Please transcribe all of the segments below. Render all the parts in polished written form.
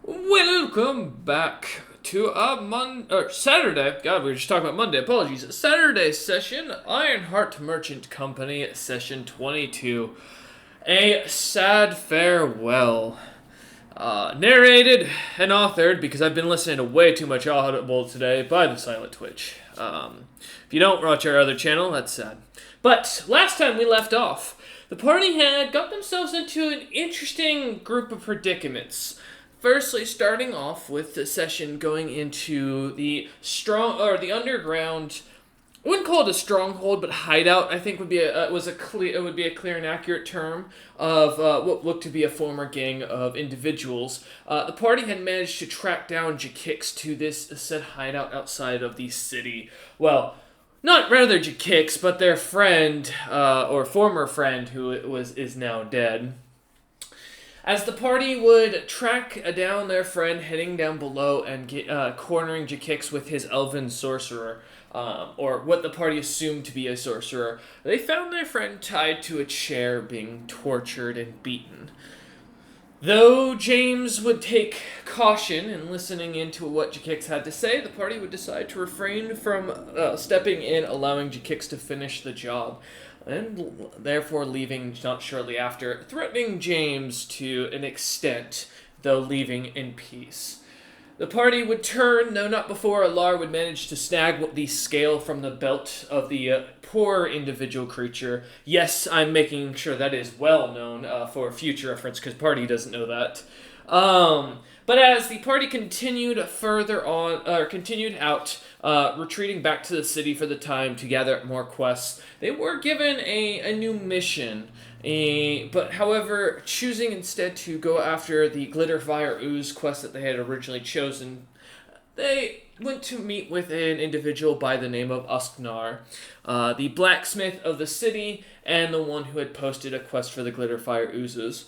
Welcome back to a Saturday. God, we were just talking about Monday. Apologies. Saturday session, Ironheart Merchant Company, session 22. A sad farewell. Narrated and authored because I've been listening to way too much Audible today by the Silent Twitch. If you don't watch our other channel, that's sad. But last time we left off, the party had got themselves into an interesting group of predicaments. Firstly, starting off with the session going into the underground. I wouldn't call it a stronghold, but hideout. I think would be a clear and accurate term of what looked to be a former gang of individuals. The party had managed to track down Jakix to this said hideout outside of the city. Well, not rather Jakix, but their friend or former friend who is now dead. As the party would track down their friend heading down below and cornering Jakix with his elven sorcerer, or what the party assumed to be a sorcerer, they found their friend tied to a chair being tortured and beaten. Though James would take caution in listening into what Jakix had to say, the party would decide to refrain from stepping in, allowing Jakix to finish the job, and therefore leaving not shortly after, threatening James to an extent, though leaving in peace. The party would turn, though not before Alar would manage to snag the scale from the belt of the poor individual creature. Yes, I'm making sure that is well known for future reference, because party doesn't know that. But as the party continued continued out, retreating back to the city for the time to gather more quests, they were given a new mission. But however, choosing instead to go after the Glitter Fire Ooze quest that they had originally chosen, they went to meet with an individual by the name of Usknar, the blacksmith of the city, and the one who had posted a quest for the Glitter Fire Oozes.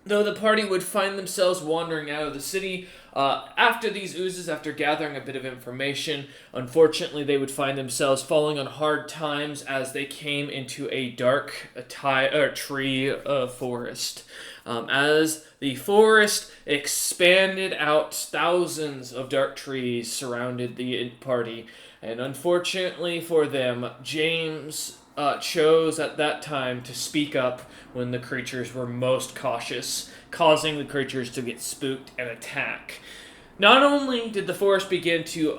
Though the party would find themselves wandering out of the city after these oozes, after gathering a bit of information, unfortunately they would find themselves falling on hard times as they came into a dark tree forest. As the forest expanded out, thousands of dark trees surrounded the party, and unfortunately for them, James chose at that time to speak up when the creatures were most cautious, causing the creatures to get spooked and attack. Not only did the forest begin to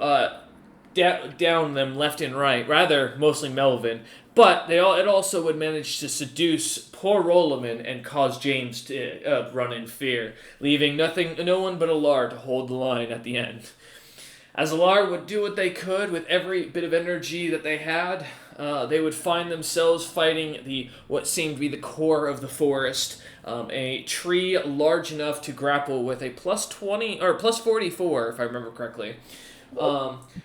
down them left and right, rather mostly Melvin, but it also would manage to seduce poor Roloman and cause James to run in fear, leaving no one but Alar to hold the line at the end. As Alar would do what they could with every bit of energy that they had, they would find themselves fighting what seemed to be the core of the forest, a tree large enough to grapple with a plus 20 or plus 44, if I remember correctly.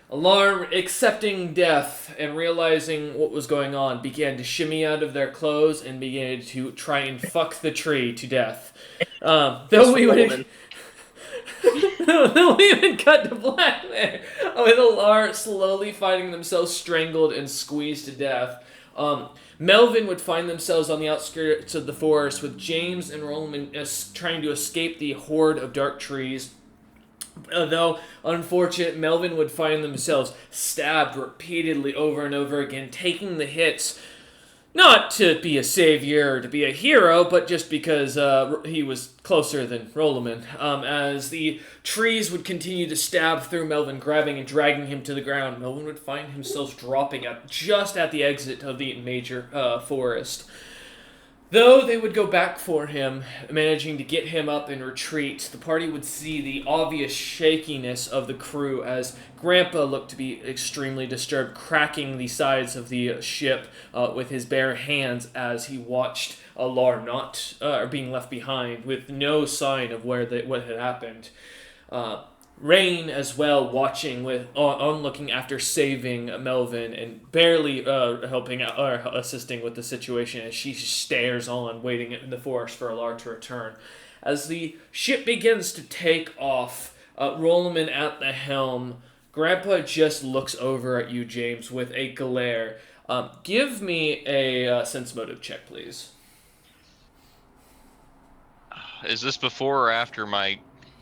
Alarm, accepting death and realizing what was going on, began to shimmy out of their clothes and began to try and fuck the tree to death. Though we would. They'll even cut to black there, with Alar slowly finding themselves strangled and squeezed to death. Melvin would find themselves on the outskirts of the forest with James and Roland trying to escape the horde of dark trees. Though unfortunate, Melvin would find themselves stabbed repeatedly over and over again, taking the hits. Not to be a savior or to be a hero, but just because he was closer than Roloman. As the trees would continue to stab through Melvin, grabbing and dragging him to the ground, Melvin would find himself dropping just at the exit of the major forest. Though they would go back for him, managing to get him up and retreat, the party would see the obvious shakiness of the crew as Grandpa looked to be extremely disturbed, cracking the sides of the ship with his bare hands as he watched Alar being left behind with no sign of what had happened. Rain as well, watching looking after saving Melvin and barely helping out or assisting with the situation as she stares on, waiting in the forest for Alar to return. As the ship begins to take off, Roloman at the helm, Grandpa just looks over at you, James, with a glare. Give me a sense motive check, please. Is this before or after my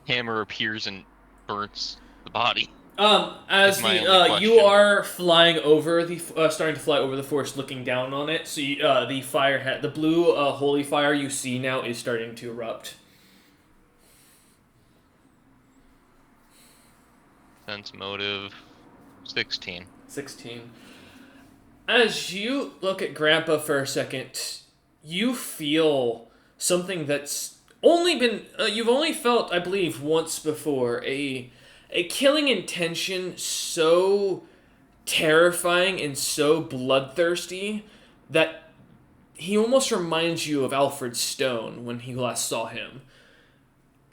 hammer appears and burns the body? Is As my the only you question. are flying over the starting to fly over the forest, looking down on it. So the fire, the blue holy fire you see now is starting to erupt. Sense motive 16. 16. As you look at Grandpa for a second, you feel something that's only been you've only felt, I believe, once before. A killing intention so terrifying and so bloodthirsty that he almost reminds you of Alfred Stone when he last saw him.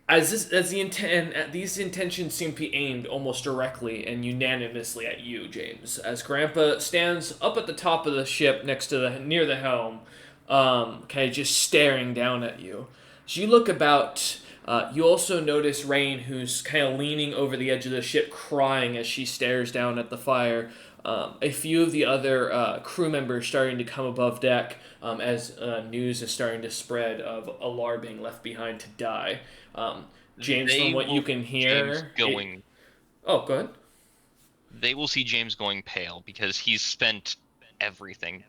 As the intent, these intentions seem to be aimed almost directly and unanimously at you, James. As Grandpa stands up at the top of the ship next to the near the helm, kind of just staring down at you. As you look about, you also notice Rain, who's kind of leaning over the edge of the ship, crying as she stares down at the fire. A few of the other crew members starting to come above deck as news is starting to spread of Alar being left behind to die. James, from They what you will can see James hear, it. going. Oh, go ahead. They will see James going pale because he's spent everything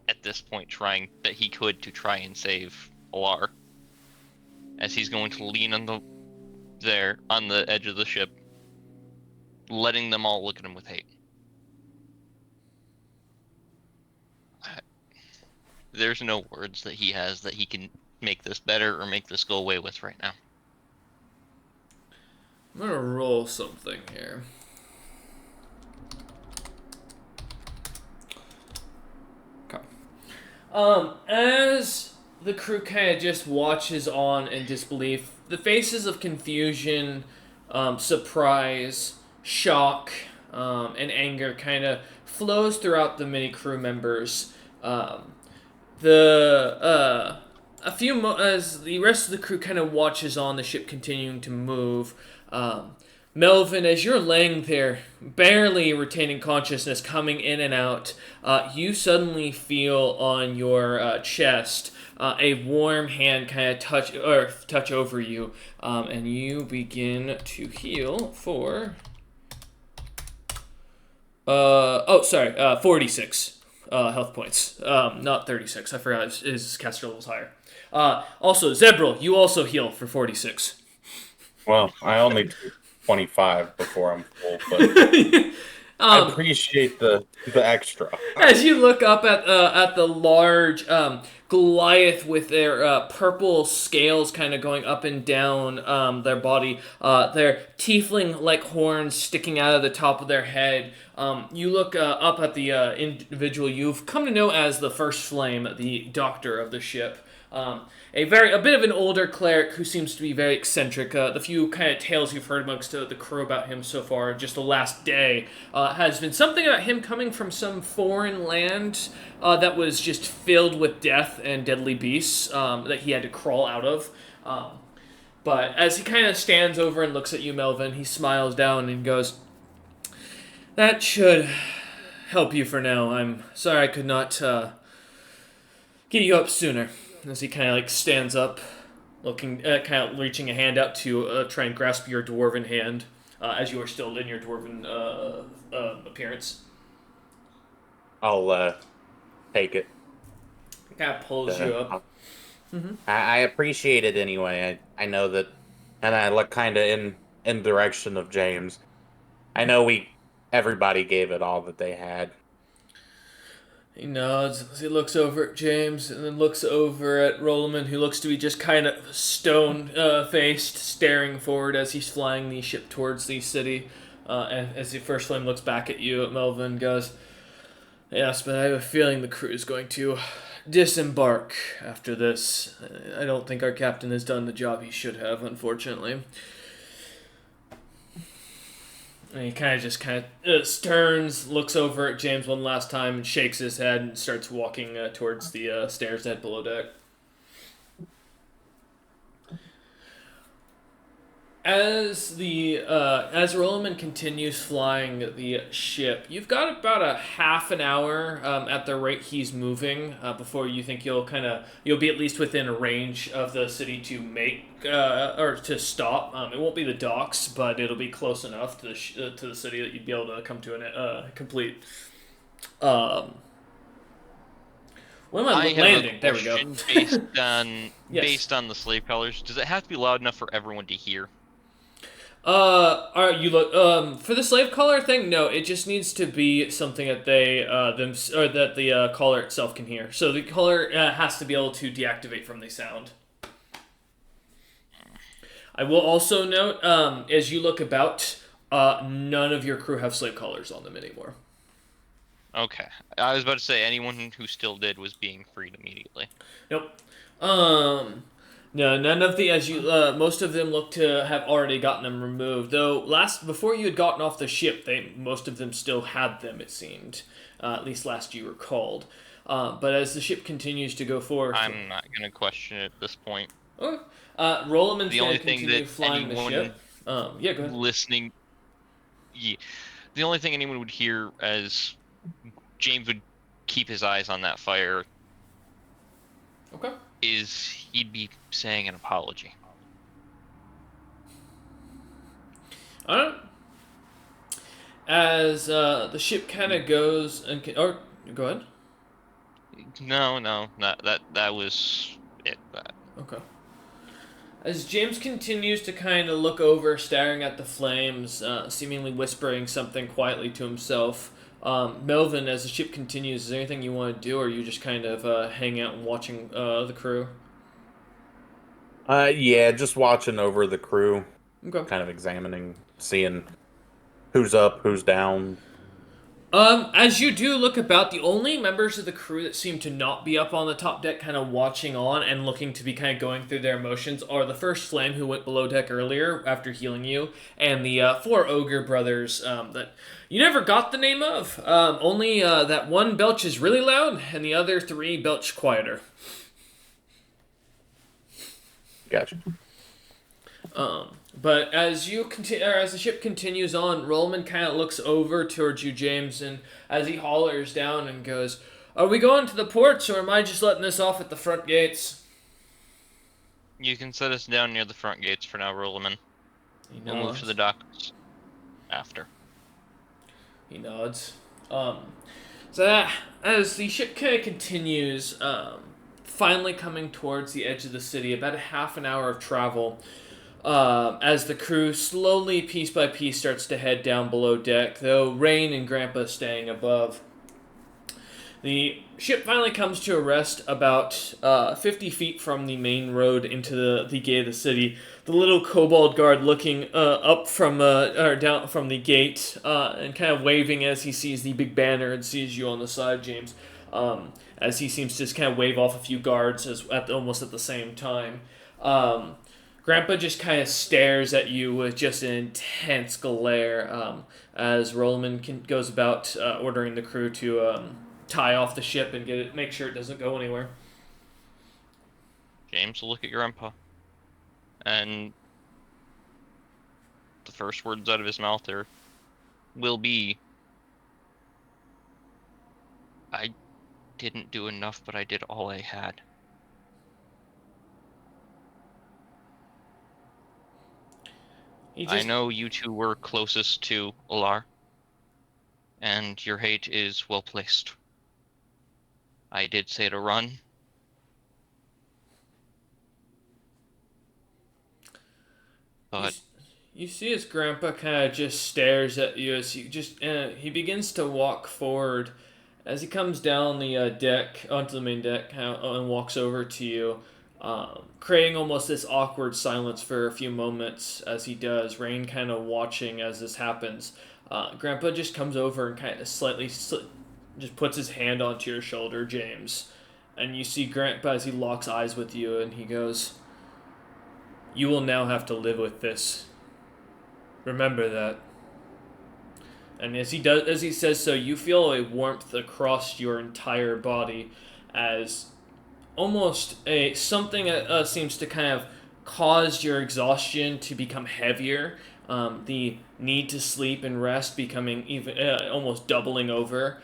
at this point trying that he could to try and save Alar. As he's going to lean on the edge of the ship, letting them all look at him with hate. There's no words that he has that he can make this better or make this go away with right now. I'm gonna roll something here. Okay. As the crew kind of just watches on in disbelief, the faces of confusion, surprise, shock, and anger kind of flows throughout the many crew members. The a few as the rest of the crew kind of watches on the ship continuing to move. Melvin, as you're laying there, barely retaining consciousness, coming in and out, you suddenly feel on your chest a warm hand kind of touch over you, and you begin to heal for 46 health points. Not 36. I forgot his caster level's higher. Also, Zebril, you also heal for 46. Well, I only do 25 before I'm full, but I appreciate the extra. As you look up at the large Goliath with their purple scales kind of going up and down their body, their tiefling-like horns sticking out of the top of their head, you look up at the individual you've come to know as the First Flame, the doctor of the ship. A bit of an older cleric who seems to be very eccentric. The few kind of tales you've heard amongst the crew about him so far, just the last day, has been something about him coming from some foreign land that was just filled with death and deadly beasts that he had to crawl out of. But as he kind of stands over and looks at you, Melvin, he smiles down and goes, "That should help you for now. I'm sorry I could not get you up sooner." As he kind of like stands up, looking, kind of reaching a hand out to try and grasp your dwarven hand, as you are still in your dwarven appearance. I'll take it. Kind of pulls you up. I appreciate it anyway. I know that, and I look kind of in direction of James. I know everybody gave it all that they had. He nods as he looks over at James and then looks over at Roloman, who looks to be just kind of stone-faced, staring forward as he's flying the ship towards the city. And as the First Flame looks back at you, Melvin goes, "Yes, but I have a feeling the crew is going to disembark after this. I don't think our captain has done the job he should have, unfortunately." And he kind of turns, looks over at James one last time, and shakes his head and starts walking towards the stairs that head below deck. As Rollerman continues flying the ship, you've got about a half an hour at the rate he's moving before you think you'll be at least within a range of the city to make or to stop. It won't be the docks, but it'll be close enough to the city that you'd be able to come to a complete. Um, what am I I have landing? a There we go. question based on Yes. based on the slave colors. Does it have to be loud enough for everyone to hear? Are you look for the slave collar thing? No, it just needs to be something that they them or that the collar itself can hear. So the collar has to be able to deactivate from the sound. I will also note, as you look about, none of your crew have slave collars on them anymore. Okay. I was about to say anyone who still did was being freed immediately. Nope. No, none of the as you most of them look to have already gotten them removed. Though before you had gotten off the ship, most of them still had them. It seemed, at least last you recalled. But as the ship continues to go forward, I'm not gonna question it at this point. okay. Roloman's The going only to thing continue that flying the ship. anyone Yeah, go ahead. listening, yeah, the only thing anyone would hear as James would keep his eyes on that fire Okay. is he'd be saying an apology. All right. As the ship kind of goes or go ahead. No, that was it. Okay. As James continues to kind of look over, staring at the flames, seemingly whispering something quietly to himself, Melvin, as the ship continues, is there anything you want to do, or are you just kind of hang out and watching the crew? Yeah, just watching over the crew, Okay. kind of examining, seeing who's up, who's down. As you do look about, the only members of the crew that seem to not be up on the top deck, kind of watching on and looking to be kind of going through their emotions, are the first flame who went below deck earlier after healing you, and the four ogre brothers that you never got the name of. Only that one belches really loud, and the other three belch quieter. Gotcha. But as you continue, as the ship continues on, Rollman kind of looks over towards you, James, and as he hollers down and goes, "Are we going to the ports, or am I just letting this off at the front gates?" You can set us down near the front gates for now, Rollerman. We'll move to the docks after. He nods. So that, as the ship kind of continues, finally coming towards the edge of the city, about a half an hour of travel. As the crew slowly, piece by piece, starts to head down below deck, though Rain and Grandpa staying above. The ship finally comes to a rest about 50 feet from the main road into the gate of the city. The little kobold guard looking up from or down from the gate and kind of waving as he sees the big banner and sees you on the side, James. As he seems to just kind of wave off a few guards almost at the same time. Grandpa just kind of stares at you with just an intense glare as Rollman goes about ordering the crew to tie off the ship and make sure it doesn't go anywhere. James will look at Grandpa, and the first words out of his mouth will be, "I didn't do enough, but I did all I had." I know you two were closest to Alar, and your hate is well placed. I did say to run. But You see his grandpa kind of just stares at you as he begins to walk forward. As he comes down the deck onto the main deck and walks over to you, creating almost this awkward silence for a few moments as he does. Rain kind of watching as this happens. Grandpa just comes over and kind of just puts his hand onto your shoulder, James, and you see Grandpa as he locks eyes with you, and he goes, "You will now have to live with this. Remember that." And as he says so, you feel a warmth across your entire body, as almost something seems to kind of caused your exhaustion to become heavier. The need to sleep and rest becoming even almost doubling over.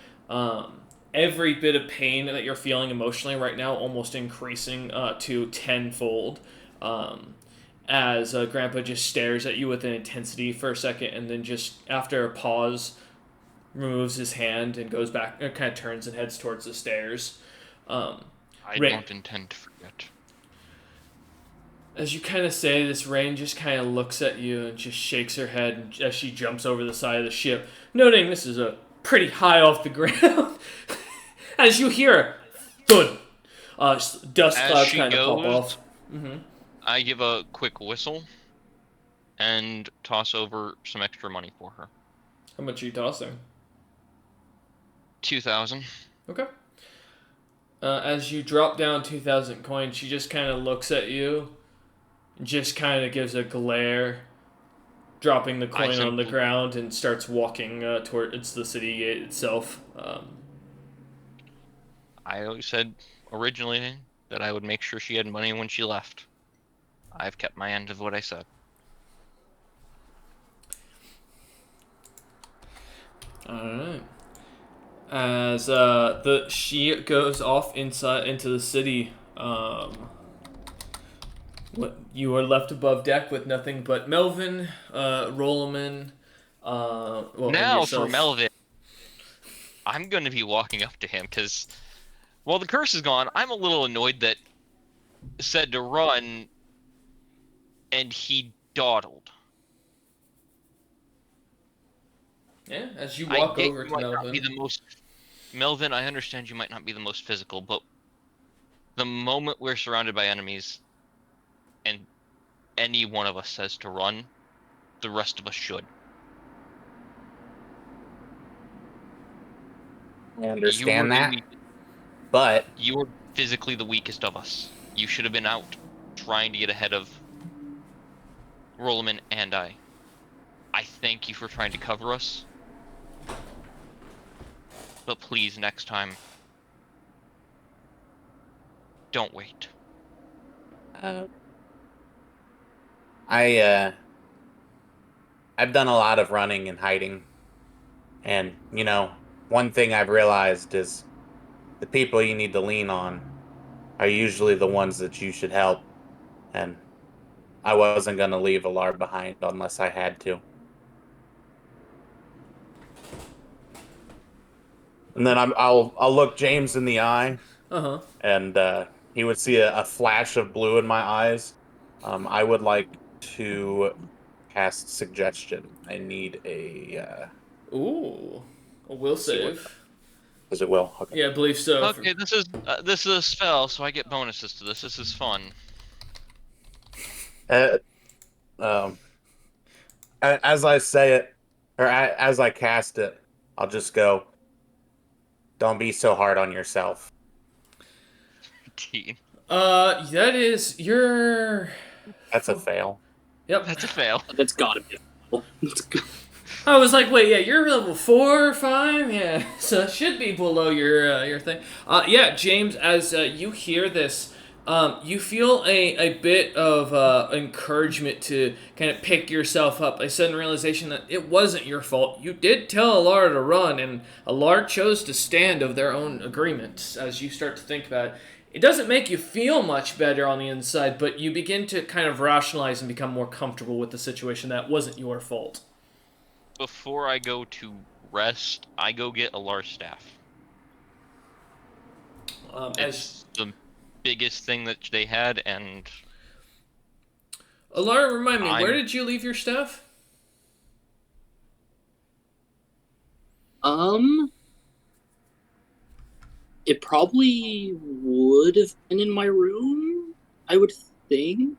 Every bit of pain that you're feeling emotionally right now almost increasing to tenfold. As Grandpa just stares at you with an intensity for a second, and then just after a pause, removes his hand and goes back, kind of turns and heads towards the stairs. Um, I Ra- don't intend to forget. As you kind of say this, Rain just kind of looks at you and just shakes her head as she jumps over the side of the ship, noting this is a pretty high off the ground. As you hear a thud, dust As clouds she kind of pop goes, off. I give a quick whistle and toss over some extra money for her. How much are you tossing? 2,000. Okay. As you drop down 2,000 coins, she just kind of looks at you, and just kind of gives a glare, dropping the coin on the ground, and starts walking towards the city gate itself. I always said originally that I would make sure she had money when she left. I've kept my end of what I said. Alright. As she goes off inside into the city, what you are left above deck with nothing but Melvin, Rolleman, and Now for yourself. Melvin, I'm going to be walking up to him because, while the curse is gone, I'm a little annoyed that said to run and he dawdled. Yeah, as you I walk get over you to might not be Melvin. the most Melvin, I understand you might not be the most physical, but the moment we're surrounded by enemies and any one of us says to run, the rest of us should. I understand that, weak. but You were physically the weakest of us. You should have been out trying to get ahead of Rolleman and I. I thank you for trying to cover us. But please, next time, don't wait. uh, I I've done a lot of running and hiding, and one thing I've realized is the people you need to lean on are usually the ones that you should help, and I wasn't going to leave Alar behind unless I had to. And then I'll look James in the eye, Uh-huh. and he would see a flash of blue in my eyes. I would like to cast suggestion. I need Ooh. A will let's see what save. does it will. Okay. Yeah, I believe so. Okay, this is a spell, so I get bonuses to this. This is fun. Uh, um, as I say it, or as I cast it, I'll just go. Don't be so hard on yourself. 18. That is your... That's a fail. Yep. That's a fail. That's gotta be. I was like, wait, yeah, you're level 4 or 5? Yeah, so it should be below your thing. Yeah, James, as you hear this, you feel a bit of encouragement to kind of pick yourself up. A sudden realization that it wasn't your fault. You did tell Alara to run, and Alara chose to stand of their own agreement. As you start to think about it, it doesn't make you feel much better on the inside, but you begin to kind of rationalize and become more comfortable with the situation that wasn't your fault. Before I go to rest, I go get Alar's staff. It's the biggest thing that they had, and Alara, remind me, where did you leave your stuff? It probably would have been in my room, I would think.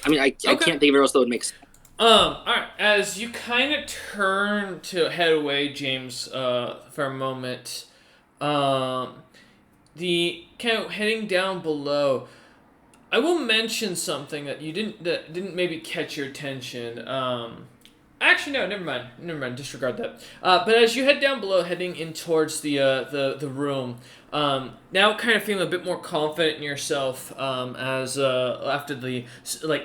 I mean, I can't think of it else that would make sense. Alright, as you kind of turn to head away, James, for a moment, the kind of heading down below, I will mention something that didn't maybe catch your attention. Actually, no. Never mind. Never mind. Disregard that. But as you head down below, heading in towards the room, now kind of feeling a bit more confident in yourself, as after the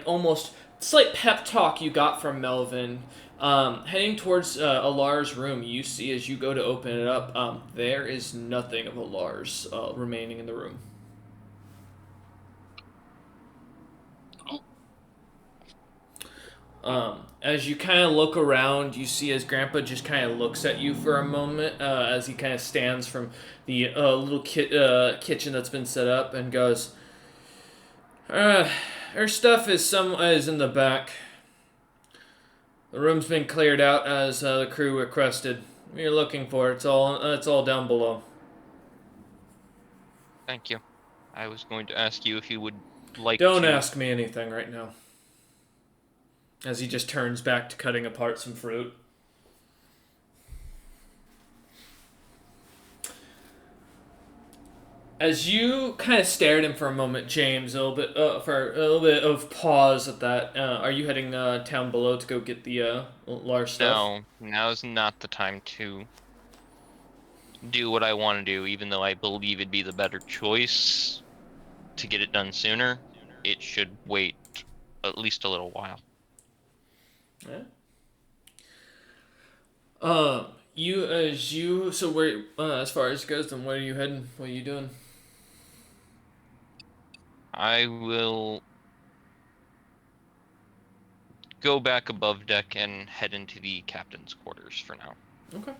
almost slight pep talk you got from Melvin, heading towards Alar's room, you see as you go to open it up, there is nothing of Alar's remaining in the room. As you kind of look around, you see as Grandpa just kind of looks at you for a moment, as he kind of stands from the little kitchen that's been set up and goes, "Her stuff is in the back. The room's been cleared out as the crew requested. What you're looking for, it's all down below." Thank you. I was going to ask you if you would like Don't to... ask me anything right now. As he just turns back to cutting apart some fruit. As you kind of stare at him for a moment, James, for a little bit of pause at that. Are you heading down below to go get the large stuff? No, now's not the time to do what I want to do, even though I believe it'd be the better choice to get it done sooner. It should wait at least a little while. Yeah. So where, as far as it goes, then where are you heading? What are you doing? I will go back above deck and head into the captain's quarters for now. Okay.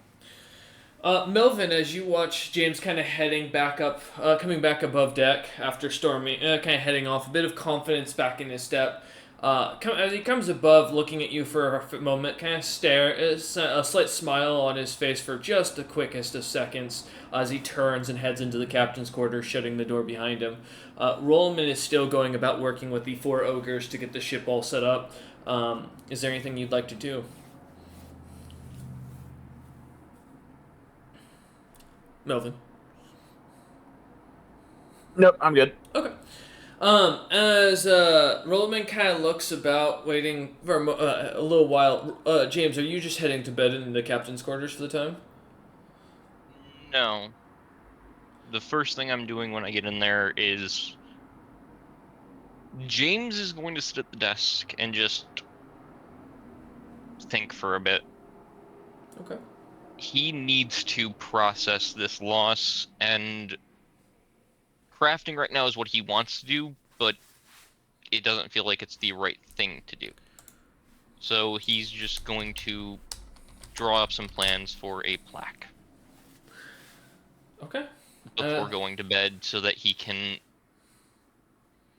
Melvin, as you watch James kind of heading back up, coming back above deck after storming, kind of heading off, a bit of confidence back in his step. As he comes above, looking at you for a moment, kind of a slight smile on his face for just the quickest of seconds as he turns and heads into the captain's quarters, shutting the door behind him. Rollman is still going about working with the 4 ogres to get the ship all set up. Is there anything you'd like to do? Melvin. Nope, I'm good. Okay. As Rollman kind of looks about, waiting for a little while, James, are you just heading to bed in the captain's quarters for the time? No. The first thing I'm doing when I get in there is... James is going to sit at the desk and just think for a bit. Okay. He needs to process this loss, and crafting right now is what he wants to do, but it doesn't feel like it's the right thing to do. So he's just going to draw up some plans for a plaque. Okay. Before going to bed, so that he can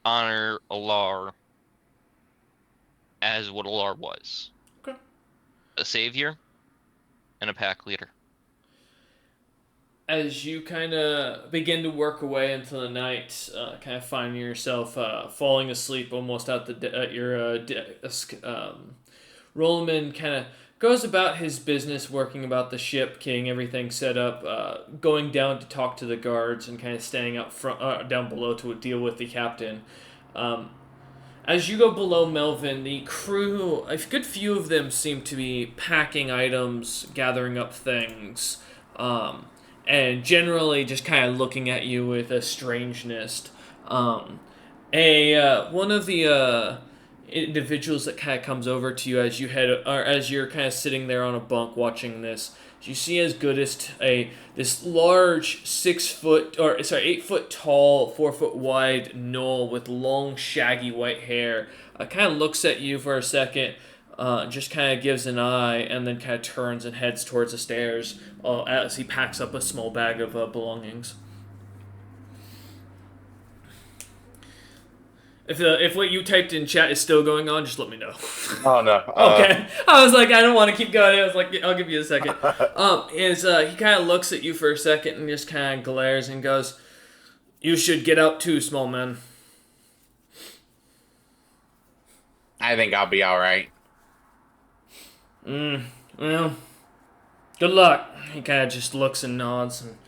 honor Alar as what Alar was. Okay. A savior and a pack leader. As you kind of begin to work away into the night, kind of finding yourself falling asleep almost at your desk, Rollman kind of goes about his business, working about the ship, getting everything set up, going down to talk to the guards, and kind of staying up front, down below to deal with the captain. As you go below Melvin, the crew, a good few of them seem to be packing items, gathering up things, and generally just kind of looking at you with a strangeness. One of the individuals that kind of comes over to you as as you're kind of sitting there on a bunk watching this, you see as Goodest this large 8 foot tall, 4 foot wide gnoll with long shaggy white hair. Kind of looks at you for a second, just kind of gives an eye, and then kind of turns and heads towards the stairs as he packs up a small bag of belongings. If what you typed in chat is still going on, just let me know. Oh no. Okay. I was like, I don't want to keep going. I was like, I'll give you a second. He kind of looks at you for a second and just kind of glares and goes, "You should get out too, small man." I think I'll be all right. Well, good luck. He kind of just looks and nods and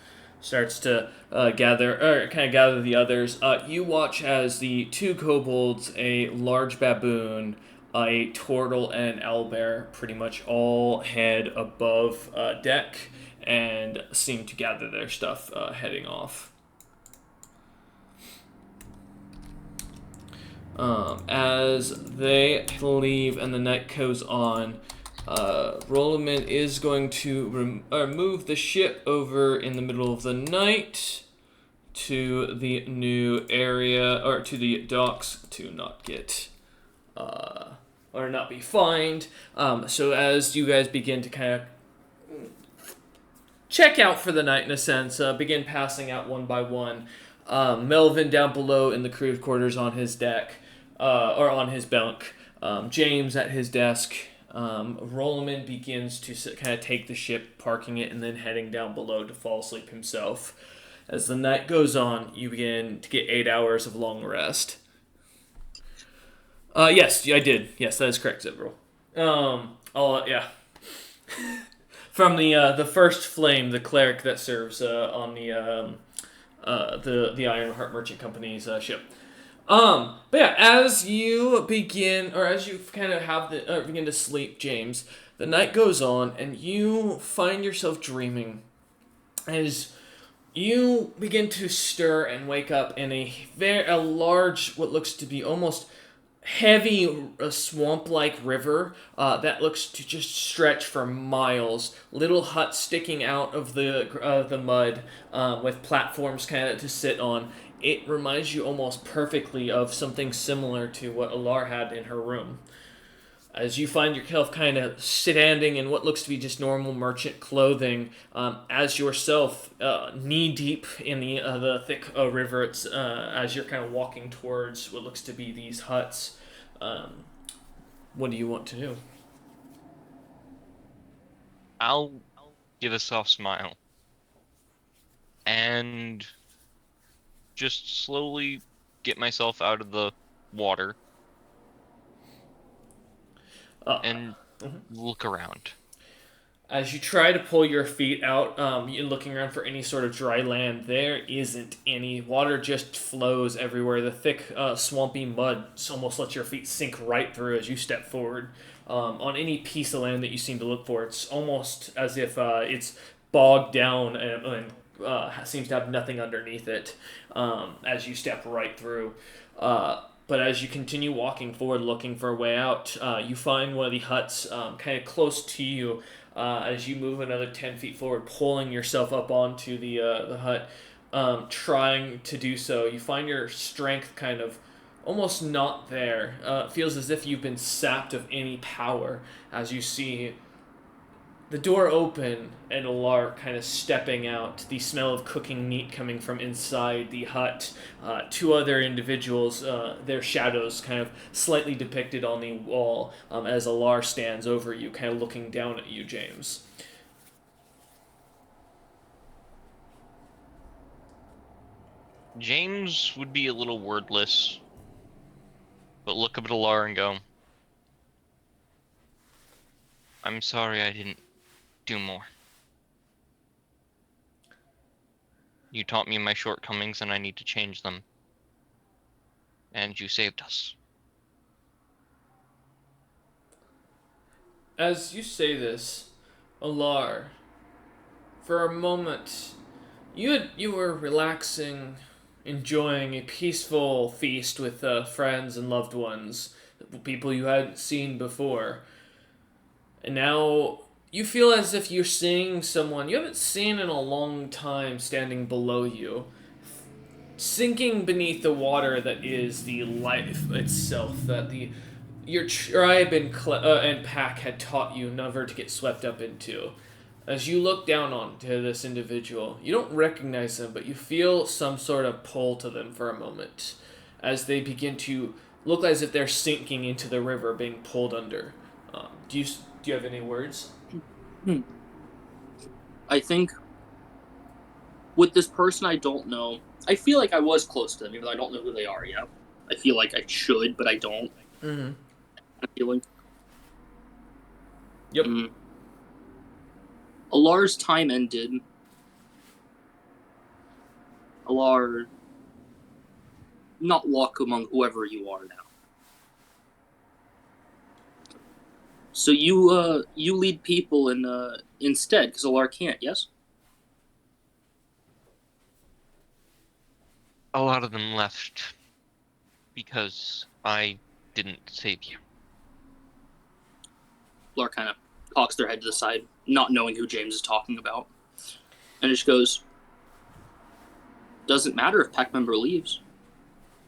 starts to gather the others. You watch as the 2 kobolds, a large baboon, a turtle and owlbear pretty much all head above deck and seem to gather their stuff heading off. As they leave and the night goes on, Rollerman is going to move the ship over in the middle of the night to the new area, or to the docks, to not get, or not be fined. So as you guys begin to kind of check out for the night, in a sense, begin passing out one by one, Melvin down below in the crew's quarters on his deck, or on his bunk, James at his desk. Rollerman begins to kind of take the ship, parking it, and then heading down below to fall asleep himself. As the night goes on, you begin to get 8 hours of long rest. Yes, I did. Yes, that is correct, Zebro. Yeah. From the first flame, the cleric that serves on the Ironheart Merchant Company's ship. But yeah, as you begin, or as you kind of begin to sleep, James, the night goes on, and you find yourself dreaming as you begin to stir and wake up in a large, what looks to be almost heavy, swamp-like river that looks to just stretch for miles. Little huts sticking out of the mud with platforms kind of to sit on. It reminds you almost perfectly of something similar to what Alar had in her room. As you find yourself kind of standing in what looks to be just normal merchant clothing, as yourself knee-deep in the thick river, as you're kind of walking towards what looks to be these huts. What do you want to do? I'll give a soft smile and just slowly get myself out of the water and look around. As you try to pull your feet out, you're looking around for any sort of dry land. There isn't any. Water just flows everywhere. The thick, swampy mud almost lets your feet sink right through as you step forward. On any piece of land that you seem to look for, it's almost as if it's bogged down and seems to have nothing underneath it as you step right through. But as you continue walking forward, looking for a way out, you find one of the huts kind of close to you. As you move another 10 feet forward, pulling yourself up onto the hut, trying to do so, you find your strength kind of almost not there. It feels as if you've been sapped of any power as you see the door open and Alar kind of stepping out, the smell of cooking meat coming from inside the hut. Two other individuals, their shadows kind of slightly depicted on the wall as Alar stands over you, kind of looking down at you, James. James would be a little wordless, but look up at Alar and go, I'm sorry I didn't do more. You taught me my shortcomings and I need to change them. And you saved us. As you say this, Alar, for a moment, you were relaxing, enjoying a peaceful feast with friends and loved ones, people you hadn't seen before. And now you feel as if you're seeing someone you haven't seen in a long time standing below you, sinking beneath the water that is the life itself that your tribe and pack had taught you never to get swept up into. As you look down onto this individual, you don't recognize them, but you feel some sort of pull to them for a moment as they begin to look as if they're sinking into the river, being pulled under. Do you have any words? I think with this person I don't know, I feel like I was close to them, even though I don't know who they are yet. I feel like I should, but I don't. Mm-hmm. I'm feeling. Yep. Alar's time ended. Alar, not walk among whoever you are now. So you lead people in instead because Alar can't. Yes. A lot of them left because I didn't save you. Alar kind of cocks their head to the side, not knowing who James is talking about, and just goes, "Doesn't matter if pack member leaves.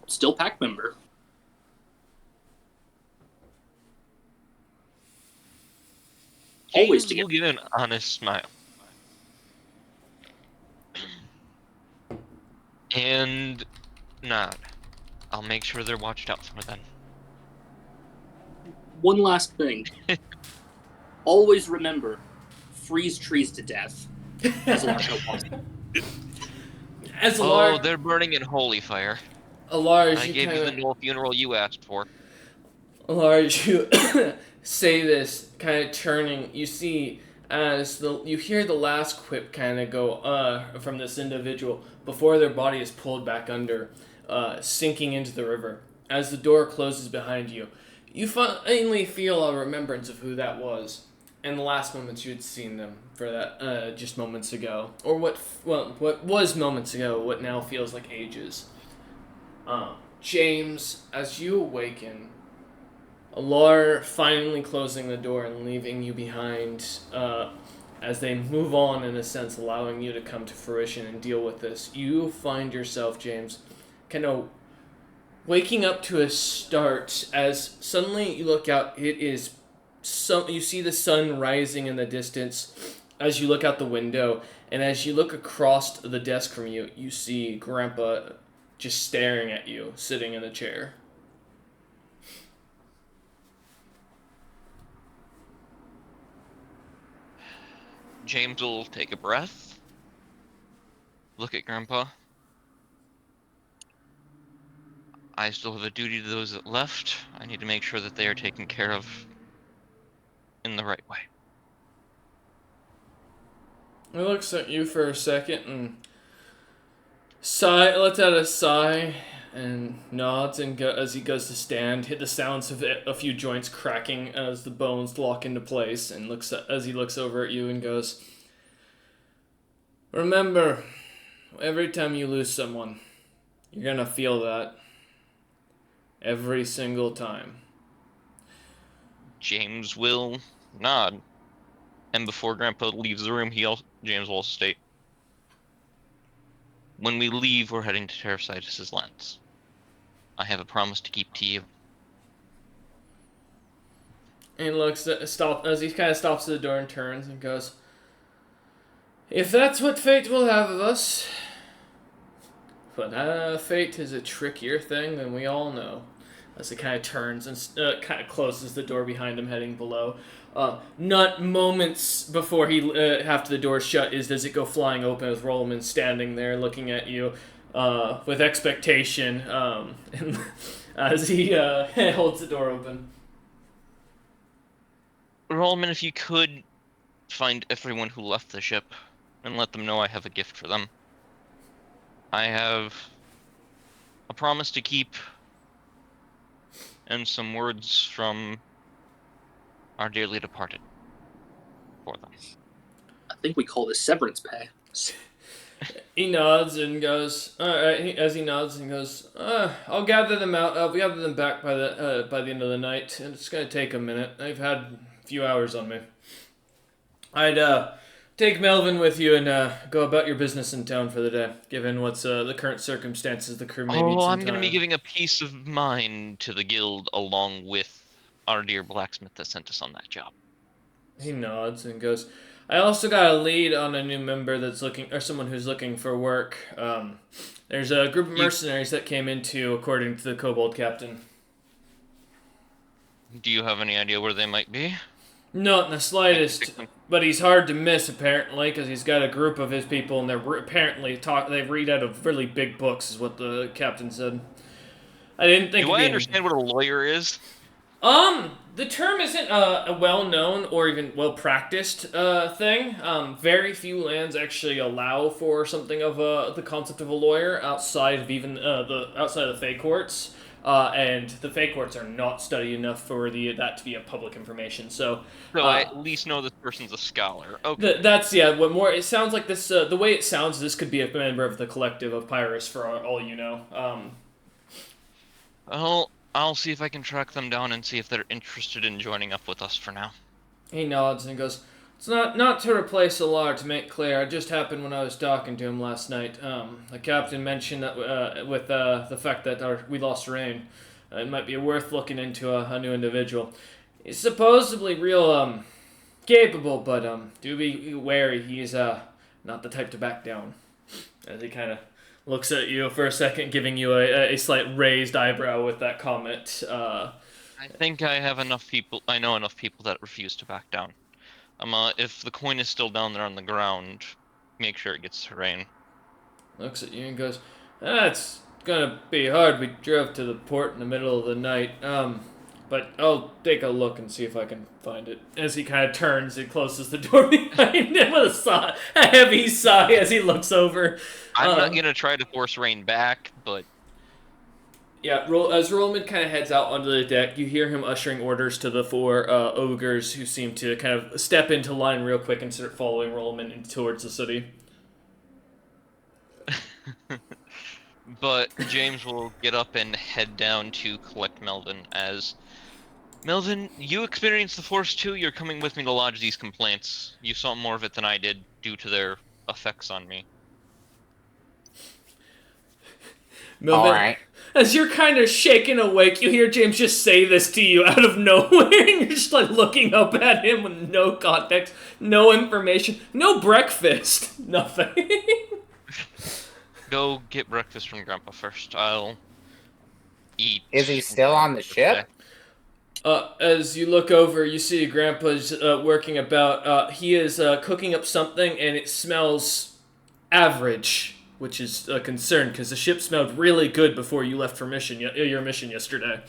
Still pack member." Always James together. will give an honest smile. And nod. I'll make sure they're watched out for then. One last thing. Always remember, freeze trees to death. As Alar kind of walks. As Oh, they're burning in holy fire. Alar, as I you gave kind you of the no funeral you asked for. Large, you say this, kind of turning. You see, as you hear the last quip kind of go from this individual before their body is pulled back under, sinking into the river. As the door closes behind you, you finally feel a remembrance of who that was, and the last moments you had seen them for that just moments ago, or what was moments ago, what now feels like ages. James, as you awaken. Alar finally closing the door and leaving you behind as they move on, in a sense, allowing you to come to fruition and deal with this. You find yourself, James, kind of waking up to a start as suddenly you look out. It is you see the sun rising in the distance as you look out the window, and as you look across the desk from you, you see Grandpa just staring at you, sitting in a chair. James will take a breath, look at Grandpa. I still have a duty to those that left. I need to make sure that they are taken care of in the right way. He looks at you for a second and lets out a sigh, and nods and as he goes to stand, hit the sounds of a few joints cracking as the bones lock into place, and as he looks over at you and goes, "Remember, every time you lose someone, you're gonna feel that. Every single time." James will nod, and before Grandpa leaves the room, James will also state, "When we leave, we're heading to Terrasitus' lands. I have a promise to keep to you." And he looks at as he kind of stops at the door and turns and goes, "If that's what fate will have of us, but fate is a trickier thing than we all know." As he kind of turns and kind of closes the door behind him, heading below. Not moments before after the door shut, does it go flying open with Rollman standing there looking at you with expectation, and as he holds the door open. Rollman, if you could find everyone who left the ship and let them know I have a gift for them. I have a promise to keep and some words from our dearly departed for them. I think we call this severance pay. He nods and goes, "All right." As he nods and goes, "I'll gather them out. I'll gather them back by the end of the night, and it's gonna take a minute. I've had a few hours on me. I'd take Melvin with you and go about your business in town for the day. Given what's the current circumstances, the crew may need some I'm going to be time." giving a piece of mind to the guild along with our dear blacksmith that sent us on that job. He nods and goes, "I also got a lead on a new member that's looking, or someone who's looking for work. There's a group of mercenaries that came into, according to the kobold captain." Do you have any idea where they might be? Not in the slightest, but he's hard to miss apparently, because he's got a group of his people, and they read out of really big books, is what the captain said. I didn't think. Do I understand what a lawyer is? The term isn't a well-known or even well-practiced thing. Very few lands actually allow for something of the concept of a lawyer outside of even the outside of the Fey courts. and the fake words are not studied enough for that to be a public information. So I at least know this person's a scholar. Okay. that's what more. It sounds like this. The way it sounds, this could be a member of the collective of Pyrus, for all you know. I'll see if I can track them down and see if they're interested in joining up with us for now. He nods and goes, "It's not to replace Alar, to make clear. It just happened when I was talking to him last night. The captain mentioned that with the fact that we lost Rain, it might be worth looking into a new individual. He's supposedly real capable, but do be wary. He's not the type to back down." As he kind of looks at you for a second, giving you a slight raised eyebrow with that comment. I think I know enough people that refuse to back down. If the coin is still down there on the ground, make sure it gets to Rain. Looks at you and goes, "That's gonna be hard. We drove to the port in the middle of the night. But I'll take a look and see if I can find it." As he kind of turns and closes the door behind him with a heavy sigh as he looks over. I'm not gonna try to force Rain back, but... Yeah, as Rollman kind of heads out onto the deck, you hear him ushering orders to the 4 ogres who seem to kind of step into line real quick and start following Rollman towards the city. But James will get up and head down to collect Melvin as... Melvin, you experienced the Force too. You're coming with me to lodge these complaints. You saw more of it than I did due to their effects on me. Melvin, all right. As you're kind of shaken awake, you hear James just say this to you out of nowhere, and you're just like looking up at him with no context, no information, no breakfast, nothing. Go get breakfast from Grandpa first. I'll eat. Is he still on the ship? As you look over, you see Grandpa's working about. He is cooking up something, and it smells average, which is a concern because the ship smelled really good before you left for your mission yesterday.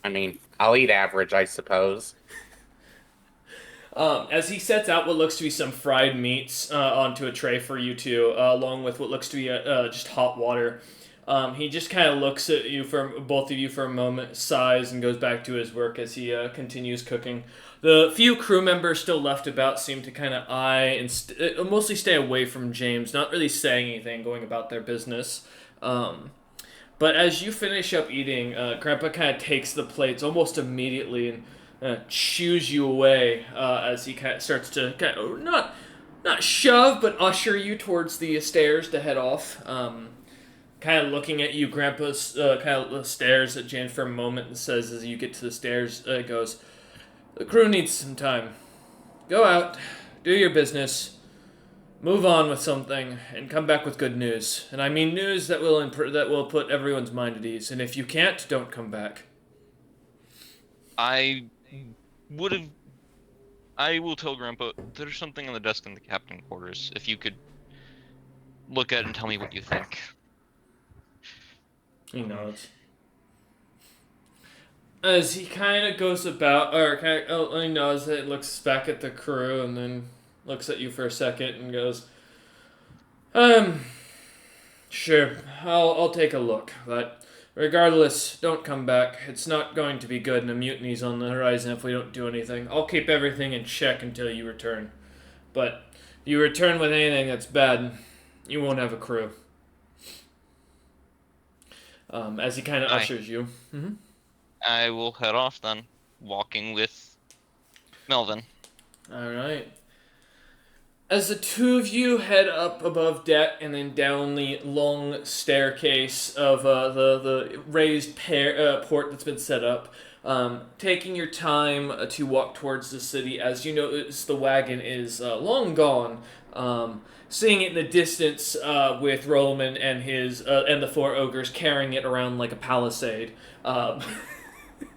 I mean, I'll eat average, I suppose. As he sets out what looks to be some fried meats onto a tray for you two, along with what looks to be just hot water. He just kind of looks at you both of you for a moment, sighs, and goes back to his work as he continues cooking. The few crew members still left about seem to kind of eye and mostly stay away from James, not really saying anything, going about their business. But as you finish up eating, Grandpa kind of takes the plates almost immediately and shoos you away as he kind of starts to kind of not shove, but usher you towards the stairs to head off. Kind of looking at you, Grandpa kind of stares at James for a moment and says as you get to the stairs, goes, "The crew needs some time. Go out, do your business, move on with something, and come back with good news. And I mean news that will put everyone's mind at ease. And if you can't, don't come back." I will tell Grandpa, there's something on the desk in the captain quarters. If you could look at it and tell me what you think. He nods. As he kind of goes about, he nods it, looks back at the crew, and then looks at you for a second and goes, "Sure, I'll take a look, but regardless, don't come back. It's not going to be good, and a mutiny's on the horizon if we don't do anything. I'll keep everything in check until you return. But if you return with anything that's bad, you won't have a crew." As he kind of ushers you. Mm-hmm. I will head off then, walking with Melvin. All right. As the two of you head up above deck and then down the long staircase of the raised port that's been set up, taking your time to walk towards the city, as you notice the wagon is long gone. Seeing it in the distance with Rollman and and the 4 ogres carrying it around like a palisade,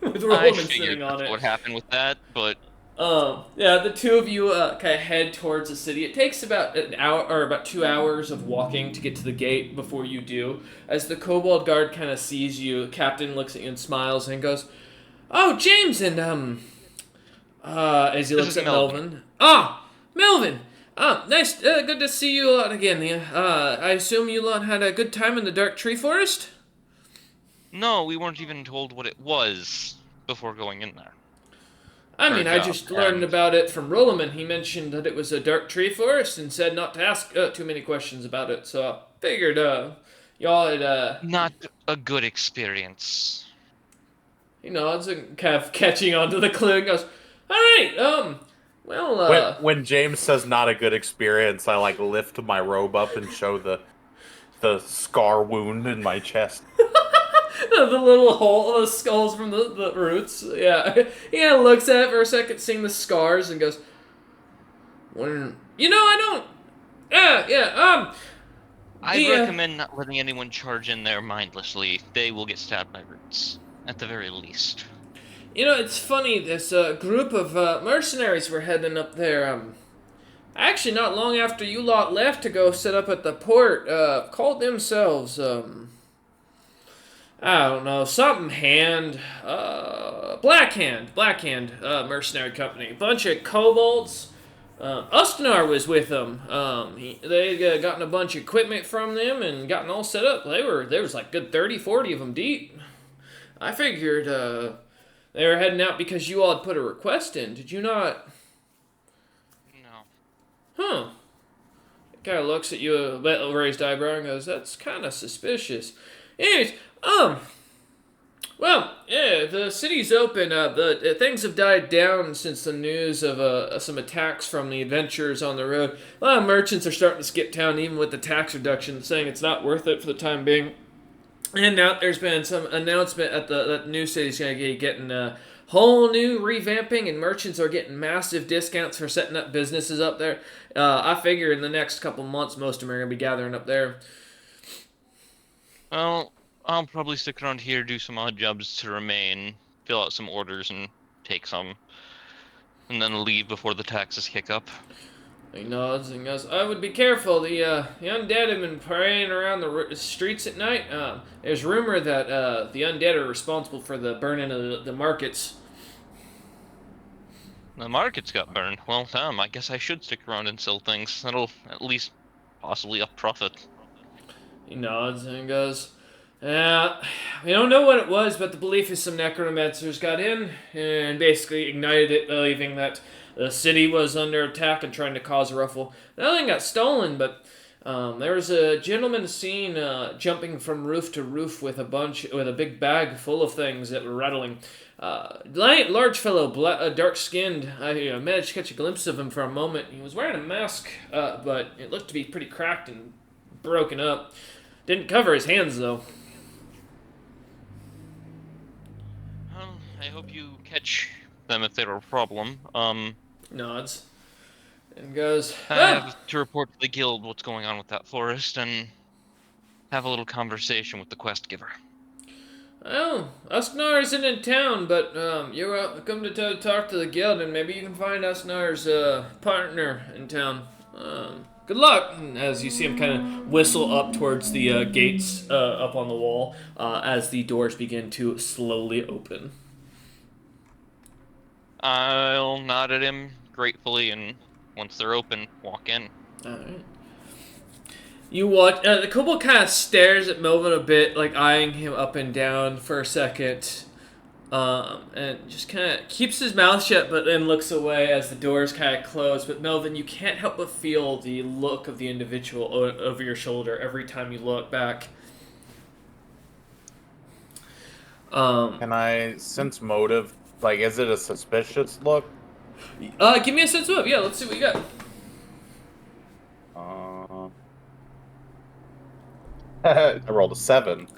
with Rollman sitting on it. What happened with that, but the two of you kind of head towards the city. It takes about an hour or about 2 hours of walking to get to the gate before you do. As the kobold guard kind of sees you, the captain looks at you and smiles and goes, "Oh, James," and as he looks at Melvin. "Ah, Melvin! Nice. Good to see you lot again. I assume you lot had a good time in the dark tree forest? No, we weren't even told what it was before going in there. I For a mean, I job, just learned and about it from Rolliman. He mentioned that it was a dark tree forest and said not to ask too many questions about it. So I figured, y'all had, not a good experience. he nods and kind of catching onto the clue and goes, "All right, well, When James says not a good experience, I like lift my robe up and show the scar wound in my chest. the little hole, the skulls from the roots. Yeah, he kind of looks at it for a second, seeing the scars, and goes, "When I don't. Yeah. I'd The recommend not letting anyone charge in there mindlessly. They will get stabbed by roots, at the very least. It's funny. This group of mercenaries were heading up there. Actually, not long after you lot left to go set up at the port, called themselves I don't know, something hand, Black Hand, mercenary company. Bunch of kobolds. Usknar was with them. They gotten a bunch of equipment from them and gotten all set up. There was like good 30, 40 of them deep. I figured, they were heading out because you all had put a request in. Did you not? No. Huh. Kind of looks at you, a raised eyebrow, and goes, "That's kind of suspicious." Anyways, well, yeah, the city's open. The things have died down since the news of some attacks from the adventurers on the road. A lot of merchants are starting to skip town, even with the tax reduction, saying it's not worth it for the time being. And now there's been some announcement that the new city's going to be getting a whole new revamping, and merchants are getting massive discounts for setting up businesses up there. I figure in the next couple months, most of them are going to be gathering up there. Well, I'll probably stick around here, do some odd jobs to remain, fill out some orders and take some, and then leave before the taxes kick up. He nods and goes, "I would be careful. The undead have been preying around the streets at night. There's rumor that the undead are responsible for the burning of the markets." The markets got burned. Well, I guess I should stick around and sell things. That'll at least possibly up profit. He nods and goes, "Yeah, we don't know what it was, but the belief is some necromancers got in and basically ignited it, believing that the city was under attack and trying to cause a ruffle. Nothing got stolen, but there was a gentleman seen jumping from roof to roof with a big bag full of things that were rattling. Large fellow, dark skinned. I managed to catch a glimpse of him for a moment. He was wearing a mask, but it looked to be pretty cracked and broken up. Didn't cover his hands though." Well, I hope you catch them if they're a problem. Nods and goes, I have to report to the guild what's going on with that forest and have a little conversation with the quest giver. "Well, Usknar isn't in town, but you're welcome to talk to the guild, and maybe you can find Usknar's partner in town. Good luck." And as you see him kind of whistle up towards the gates up on the wall as the doors begin to slowly open. I'll nod at him gratefully, and once they're open, walk in. All right. You watch. The kobold kind of stares at Melvin a bit, like eyeing him up and down for a second, and just kind of keeps his mouth shut, but then looks away as the doors kind of close. But Melvin, you can't help but feel the look of the individual over your shoulder every time you look back. Can I sense motive? Like, is it a suspicious look? Give me a sense of. Yeah, let's see what you got. I rolled a 7.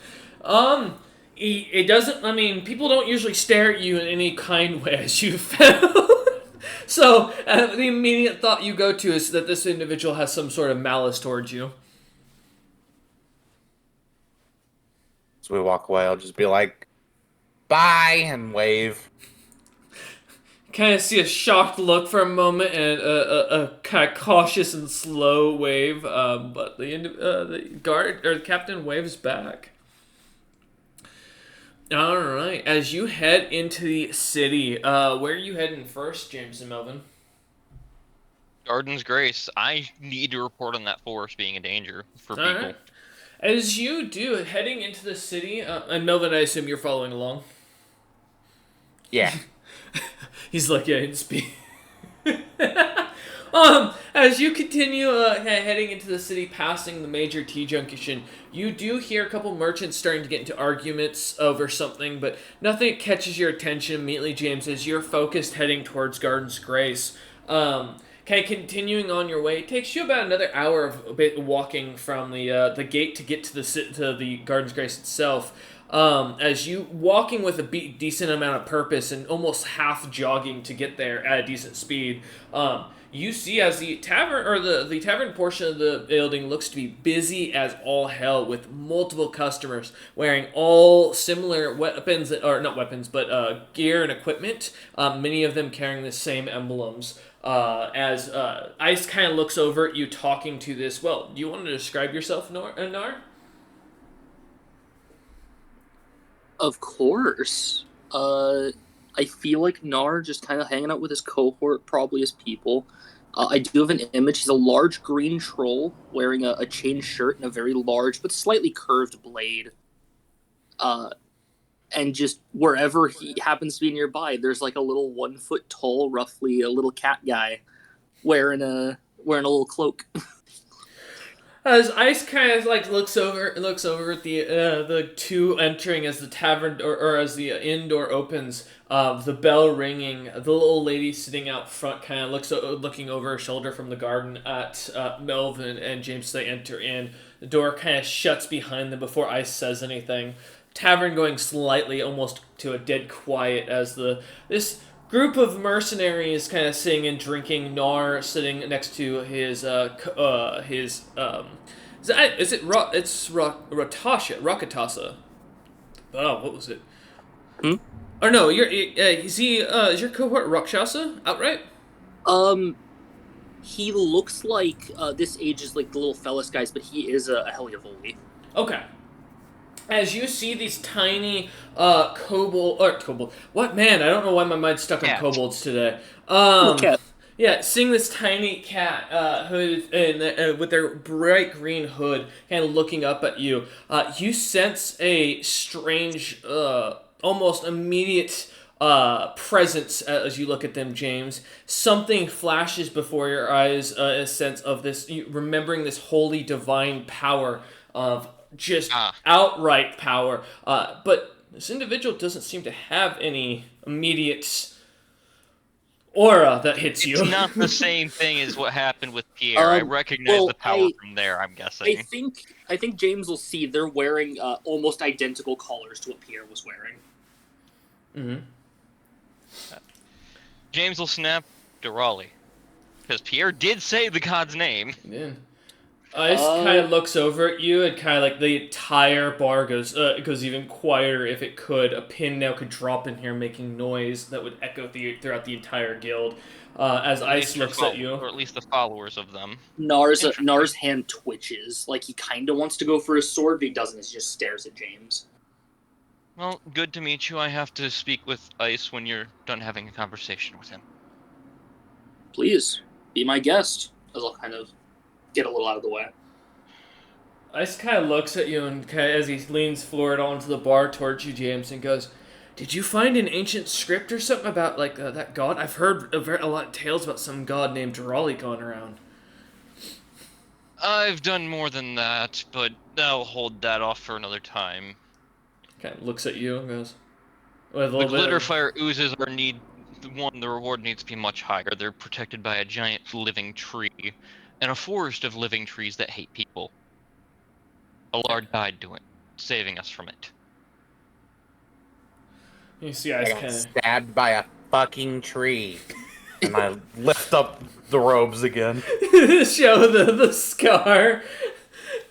It doesn't. I mean, people don't usually stare at you in any kind way, as you found. So the immediate thought you go to is that this individual has some sort of malice towards you. So we walk away. I'll just be like, "Bye," and wave. Kind of see a shocked look for a moment and a kind of cautious and slow wave, but the guard or the captain waves back. All right, as you head into the city, where are you heading first, James and Melvin? Garden's Grace. I need to report on that forest being a danger for All right. people. As you do, heading into the city, and Melvin, I assume you're following along. Yeah. He's like, yeah, it's speed. As you continue heading into the city, passing the major T junction, you do hear a couple merchants starting to get into arguments over something, but nothing catches your attention immediately, James, as you're focused heading towards Garden's Grace. Kind of continuing on your way, it takes you about another hour of a bit walking from the gate to get to the Garden's Grace itself. As you walking with a decent amount of purpose and almost half jogging to get there at a decent speed, you see as the tavern or the tavern portion of the building looks to be busy as all hell with multiple customers wearing all similar weapons or not weapons but gear and equipment. Many of them carrying the same emblems. As Ice kind of looks over at you talking to this. Well, do you want to describe yourself, Nar? Of course. I feel like Nar just kind of hanging out with his cohort, probably his people. I do have an image. He's a large green troll wearing a chain shirt and a very large but slightly curved blade. Uh, and just wherever he happens to be nearby, there's like a little 1 foot tall, roughly a little cat guy wearing a little cloak. As Ice kind of like looks over at the two entering as the tavern or as the inn door opens, the bell ringing, the little lady sitting out front kind of looking over her shoulder from the garden at Melvin and James. They enter in. The door kind of shuts behind them before Ice says anything. Tavern going slightly almost to a dead quiet as this group of mercenaries kind of sitting and drinking. Nar sitting next to his it's Rakatasa. Oh, what was it? Hmm? Or no, is your cohort Rakshasa outright? Um, he looks like this age is like the little fellas guys, but he is a Heliavoli. Okay. As you see these tiny kobold, what, man, I don't know why my mind's stuck on Cat. kobolds today. Little cat. Yeah, seeing this tiny cat hood and with their bright green hood kind of looking up at you, you sense a strange, almost immediate presence as you look at them, James. Something flashes before your eyes, a sense of this, remembering this holy divine power of just outright power. But this individual doesn't seem to have any immediate aura that hits you. It's not the same thing as what happened with Pierre. I recognize the power from there, I'm guessing. I think James will see they're wearing almost identical collars to what Pierre was wearing. Mm-hmm. James will snap to Raleigh. Because Pierre did say the god's name. Yeah. Ice kind of looks over at you, and kind of like the entire bar goes even quieter if it could. A pin now could drop in here, making noise that would echo throughout the entire guild. As Ice looks at you, or at least the followers of them. Nar's hand twitches, like he kind of wants to go for his sword, but he doesn't. He just stares at James. Well, good to meet you. I have to speak with Ice when you're done having a conversation with him. Please, be my guest, as I'll kind of get a little out of the way. Ice kind of looks at you, and as he leans forward onto the bar towards you, James, and goes, "Did you find an ancient script or something about like that god? I've heard a lot of tales about some god named Raleigh going around." I've done more than that, but I'll hold that off for another time. Kind of looks at you and goes, The glitter fire oozes the reward needs to be much higher. They're protected by a giant living tree, and a forest of living trees that hate people. Allard died doing saving us from it. You see Ice I got kind of stabbed by a fucking tree. And I lift up the robes again. show the scar.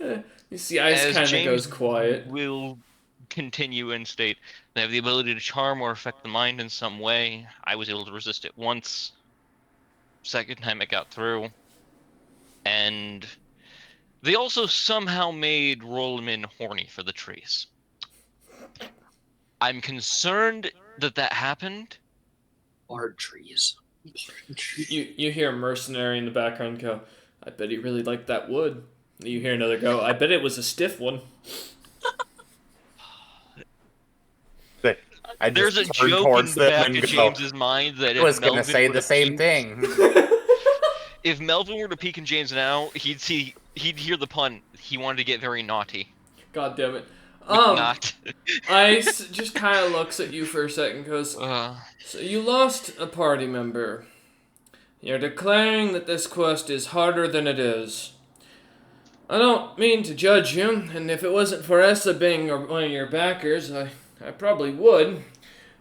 You see Ice As kind of James goes quiet. Will continue and state they have the ability to charm or affect the mind in some way. I was able to resist it once. Second time it got through. And they also somehow made Rolleman horny for the trees. I'm concerned that happened. Bard trees. You hear a mercenary in the background go, I bet he really liked that wood. You hear another go, I bet it was a stiff one. But I There's just a turn joke in towards the them back and of go, James's mind that I was going to say the same thing. if Melvin were to peek in James now, he'd hear the pun. He wanted to get very naughty. God damn it. But not. Ice just kind of looks at you for a second, goes, so you lost a party member. You're declaring that this quest is harder than it is. I don't mean to judge you, and if it wasn't for Essa being one of your backers, I probably would.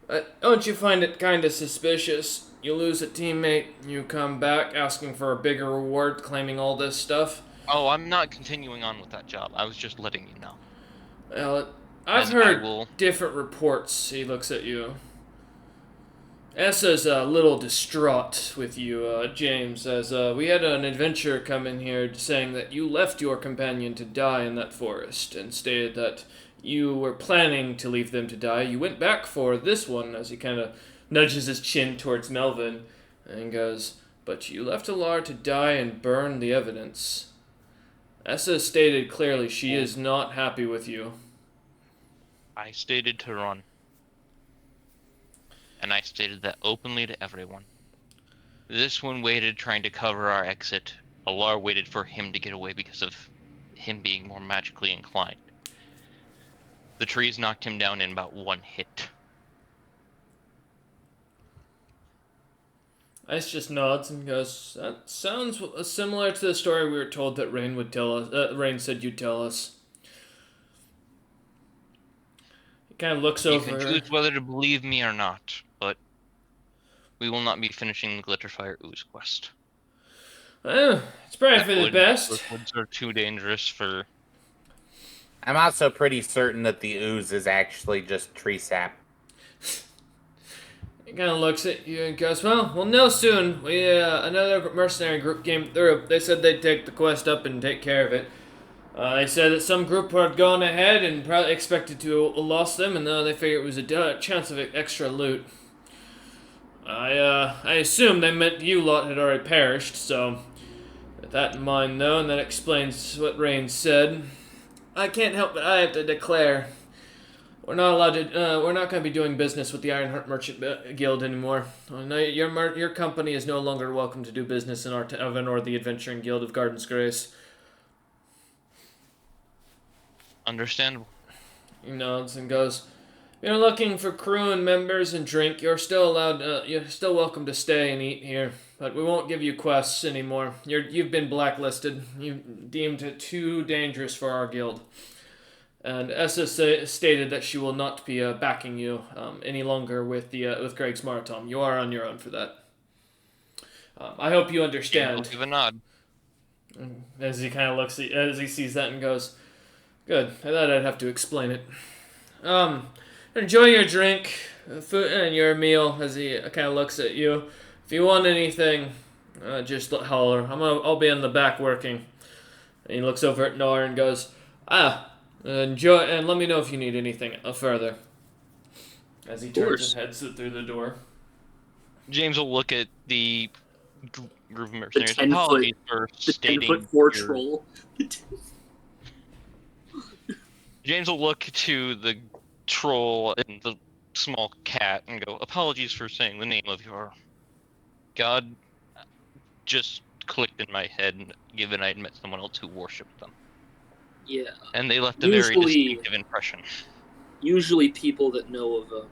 But don't you find it kinda suspicious? You lose a teammate, you come back asking for a bigger reward, claiming all this stuff. Oh, I'm not continuing on with that job. I was just letting you know. Well, I've As I heard will. different reports. He looks at you. Essa's a little distraught with you, James, as we had an adventurer come in here saying that you left your companion to die in that forest and stated that you were planning to leave them to die. You went back for this one, as he kind of nudges his chin towards Melvin and goes, but you left Alar to die and burn the evidence. Essa stated clearly she is not happy with you. I stated to run. And I stated that openly to everyone. This one waited trying to cover our exit. Alar waited for him to get away because of him being more magically inclined. The trees knocked him down in about one hit. Ice just nods and goes, that sounds similar to the story we were told that Rain would tell us. Rain said you'd tell us. He kind of looks You over. can choose whether to believe me or not, but we will not be finishing the Glitterfire Ooze quest. It's probably for the best. Those woods are too dangerous for... I'm also pretty certain that the ooze is actually just tree sap. He kind of looks at you and goes, well, we'll know soon. We another mercenary group came through. They said they'd take the quest up and take care of it. They said that some group had gone ahead and probably expected to lost them, and they figured it was a chance of extra loot. I assume they meant you lot had already perished, so with that in mind, though, and that explains what Rain said. I can't help but I have to declare we're not allowed to. We're not going to be doing business with the Ironheart Merchant Guild anymore. No, your company is no longer welcome to do business in our tavern or the Adventuring Guild of Garden's Grace. Understandable. He nods and goes, you're looking for crew and members and drink. You're still allowed. You're still welcome to stay and eat here, but we won't give you quests anymore. You've been blacklisted. You deemed it too dangerous for our guild. And Essa stated that she will not be backing you any longer with Greg's Marathon. You are on your own for that. I hope you understand. Give a nod. As he kind of looks, as he sees that and goes, good. I thought I'd have to explain it. Enjoy your drink, food, and your meal. As he kind of looks at you. If you want anything, just holler. I'll be in the back working. And he looks over at Nor and goes, enjoy, and let me know if you need anything further. As he turns and heads through the door. James will look at the group of mercenaries. The 10-foot, for the stating 10-foot troll. James will look to the troll and the small cat and go, apologies for saying the name of your god. Just clicked in my head, given I'd met someone else who worshipped them. Yeah. And they left a very distinctive impression. Usually people that know of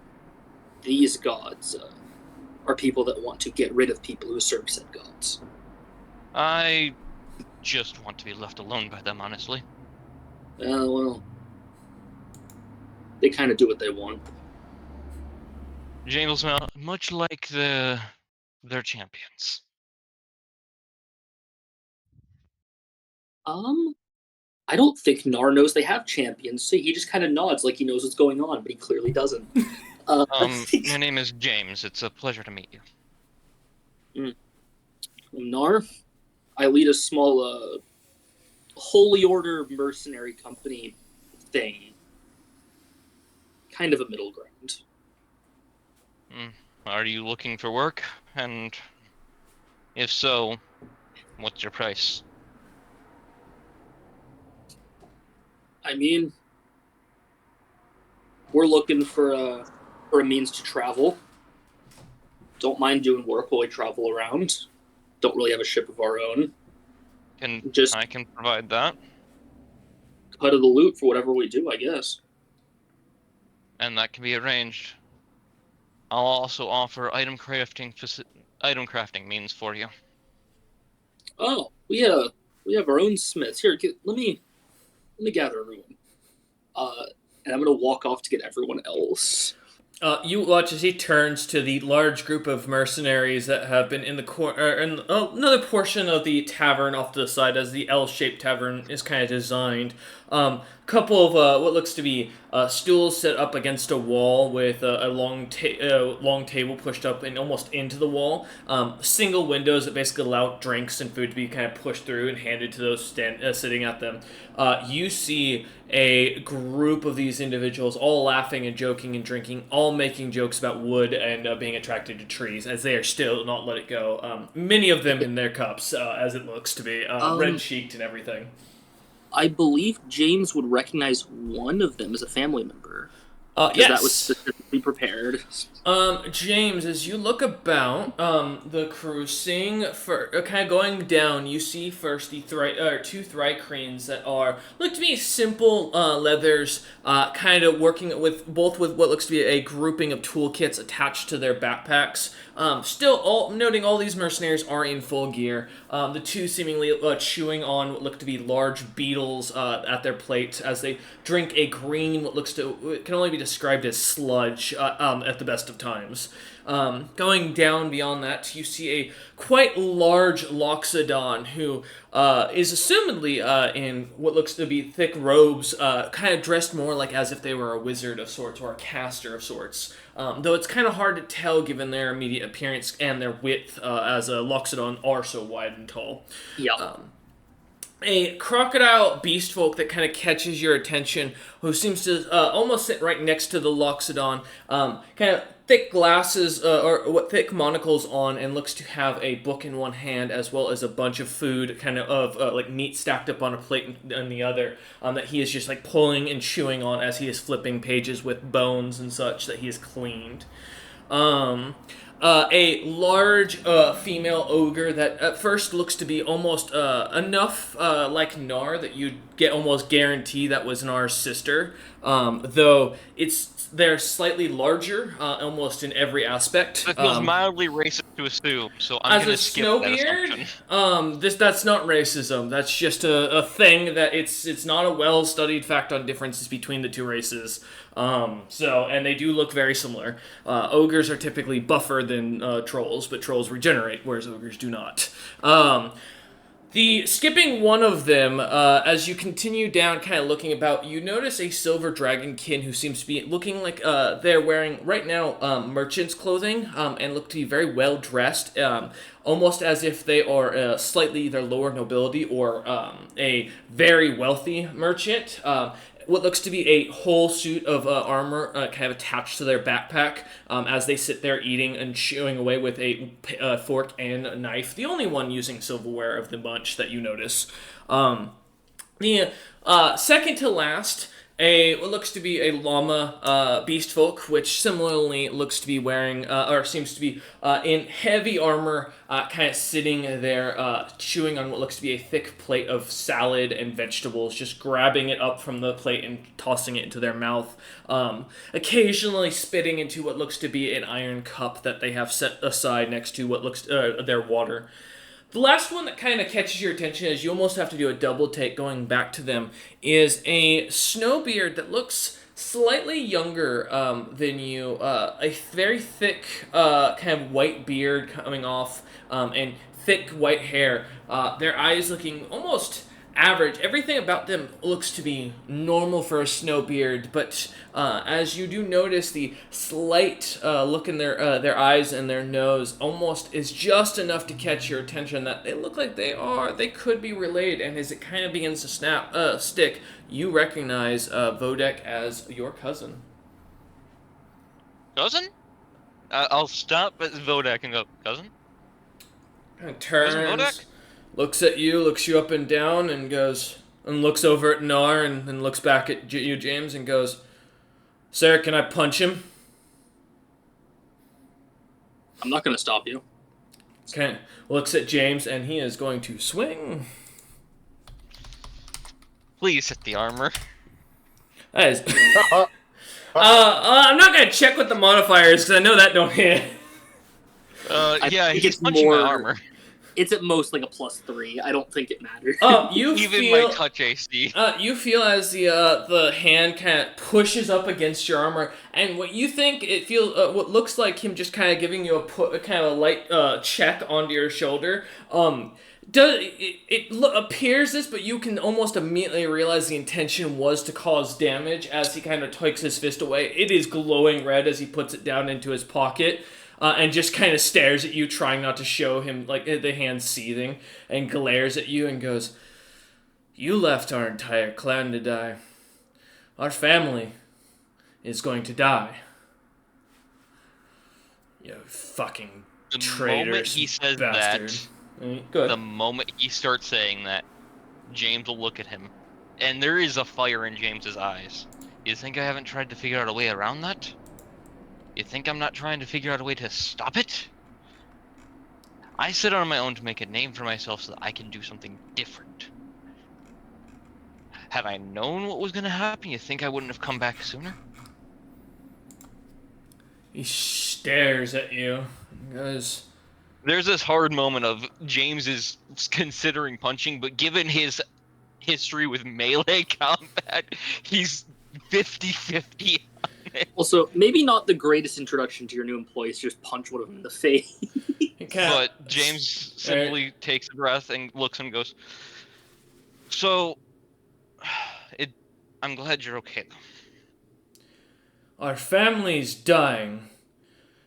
these gods are people that want to get rid of people who serve said gods. I just want to be left alone by them, honestly. Well, they kind of do what they want. James will smell much like their champions. I don't think Nar knows they have champions, so he just kind of nods like he knows what's going on, but he clearly doesn't. My name is James. It's a pleasure to meet you. Nar, I lead a small holy order mercenary company thing. Kind of a middle ground. Are you looking for work? And If so, what's your price? I mean, we're looking for a means to travel. Don't mind doing work while we travel around. Don't really have a ship of our own. Can Just I can provide that, cut of the loot for whatever we do, I guess. and that can be arranged. I'll also offer item crafting means for you. Oh, we have our own smiths. Here, let me gather everyone. Uh, and I'm gonna walk off to get everyone else. You watch as he turns to the large group of mercenaries that have been in the in another portion of the tavern off to the side, as the L-shaped tavern is kind of designed. Couple of what looks to be stools set up against a wall with a long table pushed up and almost into the wall. Single windows that basically allow drinks and food to be kind of pushed through and handed to those sitting at them. You see a group of these individuals all laughing and joking and drinking, all making jokes about wood and being attracted to trees, as they are still not let it go. Many of them in their cups, as it looks to be, red cheeked and everything. I believe James would recognize one of them as a family member because that was Yes. specifically prepared. James, as you look about the crew, seeing for kind of going down, you see first the two thrycreans that are look to be simple leathers, kind of working with both with what looks to be a grouping of toolkits attached to their backpacks. Still, all noting all these mercenaries are in full gear. The two seemingly chewing on what look to be large beetles at their plates as they drink a green, what looks to it can only be described as sludge at the best of times. Going down beyond that, you see a quite large Loxodon who is assumedly in what looks to be thick robes, kind of dressed more like as if they were a wizard of sorts or a caster of sorts. Though it's kind of hard to tell given their immediate appearance and their width, as a Loxodon are so wide and tall. Yeah. A crocodile beast folk that kind of catches your attention, who seems to almost sit right next to the Loxodon, kind of thick glasses or what thick monocles on, and looks to have a book in one hand as well as a bunch of food, kind of like meat stacked up on a plate in the other, that he is just like pulling and chewing on as he is flipping pages with bones and such that he has cleaned. A large female ogre that at first looks to be almost enough like Nar that you'd get almost guarantee that was Nar's sister. Though they're slightly larger, almost in every aspect. That feels mildly racist to assume, so I'm As a gonna skip that snowbeard, assumption. that's not racism. That's just a thing that it's not a well studied fact on differences between the two races. And they do look very similar. Ogres are typically buffer than trolls, but trolls regenerate, whereas ogres do not. The skipping one of them, as you continue down, kind of looking about, you notice a silver dragonkin who seems to be looking like they're wearing right now merchant's clothing, and look to be very well dressed, almost as if they are slightly either lower nobility or a very wealthy merchant. What looks to be a whole suit of armor kind of attached to their backpack, as they sit there eating and chewing away with a fork and a knife. The only one using silverware of the bunch that you notice. The second to last, what looks to be a llama beast folk, which similarly looks to be wearing, or seems to be in heavy armor, kind of sitting there, chewing on what looks to be a thick plate of salad and vegetables, just grabbing it up from the plate and tossing it into their mouth, occasionally spitting into what looks to be an iron cup that they have set aside next to what looks their water. The last one that kind of catches your attention, as you almost have to do a double take going back to them, is a snowbeard that looks slightly younger than you. A very thick, kind of white beard coming off, and thick white hair. Their eyes looking almost average. Everything about them looks to be normal for a snowbeard, but as you do notice, the slight look in their eyes and their nose almost is just enough to catch your attention that they look like they could be related. And as it kind of begins to stick, you recognize Vodek as your cousin. Cousin? I'll stop at Vodak and go, cousin? Kind of Wasn't turns, Modak? looks at you, looks you up and down, and goes, and looks over at Nar, and then looks back at you, James, and goes, "Sir, can I punch him?" I'm not going to stop you. Okay. Looks at James, and he is going to swing. Please hit the armor. That is. I'm not gonna check what the modifier is because I know that don't hit. Yeah, think he's it's punching more- my armor. It's at most like a +3. I don't think it matters. You Even feel. my touch AC. You feel as the hand kind of pushes up against your armor, and what you think it feels, what looks like him just kind of giving you a kind of a light check onto your shoulder. Appears this, but you can almost immediately realize the intention was to cause damage as he kind of takes his fist away. It is glowing red as he puts it down into his pocket. And just kind of stares at you, trying not to show him, like, the hand seething, and glares at you and goes, "You left our entire clan to die. Our family is going to die. You fucking The traitorous moment he says bastard." that, the moment he starts saying that, James will look at him, and there is a fire in James's eyes. You think I haven't tried to figure out a way around that? You think I'm not trying to figure out a way to stop it? I set out on my own to make a name for myself so that I can do something different. Had I known what was going to happen, you think I wouldn't have come back sooner? He stares at you and goes, There's this hard moment of James is considering punching, but given his history with melee combat, he's 50-50 on it. Also, maybe not the greatest introduction to your new employees. Just punch one of them in the face. But James simply takes a breath and looks and goes, "So, I'm glad you're okay, though." "Our family's dying.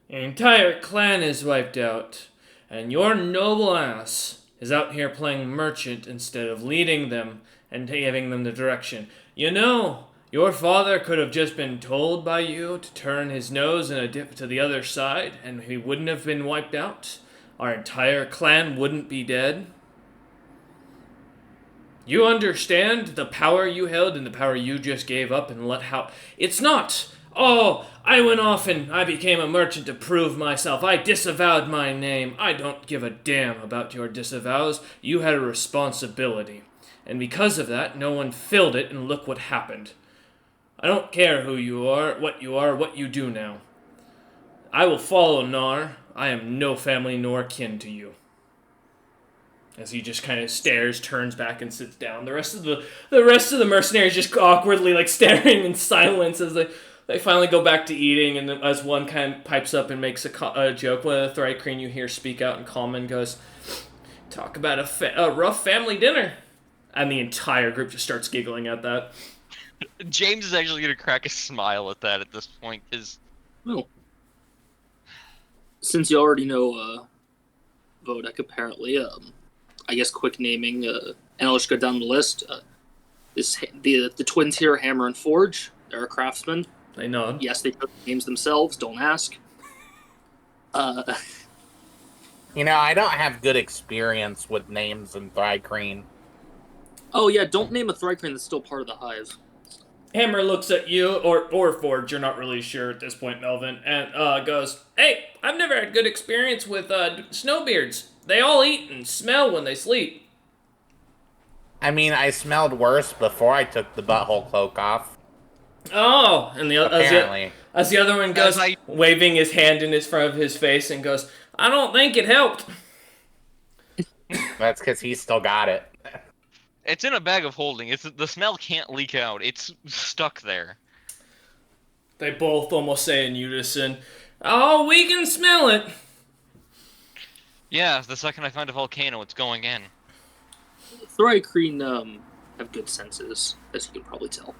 An entire clan is wiped out. And your noble ass is out here playing merchant instead of leading them and giving them the direction. You know, your father could have just been told by you to turn his nose and a dip to the other side, and he wouldn't have been wiped out. Our entire clan wouldn't be dead. You understand the power you held and the power you just gave up and let how... It's not, oh, I went off and I became a merchant to prove myself. I disavowed my name. I don't give a damn about your disavows. You had a responsibility. And because of that, no one filled it, and look what happened. I don't care who you are, what you do now. I will follow Nar. I am no family nor kin to you." As he just kind of stares, turns back, and sits down. The rest of the mercenaries just awkwardly like staring in silence as they finally go back to eating. And as one kind of pipes up and makes a joke, one of the Thrycreen you hear speak out in common goes, "Talk about a rough family dinner," and the entire group just starts giggling at that. James is actually going to crack a smile at that at this point, because... Well, since you already know Vodek, apparently, I guess quick naming, and I'll just go down the list. Is the twins here, Hammer and Forge. They're a craftsman. They nod. Yes, they took names themselves. Don't ask. You know, I don't have good experience with names in Thrycreen. Oh yeah, don't name a Thrycreen that's still part of the hive. Hammer looks at you, or Forge, you're not really sure at this point, Melvin, and goes, "Hey, I've never had good experience with snowbeards. They all eat and smell when they sleep." I mean, I smelled worse before I took the butthole cloak off. Oh, and Apparently. as the other one goes, As waving his hand in front of his face, and goes, "I don't think it helped." That's because he still got it. It's in a bag of holding. The smell can't leak out. It's stuck there. They both almost say in unison, "Oh, we can smell it." Yeah, the second I find a volcano, it's going in. Thrycreen have good senses, as you can probably tell.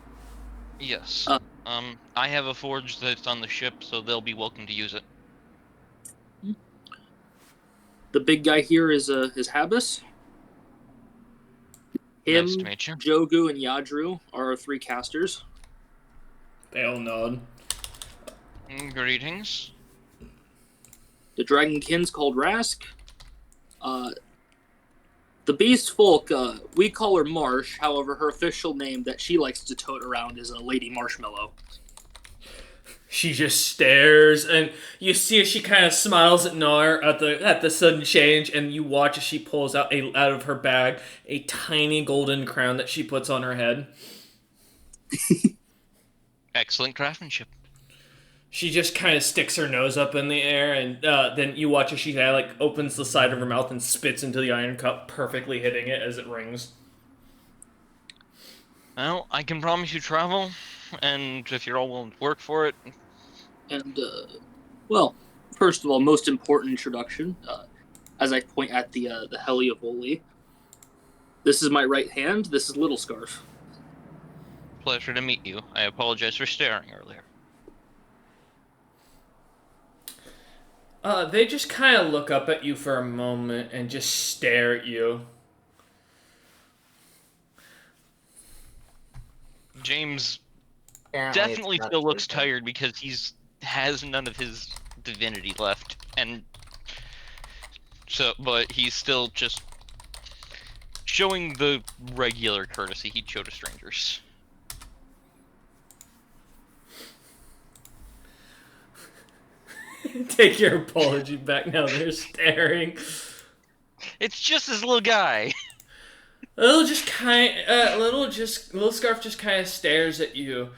Yes. I have a forge that's on the ship, so they'll be welcome to use it. The big guy here is Habus. Him, Nice to meet you. Jogu, and Yadru are our 3 casters. They all nod. Greetings. The Dragonkin's called Rask. The Beast Folk, we call her Marsh. However, her official name that she likes to tote around is Lady Marshmallow. She just stares, and you see as she kind of smiles at Nar at the sudden change, and you watch as she pulls out of her bag a tiny golden crown that she puts on her head. Excellent craftsmanship. She just kind of sticks her nose up in the air, and then you watch as she opens the side of her mouth and spits into the iron cup, perfectly hitting it as it rings. Well, I can promise you travel, and if you're all willing to work for it. And, well, first of all, most important introduction, as I point at the Heliovoli. This is my right hand, this is Little Scarf. Pleasure to meet you. I apologize for staring earlier. They just kind of look up at you for a moment and just stare at you. James Apparently definitely it's not still looks sleeping. tired because has none of his divinity left, and so, but he's still just showing the regular courtesy he'd show to strangers. Take your apology back now. They're staring. It's just this little guy. Little scarf just kind of stares at you,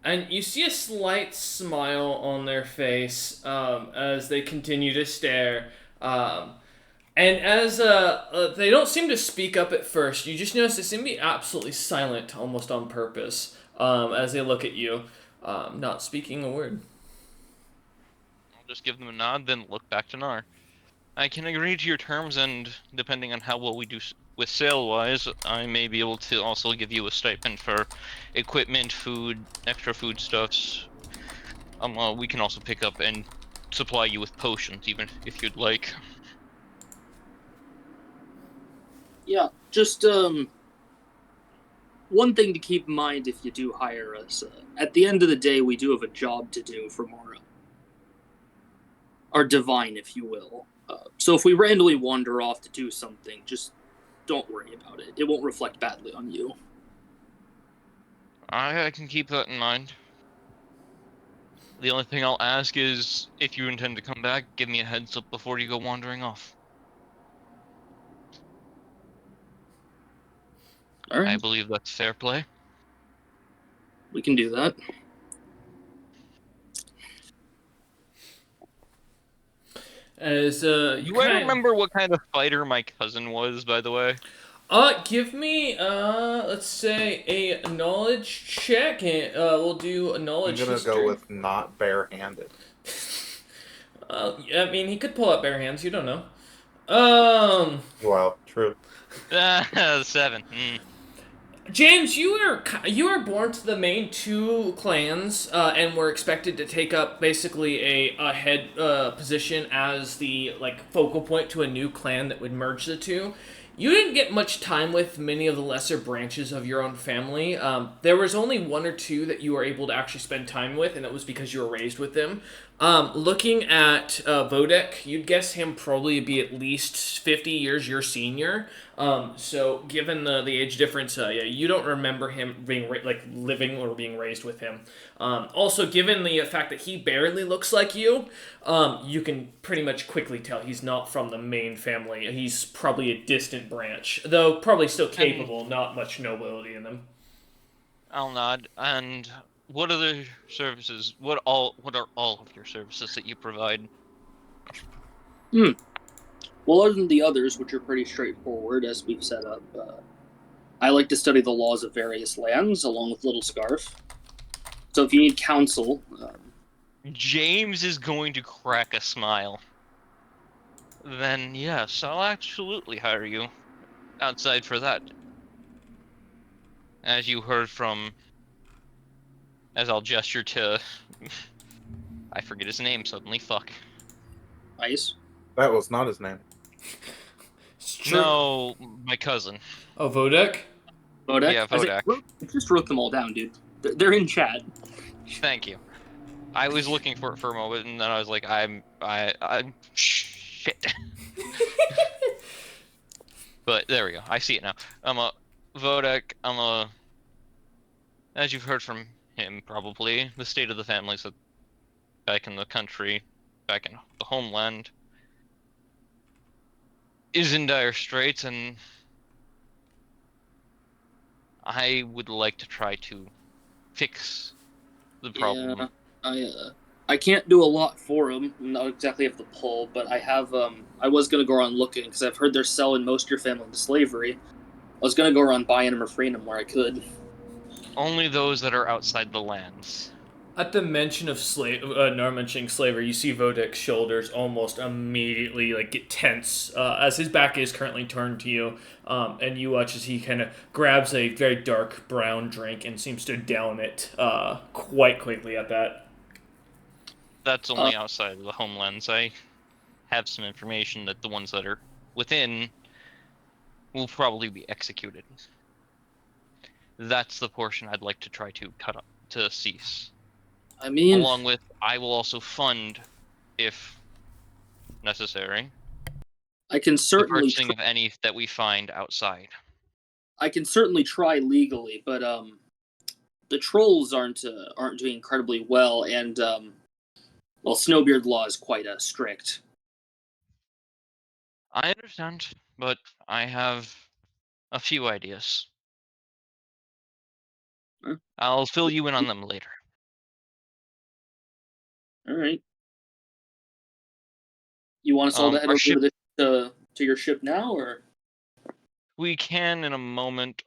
and you see a slight smile on their face as they continue to stare. And as they don't seem to speak up at first, you just notice they seem to be absolutely silent, almost on purpose, as they look at you, not speaking a word. I'll just give them a nod, then look back to Nar. I can agree to your terms, and depending on how well we do with sale-wise, I may be able to also give you a stipend for equipment, food, extra foodstuffs. We can also pick up and supply you with potions, even if you'd like. Yeah, just, one thing to keep in mind if you do hire us. At the end of the day, we do have a job to do from our divine, if you will. So if we randomly wander off to do something, just don't worry about it. It won't reflect badly on you. I can keep that in mind. The only thing I'll ask is, if you intend to come back, give me a heads up before you go wandering off. All right, I believe that's fair play. we can do that. As Do I remember what kind of fighter my cousin was, by the way? Give me let's say a knowledge check, and we'll do a knowledge I'm gonna history. go with not barehanded. I mean, he could pull out bare hands. You don't know. Well, true. 7. James, you are born to the main two clans, and were expected to take up basically a head position as the focal point to a new clan that would merge the two. You didn't get much time with many of the lesser branches of your own family. There was only one or two that you were able to actually spend time with, and it was because you were raised with them. Looking at Vodek, you'd guess him probably be at least 50 years your senior. So given the age difference, yeah, you don't remember him being living or being raised with him. Also, given the fact that he barely looks like you, you can pretty much quickly tell he's not from the main family. He's probably a distant branch, though probably still capable. Not much nobility in him. I'll nod. And what other services? What are all of your services that you provide? Well, other than the others, which are pretty straightforward, as we've set up, I like to study the laws of various lands, along with Little Scarf. So if you need counsel, James is going to crack a smile. Then yes, I'll absolutely hire you. Outside for that. As you heard from... As I'll gesture to... I forget his name suddenly, fuck. Ice. That was not his name. No, my cousin. Oh, Vodek? Vodek? Yeah, I just wrote them all down, dude. They're in chat. Thank you. I was looking for it for a moment, and then I was like, I'm shit. But there we go. I see it now. Vodek. As you've heard from him, probably the state of the families back in the country, back in the homeland, is in dire straits, and I would like to try to fix the problem. Yeah, I can't do a lot for them. Not exactly have the pull, but I have I was gonna go around looking because I've heard they're selling most of your family into slavery. I was gonna go around buying them or freeing them where I could. Only those that are outside the lands. At the mention of Nor mentioning slavery, you see Vodek's shoulders almost immediately like get tense as his back is currently turned to you, and you watch as he kind of grabs a very dark brown drink and seems to down it quite quickly at that. That's Uh, only outside of the homelands. I have some information that the ones that are within will probably be executed. That's the portion I'd like to try to cut up to cease. I mean, Along with, I will also fund, if necessary, I can the certainly purchasing of any that we find outside. I can certainly try legally, but the trolls aren't doing incredibly well, and well, Snowbeard law is quite strict. I understand, but I have a few ideas. Huh? I'll fill you in on them later. All right, you want us all to head Our over ship, to your ship now, or we can in a moment.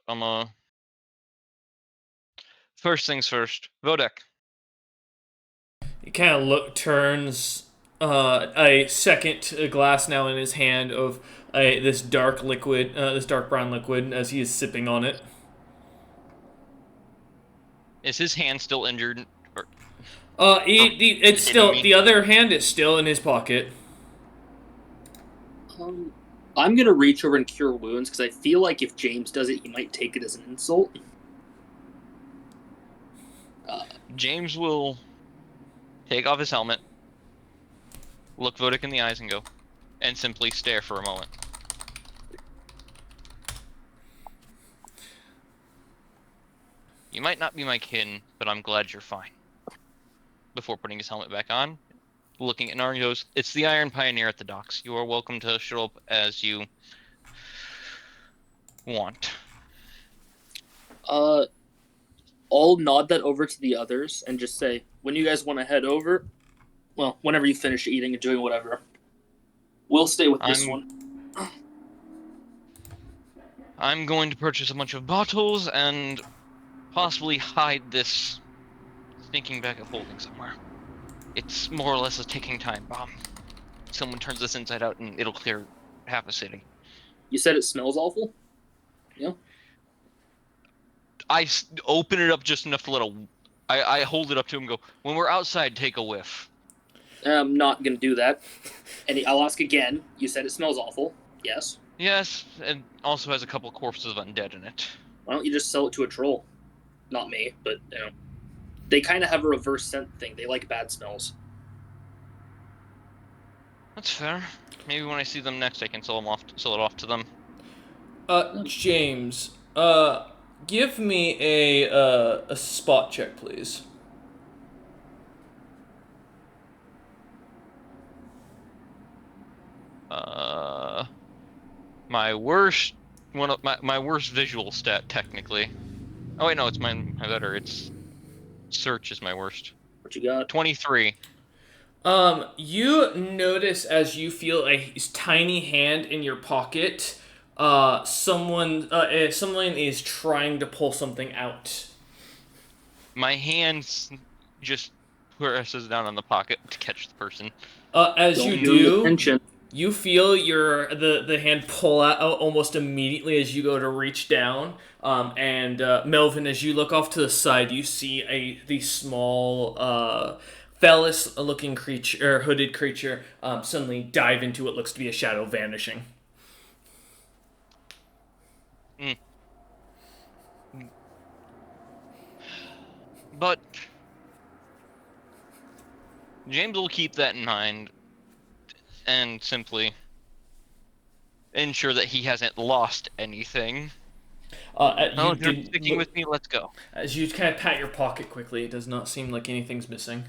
First things first, Vodek. He kind of turns a second glass now in his hand of this dark liquid, this dark brown liquid, as he is sipping on it. Is his hand still injured? Or It's hitting still me? the other hand is still in his pocket. I'm gonna reach over and cure wounds because I feel like if James does it, he might take it as an insult. James will take off his helmet, look Vodek in the eyes, and simply stare for a moment. You might not be my kin, but I'm glad you're fine. Before putting his helmet back on, looking at Nar, he goes, "It's the Iron Pioneer at the docks. You are welcome to show up as you want." Uh, I'll nod that over to the others and just say, when you guys want to head over, well, whenever you finish eating and doing whatever, we'll stay with this I'm one. I'm going to purchase a bunch of bottles and possibly hide this stinking bag of holding somewhere. It's more or less a ticking time bomb. Someone turns this inside out and it'll clear half a city. You said it smells awful? Yeah. I open it up just enough to let I hold it up to him and go, "When we're outside, take a whiff." I'm not going to do that. And I'll ask again. You said it smells awful. Yes. Yes, and also has a couple corpses of undead in it. Why don't you just sell it to a troll? Not me, but, you know. They kind of have a reverse scent thing. They like bad smells. That's fair. Maybe when I see them next, I can sell it off to them. James, give me a spot check, please. My worst one of my worst visual stat technically. Oh wait, no, it's my better. It's search is my worst. What you got? 23. You notice as you feel a tiny hand in your pocket, someone is trying to pull something out. My hands just presses down on the pocket to catch the person. As Don't you give them do, attention. you feel the hand pull out almost immediately as you go to reach down. And Melvin, as you look off to the side, you see the small phallus-looking creature or hooded creature suddenly dive into what looks to be a shadow, vanishing. Mm. But James will keep that in mind and simply ensure that he hasn't lost anything. You Oh, you're did sticking with me. Let's go. as you kind of pat your pocket quickly. It does not seem like anything's missing.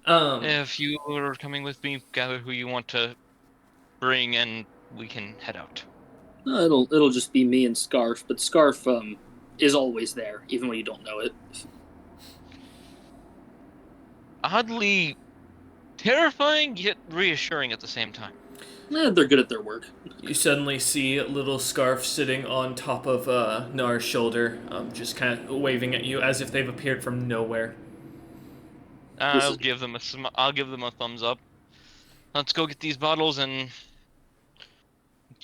If you are coming with me, gather who you want to bring, and we can head out. It'll just be me and Scarf, but Scarf is always there, even when you don't know it. Oddly terrifying, yet reassuring at the same time. They're good at their work. You suddenly see a little Scarf sitting on top of Nar's shoulder, just kind of waving at you as if they've appeared from nowhere. I'll give them a thumbs up. Let's go get these bottles and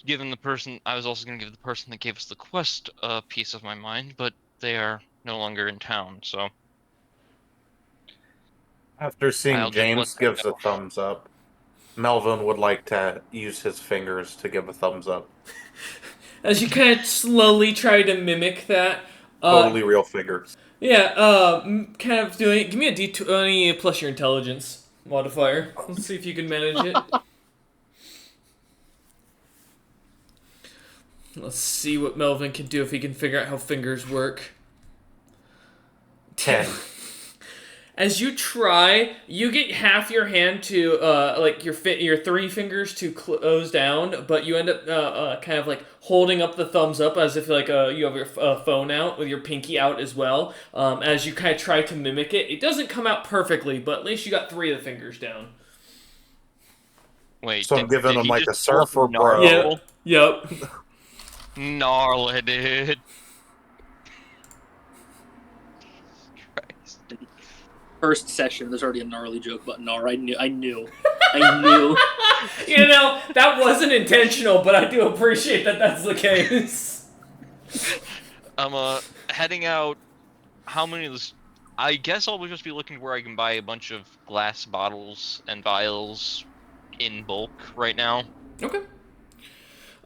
give them the person. I was also going to give the person that gave us the quest a piece of my mind, but they are no longer in town, so. After seeing I'll just James let them gives go. a thumbs up, Melvin would like to use his fingers to give a thumbs up. As you kind of slowly try to mimic that. Totally real fingers. Yeah, kind of doing. Give me a d20 plus your intelligence modifier. Let's see if you can manage it. Let's see what Melvin can do if he can figure out how fingers work. 10. As you try, you get half your hand to like your three fingers to close down, but you end up kind of like holding up the thumbs up as if like you have your phone out with your pinky out as well. As you kind of try to mimic it, it doesn't come out perfectly, but at least you got three of the fingers down. Wait, So I'm giving him he like a just call surfer it bro. gnarl? Yep. Gnarl it did. Christ. First session, there's already a gnarly joke about Gnar. I knew. You know, that wasn't intentional, but I do appreciate that that's the case. I'm heading out. How many of this? I guess I'll just be looking where I can buy a bunch of glass bottles and vials in bulk right now. Okay.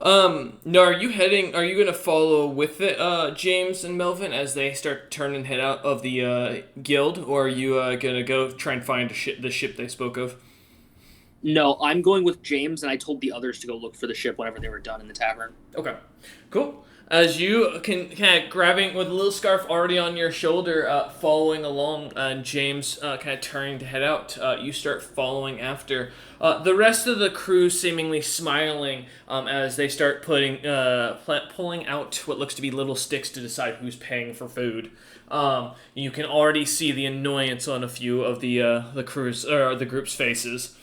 No, are you gonna follow with it, James and Melvin, as they start to turn and head out of the, guild, or are you, gonna go try and find the ship they spoke of? No, I'm going with James, and I told the others to go look for the ship whenever they were done in the tavern. Okay. Cool. As you can kind of grabbing with a little scarf already on your shoulder, following along, and James kind of turning to head out, you start following after. The rest of the crew seemingly smiling as they start pulling out what looks to be little sticks to decide who's paying for food. You can already see the annoyance on a few of the crew's or the group's faces.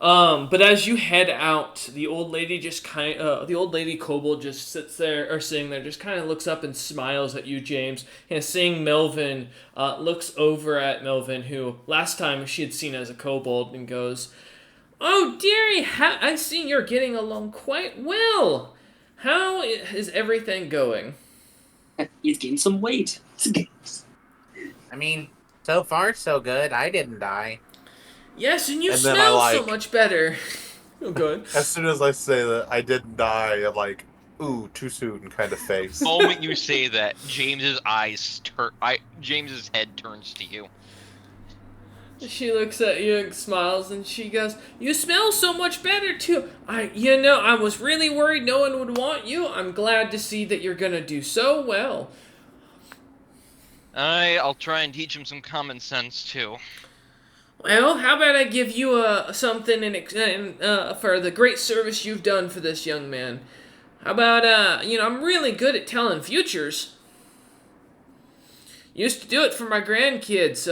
But as you head out, the old lady the old lady kobold just sitting there, just kind of looks up and smiles at you, James. And seeing Melvin, looks over at Melvin, who last time she had seen as a kobold, and goes, "Oh, dearie, I've seen you're getting along quite well. How is everything going?" He's gained some weight. I mean, so far so good. I didn't die. Yes, and you And then smell so much better. Oh, good. As soon as I say that I didn't die, I'm like, ooh, too soon kind of face. The moment you say that, James's James's head turns to you. She looks at you and smiles, and she goes, "You smell so much better, too. I was really worried no one would want you. I'm glad to see that you're gonna do so well." I'll try and teach him some common sense, too. Well, how about I give you something for the great service you've done for this young man? How about, I'm really good at telling futures. Used to do it for my grandkids.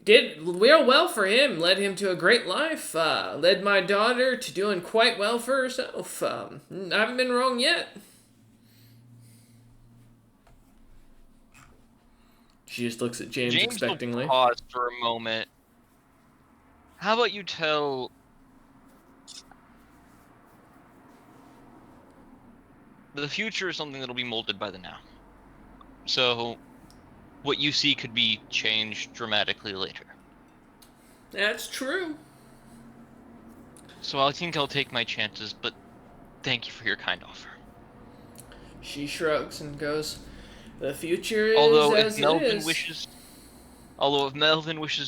Did real well for him, led him to a great life, led my daughter to doing quite well for herself. I haven't been wrong yet. She just looks at James expectingly. Will pause for a moment. How about you tell... The future is something that'll be molded by the now. So, what you see could be changed dramatically later. That's true. So I think I'll take my chances, but thank you for your kind offer. She shrugs and goes, "The future is Although as if Melvin it is." wishes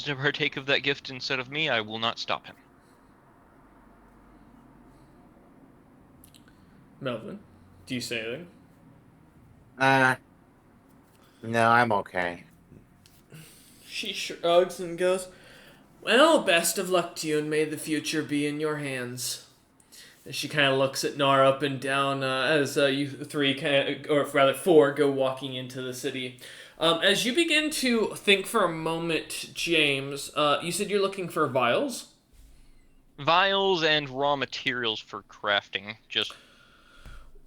to partake of that gift instead of me, I will not stop him. Melvin, do you say anything? Uh, no, I'm okay. She shrugs and goes, "Well, best of luck to you, and may the future be in your hands." And she kind of looks at Nar up and down as you three, or rather four, go walking into the city. As you begin to think for a moment, James, you said you're looking for vials? Vials and raw materials for crafting, just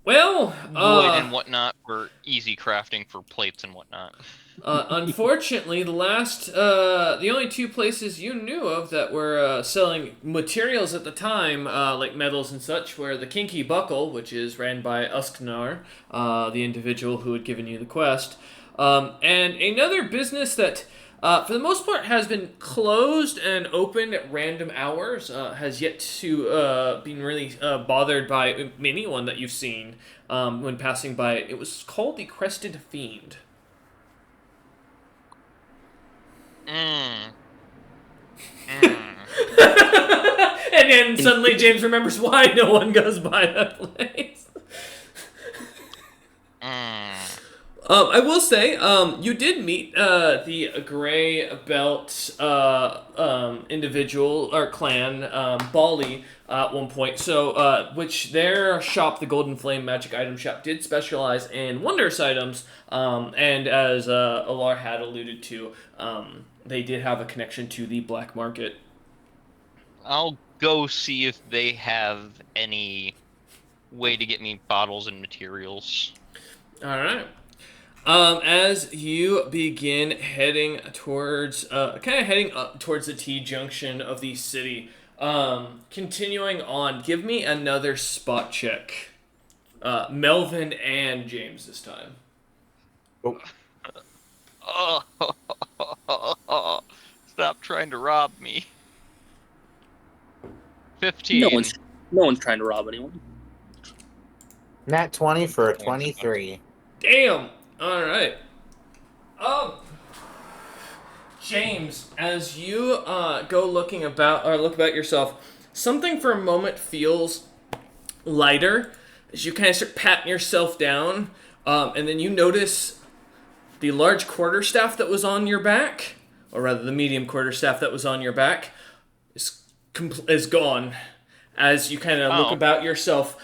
Well, wood and whatnot for easy crafting for plates and whatnot. Unfortunately, the only two places you knew of that were selling materials at the time, like metals and such, were the Kinky Buckle, which is ran by Usknar, the individual who had given you the quest, and another business that, for the most part, has been closed and opened at random hours, has yet to been really bothered by anyone that you've seen when passing by. It was called the Crested Fiend. Mm. Mm. And then suddenly James remembers why no one goes by that place. Mm. I will say, you did meet the gray belt individual or clan, Bali, at one point. So, which their shop, the Golden Flame Magic Item Shop, did specialize in wondrous items. And as Alar had alluded to, they did have a connection to the black market. I'll go see if they have any way to get me bottles and materials. All right. As you begin heading towards, heading up towards the T junction of the city, continuing on, give me another spot check. Melvin and James this time. Oh. Stop trying to rob me. 15. No one's trying to rob anyone. Nat 20 for a 23. Damn. All right. James, as you go looking about or look about yourself, something for a moment feels lighter as you kind of start patting yourself down, and then you notice the large quarterstaff that was on your back, or rather the medium quarterstaff that was on your back, is gone. As you kind of look about yourself,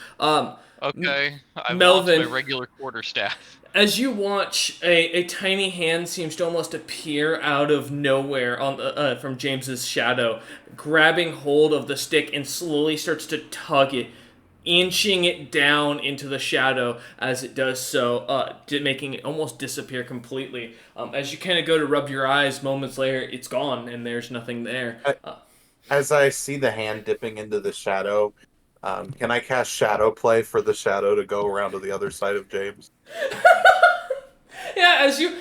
Okay, I've Melvin, lost my regular quarterstaff. as you watch, a tiny hand seems to almost appear out of nowhere from James's shadow, grabbing hold of the stick and slowly starts to tug it, inching it down into the shadow as it does so, making it almost disappear completely. As you kind of go to rub your eyes, moments later, it's gone and there's nothing there. As I see the hand dipping into the shadow, can I cast Shadow Play for the shadow to go around to the other side of James? Yeah, as you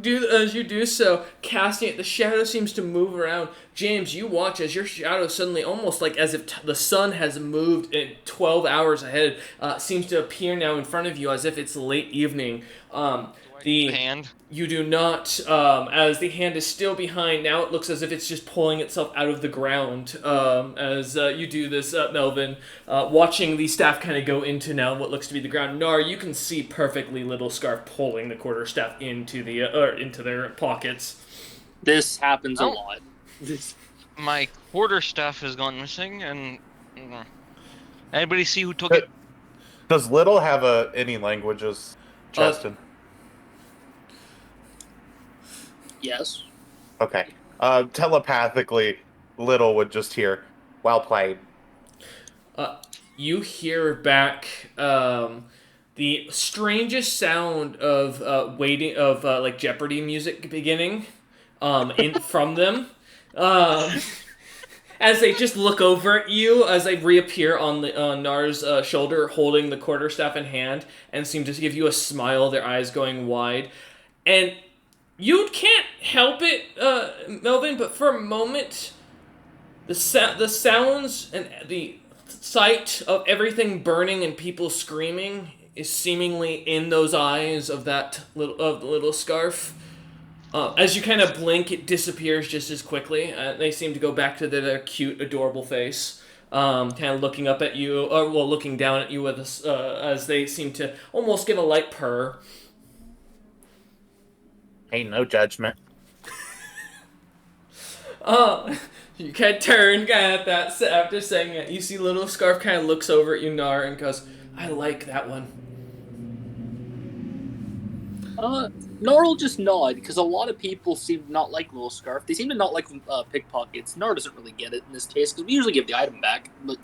do so, casting it, the shadow seems to move around. James, you watch as your shadow suddenly, almost like as if the sun has moved 12 hours ahead, seems to appear now in front of you as if it's late evening. The hand? You do not, as the hand is still behind. Now it looks as if it's just pulling itself out of the ground. As you do this, Melvin, watching the staff kind of go into now what looks to be the ground. Nar, you can see perfectly Little Scarf pulling the quarterstaff into into their pockets. This happens a lot. My quarterstaff has gone missing, and anybody see who took it? Does Little have any languages, Justin? Yes. Okay. Telepathically, Little would just hear, "Well played." You hear back the strangest sound of waiting of like Jeopardy music beginning from them. As they just look over at you, as they reappear on Nar's shoulder, holding the quarterstaff in hand, and seem to give you a smile, their eyes going wide. And you can't help it, Melvin, but for a moment, the sounds and the sight of everything burning and people screaming is seemingly in those eyes of the little scarf. As you kind of blink, it disappears just as quickly. They seem to go back to their cute, adorable face. kind of looking up at you, or well, looking down at you with us, as they seem to almost give a light purr. Hey, no judgment. You kind of turn kind of at that after saying it. You see Little Scarf kind of looks over at you, Nar, and goes, "I like that one." Nar will just nod, because a lot of people seem to not like Little Scarf. They seem to not like pickpockets. Nar doesn't really get it in this case, because we usually give the item back, but,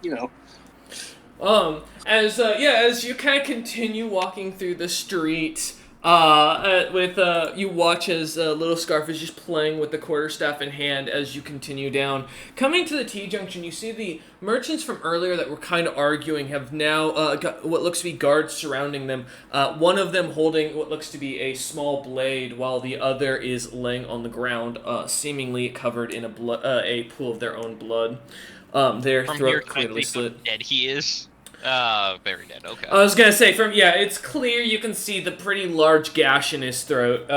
As you kind of continue walking through the street, you watch as Little Scarf is just playing with the quarterstaff in hand as you continue down. Coming to the T-junction, you see the merchants from earlier that were kind of arguing have now got what looks to be guards surrounding them. One of them holding what looks to be a small blade, while the other is laying on the ground, seemingly covered in a pool of their own blood. Their From throat here, clearly slit. how dead he is. Very dead. Okay. I was gonna say it's clear you can see the pretty large gash in his throat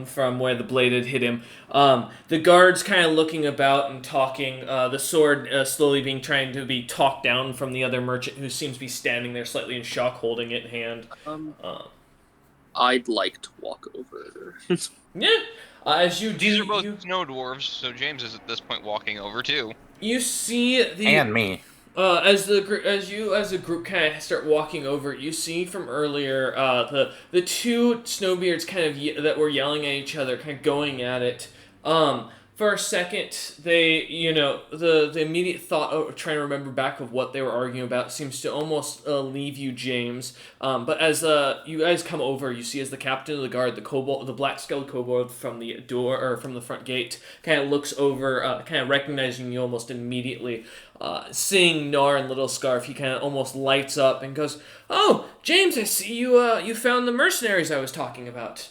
from where the blade had hit him. The guards kind of looking about and talking. The sword slowly trying to be talked down from the other merchant who seems to be standing there slightly in shock, holding it in hand. I'd like to walk over. Yeah. As you do, These are both snow dwarves, so James is at this point walking over too. You see the And me. as a group kind of start walking over, you see from earlier the two snowbeards kind of that were yelling at each other, kind of going at it. For a second, they the immediate thought of trying to remember back of what they were arguing about seems to almost leave you, James. But as you guys come over, you see as the captain of the guard, the black scaled kobold from the door or from the front gate, kind of looks over, kind of recognizing you almost immediately. Seeing Nar and Little Scarf, he kind of almost lights up and goes, "Oh, James, I see you. You found the mercenaries I was talking about."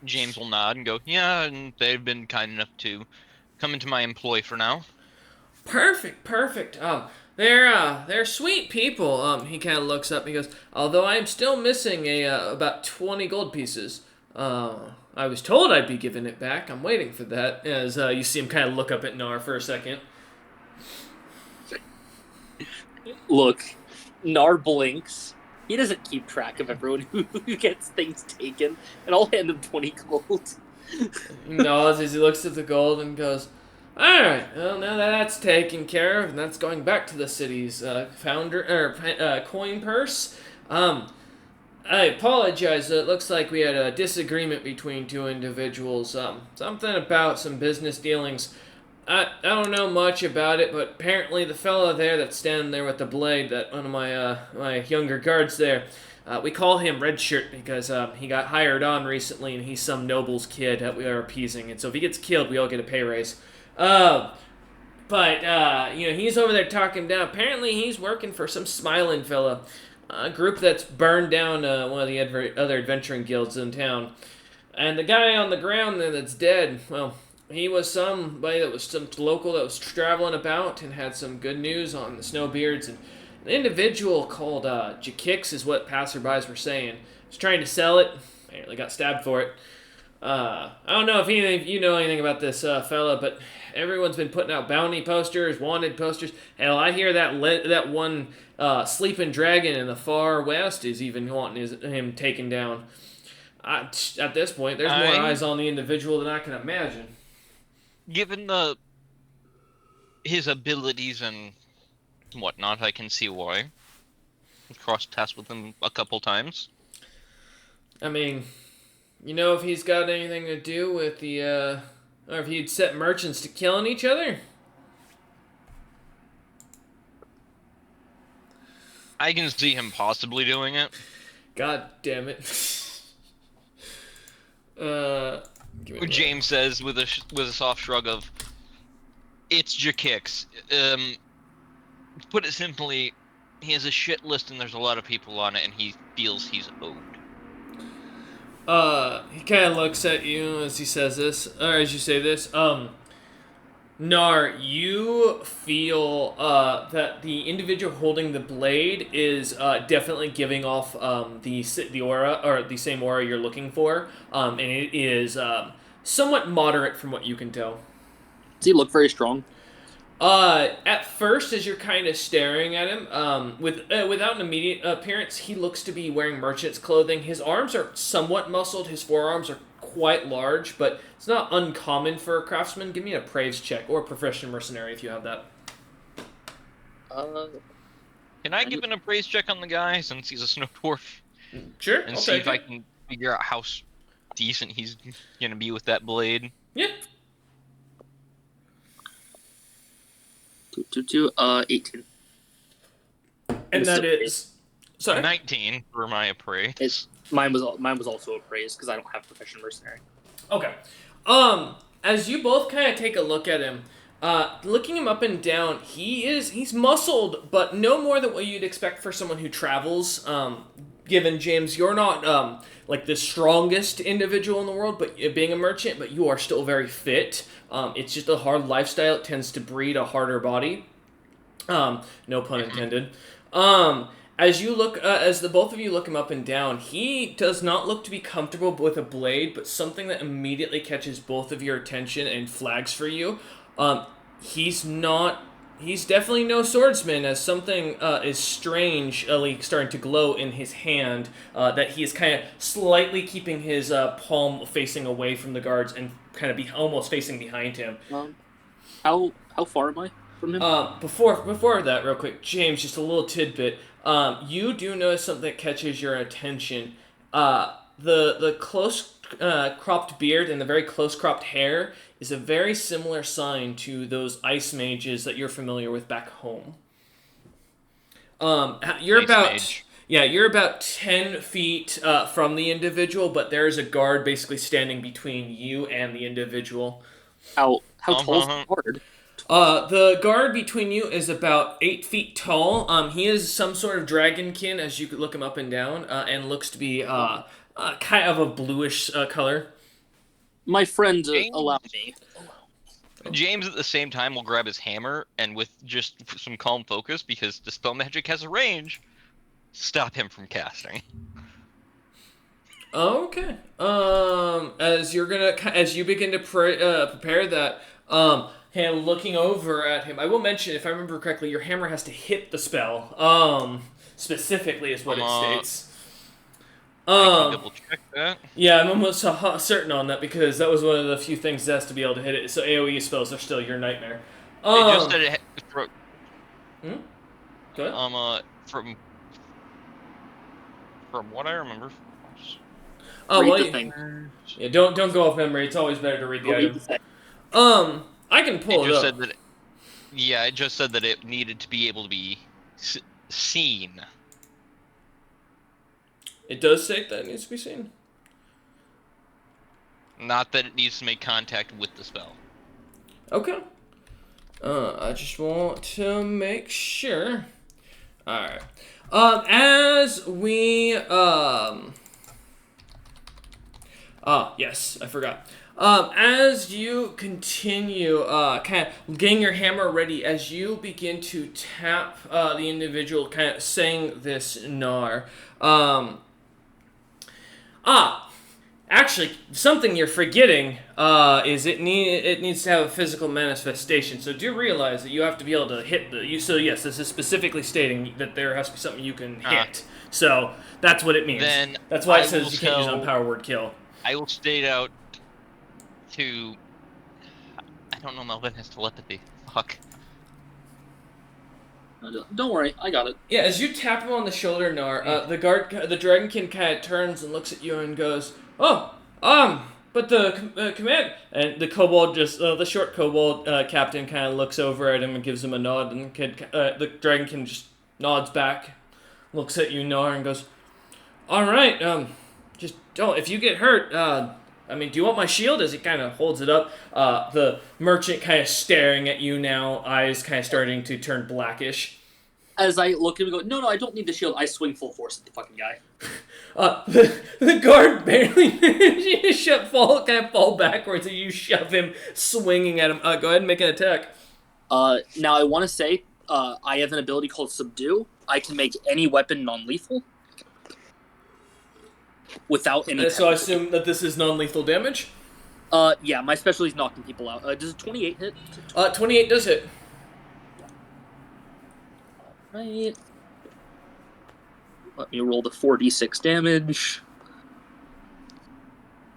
James will nod and go, "Yeah, and they've been kind enough to come into my employ for now." Perfect. They're sweet people. He kind of looks up and he goes, "Although I am still missing about 20 gold pieces. I was told I'd be giving it back. I'm waiting for that." As you see him kind of look up at Nar for a second. Look, Nar blinks. He doesn't keep track of everyone who gets things taken, and I'll hand him 20 gold. He nods as he looks at the gold and goes, "Alright, well, now that that's taken care of, and that's going back to the city's coin purse. I apologize. It looks like we had a disagreement between two individuals. Something about some business dealings. I don't know much about it, but apparently the fellow there that's standing there with the blade, that one of my younger guards there, we call him Redshirt because he got hired on recently, and he's some noble's kid that we are appeasing. And so if he gets killed, we all get a pay raise. He's over there talking down. Apparently he's working for some smiling fella. A group that's burned down one of the other adventuring guilds in town. And the guy on the ground there that's dead, well, he was somebody that was some local that was traveling about and had some good news on the Snowbeards. And an individual called Jakix is what passerbys were saying. Was trying to sell it. Apparently got stabbed for it. I don't know if you know anything about this fella, but everyone's been putting out bounty posters, wanted posters. Hell, I hear that one sleeping dragon in the far west is even wanting him taken down. At this point, there's more eyes on the individual than I can imagine. Given his abilities and whatnot, I can see why. I've crossed paths with him a couple times. I mean, you know if he's got anything to do with or if he'd set merchants to killing each other? I can see him possibly doing it. God damn it. James says with a soft shrug of, "It's Jakix. Put it simply, he has a shit list and there's a lot of people on it, and he feels he's owed." He kind of looks at you as he says this, or as you say this. Nar, you feel that the individual holding the blade is definitely giving off the aura, or the same aura you're looking for, and it is somewhat moderate from what you can tell. Does he look very strong? At first, as you're kind of staring at him, without an immediate appearance, he looks to be wearing merchant's clothing. His arms are somewhat muscled. His forearms are quite large, but it's not uncommon for a craftsman. Give me a praise check or professional mercenary if you have that. Can I give an appraise check on the guy since he's a snow dwarf? Sure, And I'll see take if I it. can figure out how decent he's gonna be with that blade. Yeah. 18. And that is... Sorry? 19 for my appraise. Mine was also appraised because I don't have professional mercenary. Okay. As you both kind of take a look at him, looking him up and down, he's muscled, but no more than what you'd expect for someone who travels. Given, James, you're not like the strongest individual in the world, but being a merchant, but you are still very fit. It's just a hard lifestyle. It tends to breed a harder body. No pun intended. As you look, as the both of you look him up and down, he does not look to be comfortable with a blade, but something that immediately catches both of your attention and flags for you. He's definitely no swordsman, as something is strangely starting to glow in his hand, that he is kind of slightly keeping his palm facing away from the guards and kind of almost facing behind him. How far am I from him? Before that, real quick, James, just a little tidbit. You do notice something that catches your attention. The close cropped beard and the very close cropped hair is a very similar sign to those ice mages that you're familiar with back home. You're about 10 feet from the individual, but there's a guard basically standing between you and the individual. How tall is the guard? The guard between you is about 8 feet tall. He is some sort of dragonkin, as you could look him up and down, and looks to be kind of a bluish color. My friend, allow me. James, at the same time, will grab his hammer and, with just some calm focus, because Dispel Magic has a range, stop him from casting. Okay. As you begin to prepare that, and looking over at him, I will mention, if I remember correctly, your hammer has to hit the spell. Specifically is what it states. I can double check that. Yeah, I'm almost certain on that because that was one of the few things that has to be able to hit it. So AoE spells are still your nightmare. It just said it. Go ahead. From what I remember. Read the thing. Yeah, don't go off memory. It's always better to read the item. I can pull it up. It just said that it needed to be able to be seen. It does state that it needs to be seen. Not that it needs to make contact with the spell. Okay. I just want to make sure. Alright. As we, yes, I forgot. As you continue, kind of getting your hammer ready, as you begin to tap the individual, kind of saying this Nar, actually, something you're forgetting is it needs to have a physical manifestation. So do realize that you have to be able to hit So yes, this is specifically stating that there has to be something you can hit. So that's what it means. Then that's why it says you can't use unpower word kill. I will state out to. I don't know. Melvin has telepathy. Fuck. Don't worry, I got it. Yeah, as you tap him on the shoulder, Nar, the dragonkin kind of turns and looks at you and goes, "Oh, but the command." And the kobold the short kobold captain kind of looks over at him and gives him a nod, and the dragonkin just nods back, looks at you, Nar, and goes, "All right, just don't. If you get hurt, do you want my shield?" As he kind of holds it up, the merchant kind of staring at you now, eyes kind of starting to turn blackish. As I look at him and go, no, I don't need the shield. I swing full force at the fucking guy. The guard barely manages to fall backwards, and you shove him, swinging at him. Go ahead and make an attack. Now I want to say, I have an ability called Subdue. I can make any weapon non-lethal. Without any. So I assume that this is non-lethal damage? Yeah, my specialty is knocking people out. Does a 28 hit? 28 does hit. Right. Let me roll the 4d6 damage.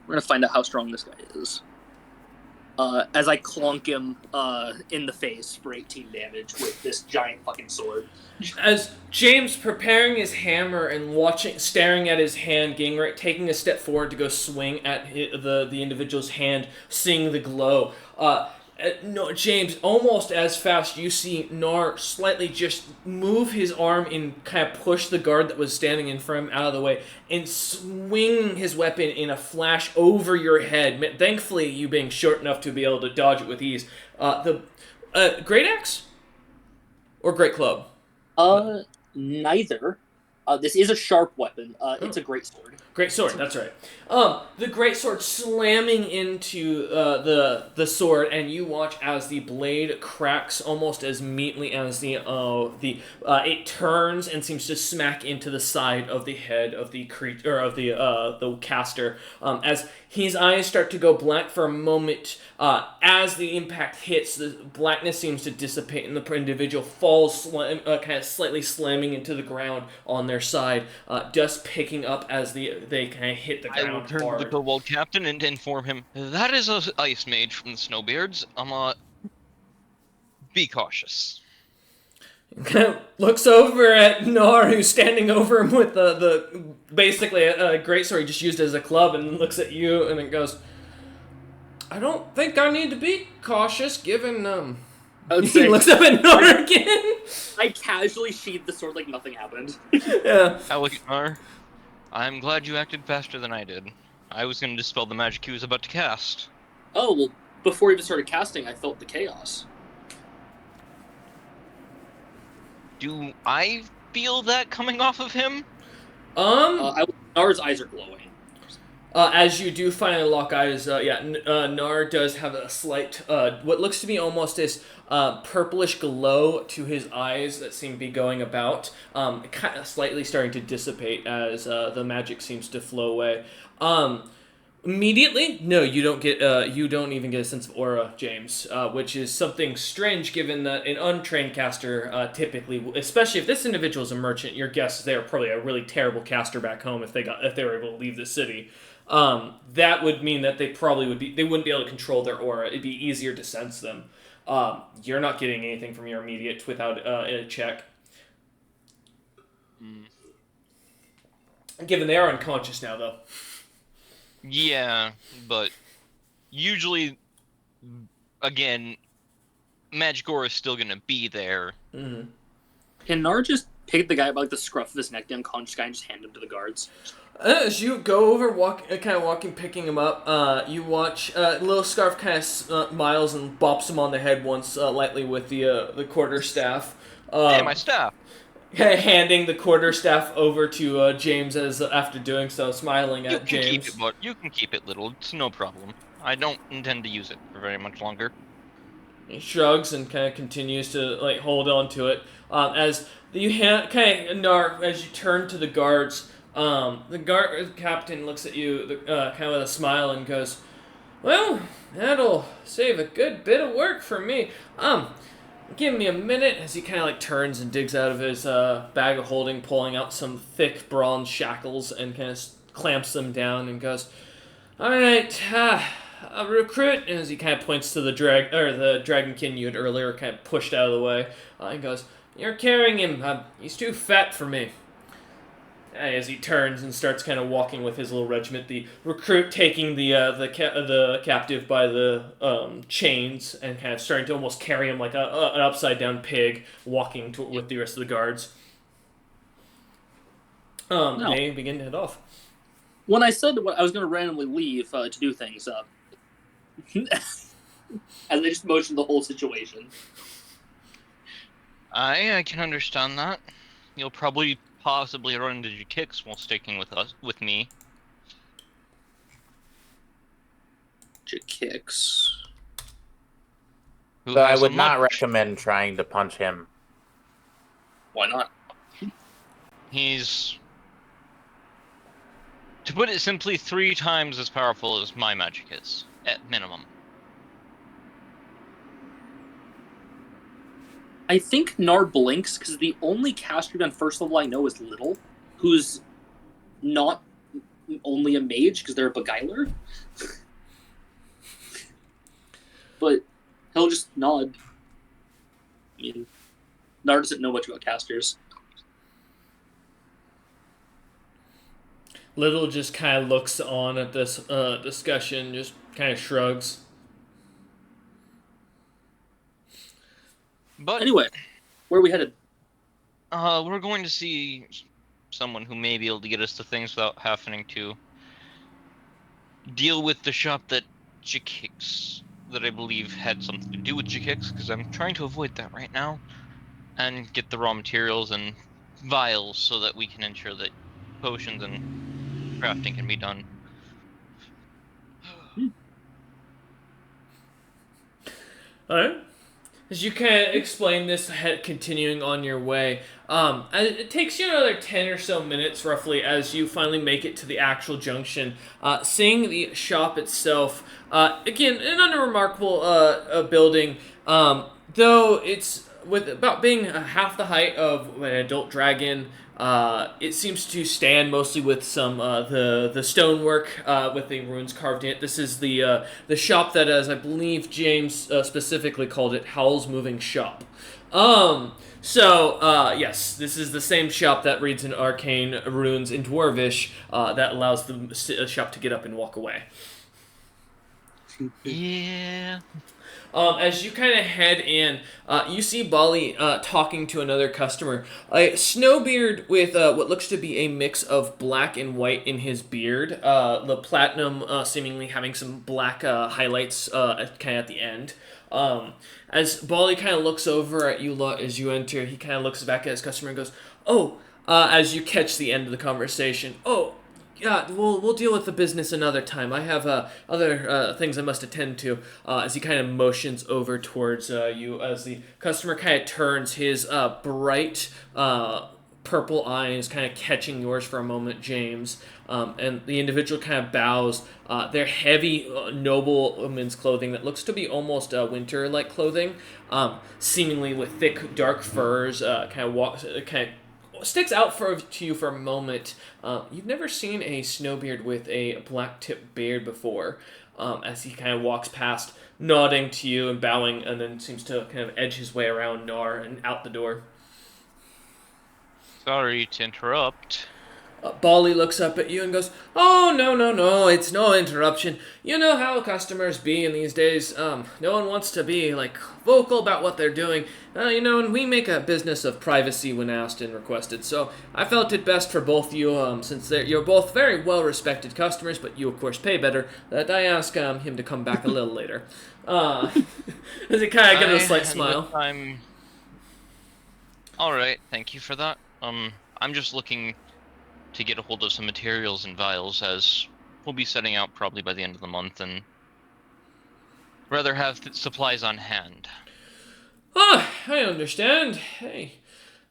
We're gonna find out how strong this guy is. As I clonk him in the face for 18 damage with this giant fucking sword. As James preparing his hammer and staring at his hand, taking a step forward to go swing at the individual's hand, seeing the glow. No, James, almost as fast, you see Nar slightly just move his arm and kind of push the guard that was standing in front of him out of the way and swing his weapon in a flash over your head. Thankfully, you being short enough to be able to dodge it with ease. The great axe or great club? Neither. This is a sharp weapon. It's a great sword. Great sword, that's right. The great sword slamming into the sword, and you watch as the blade cracks almost as neatly as it turns and seems to smack into the side of the head of the creature, or of the caster. As his eyes start to go black for a moment, as the impact hits, the blackness seems to dissipate, and the individual falls, kind of slightly slamming into the ground on their side, dust picking up as they kind of hit the ground I will turn hard. to the kobold captain and inform him that is a ice mage from the Snowbeards. Be cautious. Kind of looks over at Nar, who's standing over him with the basically a greatsword he just used as a club, and looks at you and then goes, "I don't think I need to be cautious, given He looks up at Nar again. I casually sheathed the sword like nothing happened. Yeah. I look at Nar. I'm glad you acted faster than I did. I was going to dispel the magic he was about to cast. Oh, well, before he even started casting, I felt the chaos. Do I feel that coming off of him? Nar's eyes are glowing. As you do finally lock eyes, Nar does have a slight, what looks to be almost this purplish glow to his eyes that seem to be going about, kind of slightly starting to dissipate as the magic seems to flow away. Immediately, no, you don't even get a sense of aura, James, which is something strange given that an untrained caster typically, especially if this individual is a merchant, your guess is they are probably a really terrible caster back home if they were able to leave the city. That would mean that they wouldn't be able to control their aura. It'd be easier to sense them. You're not getting anything from your immediate without a check. Given they are unconscious now, though. Yeah, but usually, again, magic aura is still going to be there. Mm-hmm. Can Nar just pick the guy by the scruff of his neck, the unconscious guy, and just hand him to the guards? As you go over, walking, picking him up, you watch Little Scarf kind of smiles and bops him on the head once lightly with the quarterstaff. Hey, my staff! Handing the quarterstaff over to James after doing so, smiling at James. You can keep it, little. It's no problem. I don't intend to use it for very much longer. He shrugs and kind of continues to hold on to it. As you as you turn to the guards. The guard captain looks at you kind of with a smile and goes, "Well, that'll save a good bit of work for me. Give me a minute," as he kind of turns and digs out of his bag of holding, pulling out some thick bronze shackles and kind of clamps them down and goes, "All right, a recruit," as he kind of points to the dragonkin you had earlier kind of pushed out of the way. He goes, "You're carrying him. He's too fat for me." As he turns and starts kind of walking with his little regiment, the recruit taking the captive by the chains and kind of starting to almost carry him like an upside down pig, walking with the rest of the guards. They begin to head off. When I said I was going to randomly leave to do things, as I just motioned the whole situation. I can understand that. You'll probably possibly run into your kicks while sticking with me. Kicks. So I would not recommend trying to punch him. Why not? He's, to put it simply, 3 times as powerful as my magic is, at minimum. I think Nar blinks because the only caster on first level I know is Little, who's not only a mage because they're a beguiler. But he'll just nod. I mean, Nar doesn't know much about casters. Little just kind of looks on at this discussion, just kind of shrugs. But Anyway, where are we headed? we're going to see someone who may be able to get us to things without having to deal with the shop that Jikix, that I believe had something to do with Jikix, because I'm trying to avoid that right now, and get the raw materials and vials so that we can ensure that potions and crafting can be done. All right. As you kind of explain this, continuing on your way, it takes you another 10 or so minutes, roughly, as you finally make it to the actual junction. Seeing the shop itself, again, an unremarkable building, though it's with about being half the height of an adult dragon. It seems to stand mostly with some the stonework with the runes carved in it. This is the shop that, as I believe James specifically called it, Howl's Moving Shop. Yes, this is the same shop that reads in arcane runes in Dwarvish that allows the shop to get up and walk away. Yeah. As you kind of head in, you see Bali talking to another customer. A snowbeard with what looks to be a mix of black and white in his beard. The platinum seemingly having some black highlights kind of at the end. As Bali kind of looks over at you lot as you enter, he kind of looks back at his customer and goes, "Oh," as you catch the end of the conversation. "Oh, yeah, we'll deal with the business another time. I have other things I must attend to." As he kind of motions over towards you, as the customer kind of turns, his bright purple eyes kind of catching yours for a moment, James. And the individual kind of bows. Their heavy nobleman's clothing that looks to be almost winter-like clothing, seemingly with thick, dark furs, kind of sticks out to you for a moment. You've never seen a snowbeard with a black tip beard before. As he kind of walks past, nodding to you and bowing, and then seems to kind of edge his way around Nar and out the door. Sorry to interrupt. Bali looks up at you and goes, "Oh, no, it's no interruption. You know how customers be in these days. No one wants to be, vocal about what they're doing. And we make a business of privacy when asked and requested. So I felt it best for both you, since you're both very well-respected customers, but you, of course, pay better, that I ask him to come back a little later." As he kind of gives a slight smile. Alright, thank you for that. I'm just looking to get a hold of some materials and vials, as we'll be setting out probably by the end of the month, and rather have supplies on hand. "Ah, I understand. Hey,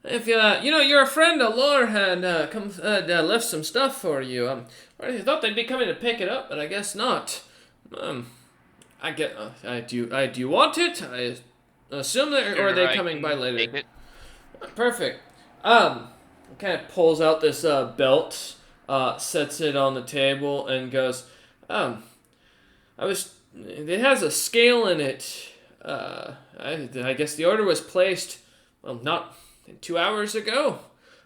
if you're a friend of Lore had left some stuff for you. I thought they'd be coming to pick it up, but I guess not. Do you want it? I assume that, or are they coming by later?" Take it. Perfect. Kind of pulls out this belt, sets it on the table, and goes, It has a scale in it. I guess the order was placed, well, not 2 hours ago.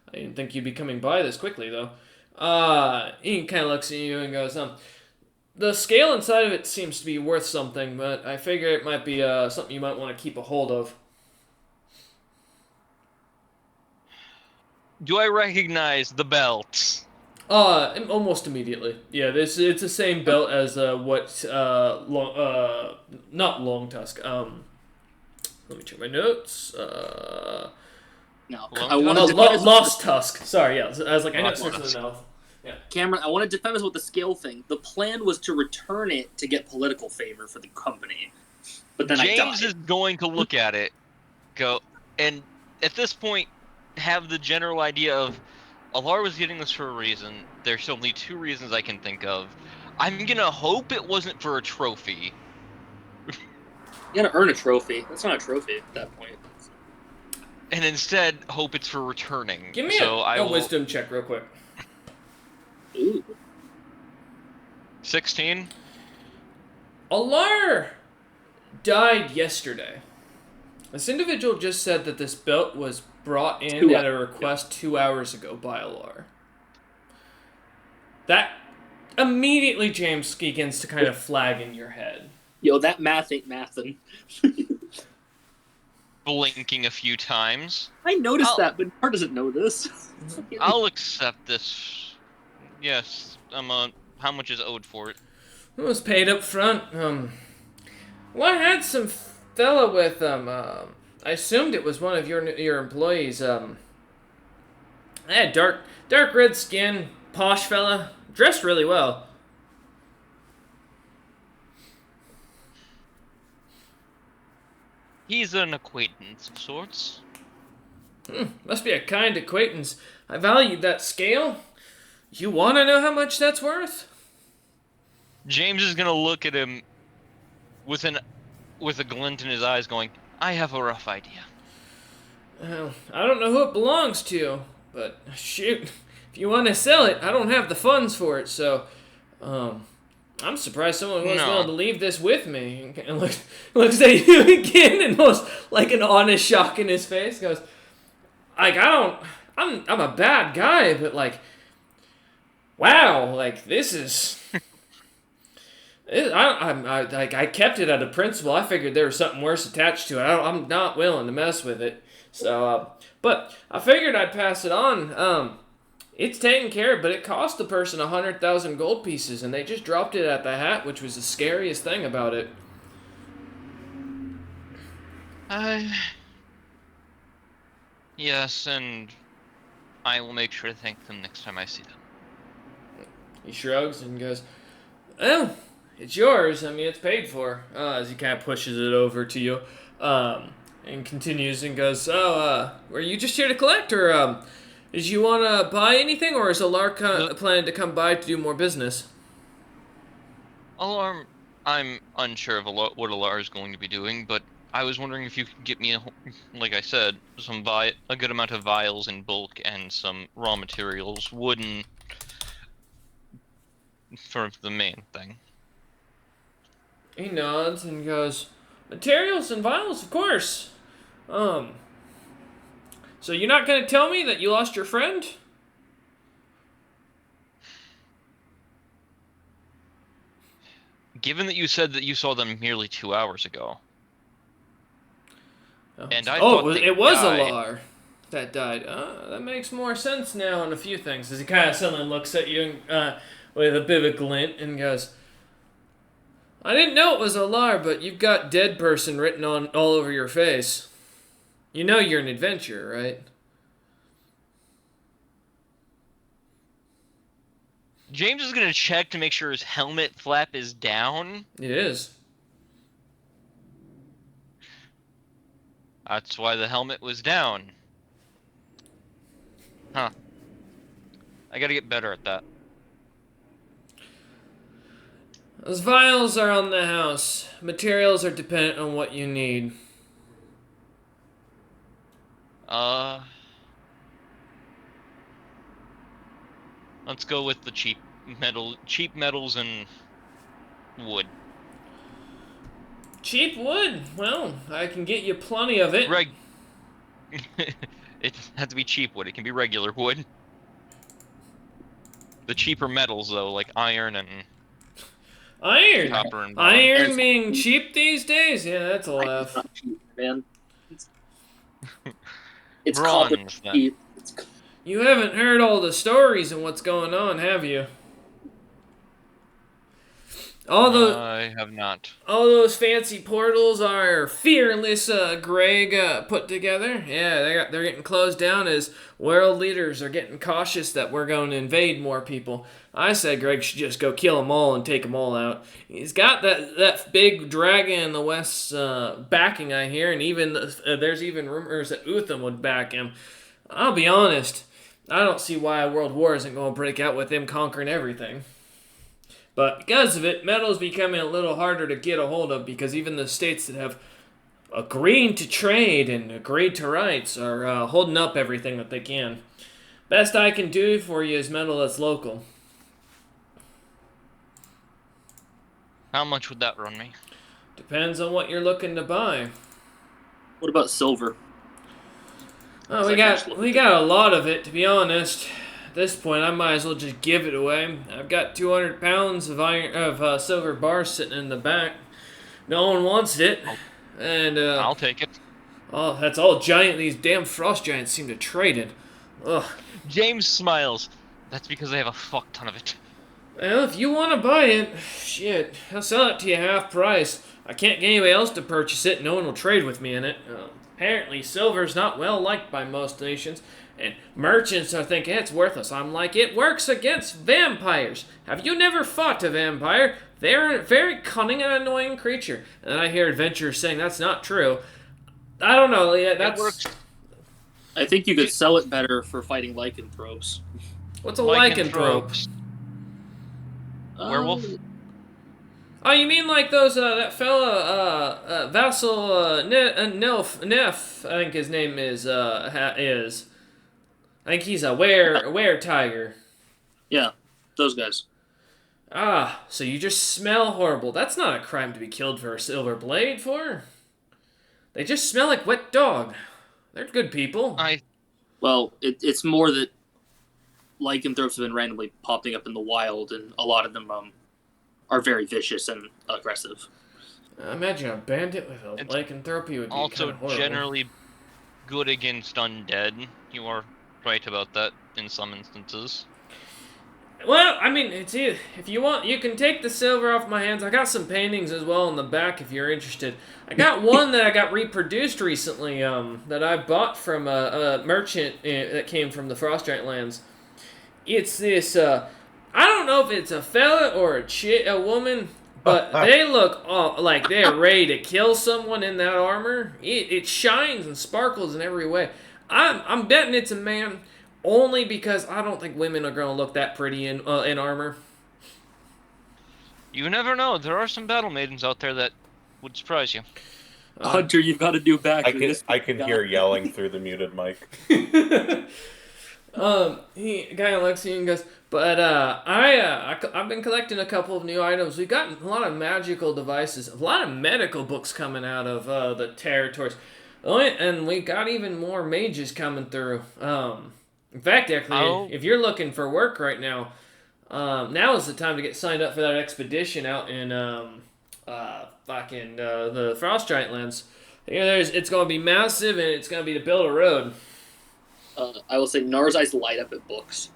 I didn't think you'd be coming by this quickly, though." He kind of looks at you and goes, "The scale inside of it seems to be worth something, but I figure it might be something you might want to keep a hold of." Do I recognize the belt? Almost immediately. Yeah, it's the same belt as not Long Tusk. Let me check my notes. No, Long I want Tusk? to defend Lost Tusk. Sorry, yeah. I was like, I know it Lost starts with Tusk. an L. Yeah. Cameron, I want to defend us with the scale thing. The plan was to return it to get political favor for the company, but then I James died. is going to look at it, and at this point, have the general idea of, Alar was getting this for a reason. There's only 2 reasons I can think of. I'm gonna hope it wasn't for a trophy. You gotta earn a trophy. That's not a trophy at that point. and instead hope it's for returning. Give me a wisdom check real quick. Ooh. 16? Alar died yesterday. This individual just said that this belt was brought in at a request 2 hours ago by Alar. That immediately, James, begins to kind of flag in your head. Yo, that math ain't mathin'. Blinking a few times. I noticed that, but Nar doesn't know this. I'll accept this. Yes, how much is owed for it? It was paid up front. Well, I had some fella with I assumed it was one of your employees. I had dark red skin, posh fella, dressed really well. He's an acquaintance of sorts. Must be a kind acquaintance. I valued that scale. You want to know how much that's worth? James is gonna look at him with a glint in his eyes, going, "I have a rough idea." Well, I don't know who it belongs to, but shoot, if you want to sell it, I don't have the funds for it, so I'm surprised someone was willing to leave this with me. And looks at you again, and was like an honest shock in his face. Goes, like, I'm a bad guy, but like, wow, like this is. I kept it out of principle. I figured there was something worse attached to it. I'm not willing to mess with it. So, but I figured I'd pass it on. It's taken care of, but it cost the person 100,000 gold pieces, and they just dropped it at the hat, which was the scariest thing about it. Yes, and I will make sure to thank them next time I see them. He shrugs and goes, well, it's yours. I mean, it's paid for. As he kind of pushes it over to you, and continues and goes, were you just here to collect, or did you want to buy anything, or is Alar planning to come by to do more business? Alarm, I'm unsure of what Alar is going to be doing, but I was wondering if you could get me, like I said, a good amount of vials in bulk and some raw materials, wooden, for the main thing. He nods and goes, materials and vials, of course. So you're not going to tell me that you lost your friend? Given that you said that you saw them merely 2 hours ago. And I it was Alar that died. That makes more sense now on a few things. As he kind of suddenly looks at you with a bit of a glint and goes, I didn't know it was Alar, but you've got dead person written on all over your face. You know you're an adventurer, right? James is going to check to make sure his helmet flap is down. It is. That's why the helmet was down. Huh. I gotta get better at that. Those vials are on the house. Materials are dependent on what you need. Let's go with the cheap metals and wood. Cheap wood? Well, I can get you plenty of it. It doesn't have to be cheap wood. It can be regular wood. The cheaper metals, though, like iron and copper and bronze. Iron being cheap these days? Yeah, that's a laugh. Not cheap, man. It's Bronze, copper then. cheap. You haven't heard all the stories and what's going on, have you? I have not. All those fancy portals are fearless Greg put together. Yeah, they're getting closed down as world leaders are getting cautious that we're going to invade more people. I said Greg should just go kill them all and take them all out. He's got that big dragon in the west backing, I hear, and even there's even rumors that Utham would back him. I'll be honest, I don't see why a world war isn't going to break out with him conquering everything. But because of it, metal's becoming a little harder to get a hold of because even the states that have agreeing to trade and agreed to rights are holding up everything that they can. Best I can do for you is metal that's local. How much would that run me? Depends on what you're looking to buy. What about silver? Oh, So I can just look we at got a lot of it, to be honest. At this point, I might as well just give it away. I've got 200 pounds of silver bars sitting in the back. No one wants it, and I'll take it. oh, that's all giant. These damn frost giants seem to trade it. Ugh. James smiles. That's because I have a fuck ton of it. Well, if you want to buy it, shit, I'll sell it to you half price. I can't get anybody else to purchase it. No one will trade with me in it. Apparently, silver's not well liked by most nations, and merchants are thinking it's worthless. I'm like, it works against vampires. Have you never fought a vampire? They're a very cunning and annoying creature. And I hear adventurers saying that's not true. I don't know. Yeah, It works. I think you could sell it better for fighting lycanthropes. What's a lycanthrope? Werewolf? Oh, you mean like those, that fella, Vassal, Neff, I think his name is. I think he's a were-tiger. Yeah, those guys. Ah, so you just smell horrible. That's not a crime to be killed for a silver blade for. They just smell like wet dog. They're good people. Well, it's more that lycanthropes have been randomly popping up in the wild, and a lot of them are very vicious and aggressive. Imagine a bandit with a lycanthropy would be Also, kind of horrible. generally good against undead. You are right about that in some instances. Well, I mean, it's if you want, you can take the silver off my hands. I got some paintings as well in the back if you're interested. I got one that I got reproduced recently, that I bought from a merchant that came from the Frost Giant lands. It's this, I don't know if it's a fella or a woman, but they look like they're ready to kill someone in that armor. It shines and sparkles in every way. I'm betting it's a man. Only because I don't think women are going to look that pretty in armor. You never know. There are some battle maidens out there that would surprise you. Hunter, you've got to do back. I can hear yelling through the muted mic. He guy Alexian goes, but I've been collecting a couple of new items. We've got a lot of magical devices, a lot of medical books coming out of the territories, and we got even more mages coming through. In fact, actually, if you're looking for work right now, now is the time to get signed up for that expedition out in the Frost Giant lands. It's going to be massive, and it's going to be to build a road. I will say Nar's eyes light up at books.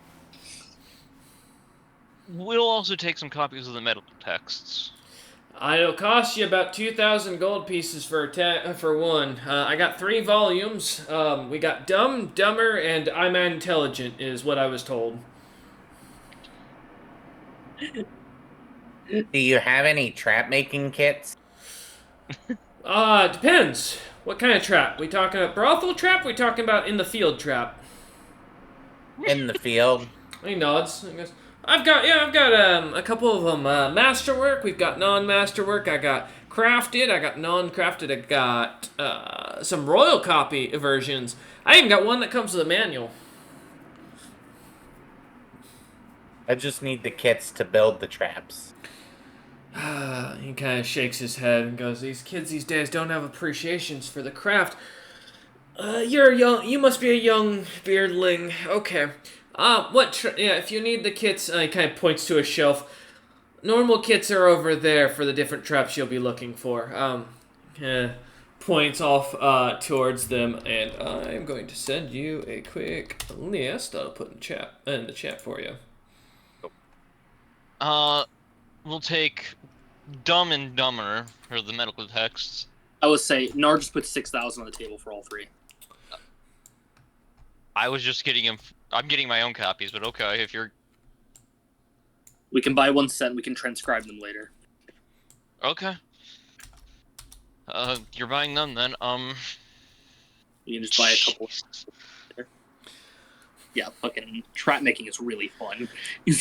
We'll also take some copies of the medical texts. It'll cost you about 2,000 gold pieces for one. I got 3 volumes. We got Dumb, Dumber, and I'm Intelligent is what I was told. Do you have any trap making kits? Depends. What kind of trap? We talking about brothel trap? We talking about in the field trap? In the field? He nods. I guess. I've got a couple of them masterwork. We've got non-masterwork. I got crafted. I got non-crafted. I got some royal copy versions. I even got one that comes with a manual. I just need the kits to build the traps. He kind of shakes his head and goes, "These kids these days don't have appreciations for the craft. You're young. You must be a young beardling. Okay. If you need the kits," he kind of points to a shelf. Normal kits are over there for the different traps you'll be looking for. Points off towards them, and I'm going to send you a quick list. I'll put in the chat for you. We'll take Dumb and Dumber for the medical texts. I would say Nar just put 6,000 on the table for all 3. I was just getting him. I'm getting my own copies, but okay, if you're... We can buy 1 cent. We can transcribe them later. Okay. You're buying them then. You can just buy a couple. yeah, fucking trap making is really fun. He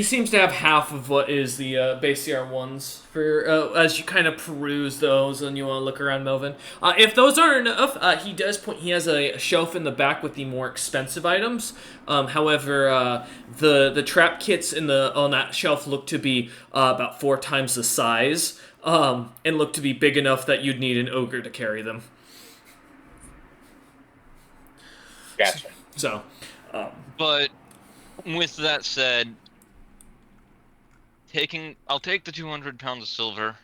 seems to have half of what is the base CR1s for as you kind of peruse those and you want to look around Melvin. If those aren't enough, he has a shelf in the back with the more expensive items. However, the trap kits on that shelf look to be about 4 times the size, and look to be big enough that you'd need an ogre to carry them. Gotcha. So, But with that said, I'll take the 200 pounds of silver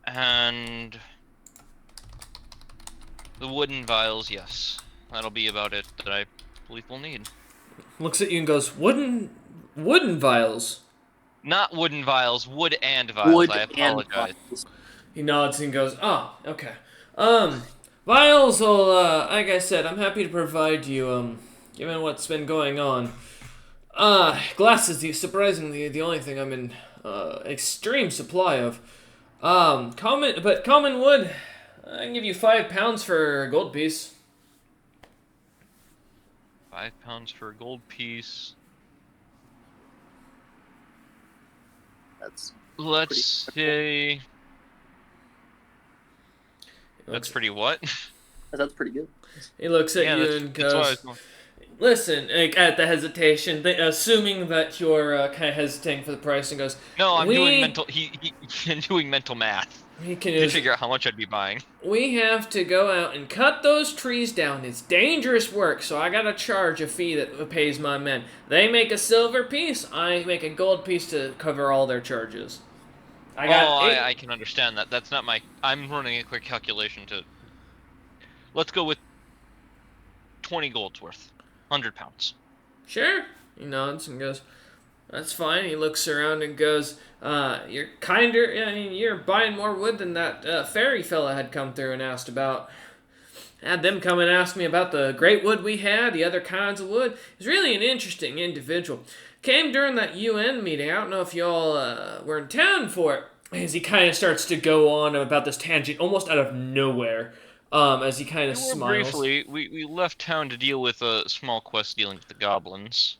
and the wooden vials. Yes, that'll be about it that I believe we'll need. looks at you and goes, wooden vials. Not wooden vials, wood and vials. Wood I and apologize. vials. He nods and goes, oh, okay. Vials will, like I said, I'm happy to provide you, given what's been going on. Glass is surprisingly the only thing I'm in, extreme supply of. Common wood, I can give you 5 pounds for a gold piece. 5 pounds for a gold piece. Let's say... That's pretty what? That's pretty good. He looks at you and goes, listen, like, at the hesitation, assuming that you're kind of hesitating for the price, and goes, no, I'm doing mental... I'm doing mental math to figure out how much I'd be buying. We have to go out and cut those trees down. It's dangerous work, so I gotta charge a fee that pays my men. They make a silver piece, I make a gold piece to cover all their charges. I can understand that. That's not my... I'm running a quick calculation to... Let's go with 20 gold's worth. 100 pounds. Sure. He nods and goes, that's fine. He looks around and goes, you're buying more wood than that fairy fella had come through and asked about. Had them come and ask me about the great wood we had, the other kinds of wood. He's really an interesting individual. Came during that UN meeting. I don't know if y'all were in town for it. As he kind of starts to go on about this tangent, almost out of nowhere, as he kind of smiles. Briefly, we left town to deal with a small quest dealing with the goblins.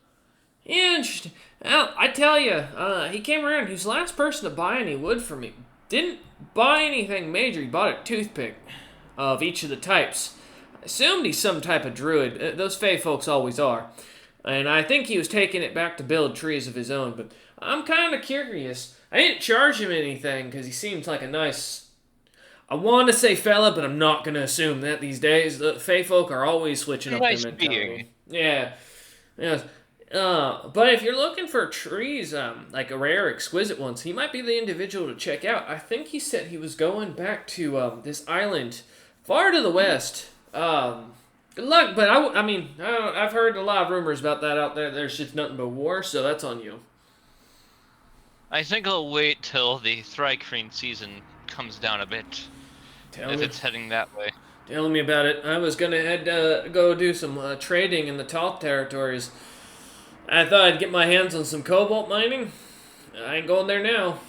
Interesting. Well, I tell you, he came around. He was the last person to buy any wood from me. Didn't buy anything major. He bought a toothpick of each of the types. I assumed he's some type of druid. Those Fey folks always are. And I think he was taking it back to build trees of his own, but I'm kind of curious. I didn't charge him anything because he seems like a nice... I want to say fella, but I'm not going to assume that these days. The Fey folk are always switching up their mentality. Yeah. But if you're looking for trees, like a rare, exquisite ones, he might be the individual to check out. I think he said he was going back to this island far to the west. Good luck, but I've heard a lot of rumors about that out there. There's just nothing but war, so that's on you. I think I'll wait till the Thrycreen season comes down a bit. It's heading that way. Tell me about it. I was gonna go do some trading in the top territories. I thought I'd get my hands on some cobalt mining. I ain't going there now.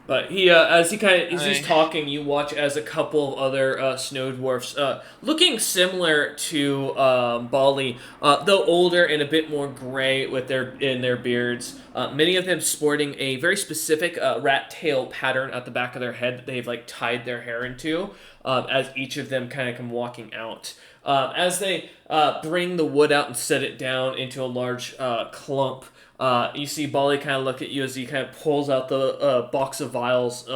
But he, as he's talking, you watch as a couple of other snow dwarfs, looking similar to Bali, though older and a bit more gray in their beards. Many of them sporting a very specific rat tail pattern at the back of their head that they've tied their hair into. As each of them kind of come walking out. As they bring the wood out and set it down into a large clump. You see Bali kind of look at you as he kind of pulls out the box of vials.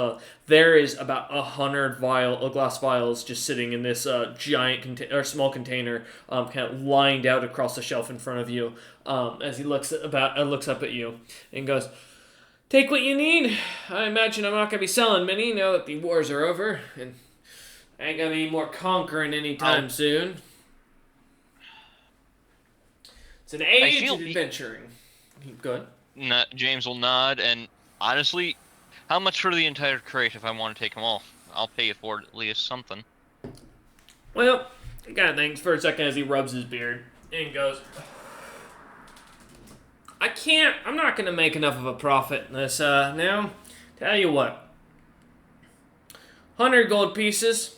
There is about 100 glass vials just sitting in this giant small container, kind of lined out across the shelf in front of you. As he looks up at you and goes, "Take what you need. I imagine I'm not gonna be selling many now that the wars are over, and I ain't gonna be more conquering anytime soon. It's an age of adventuring." Good. James will nod, and honestly, how much for the entire crate if I want to take them all? I'll pay you for it, at least something. Well, he kind of thinks for a second as he rubs his beard and goes, I'm not going to make enough of a profit in this now. Tell you what, 100 gold pieces.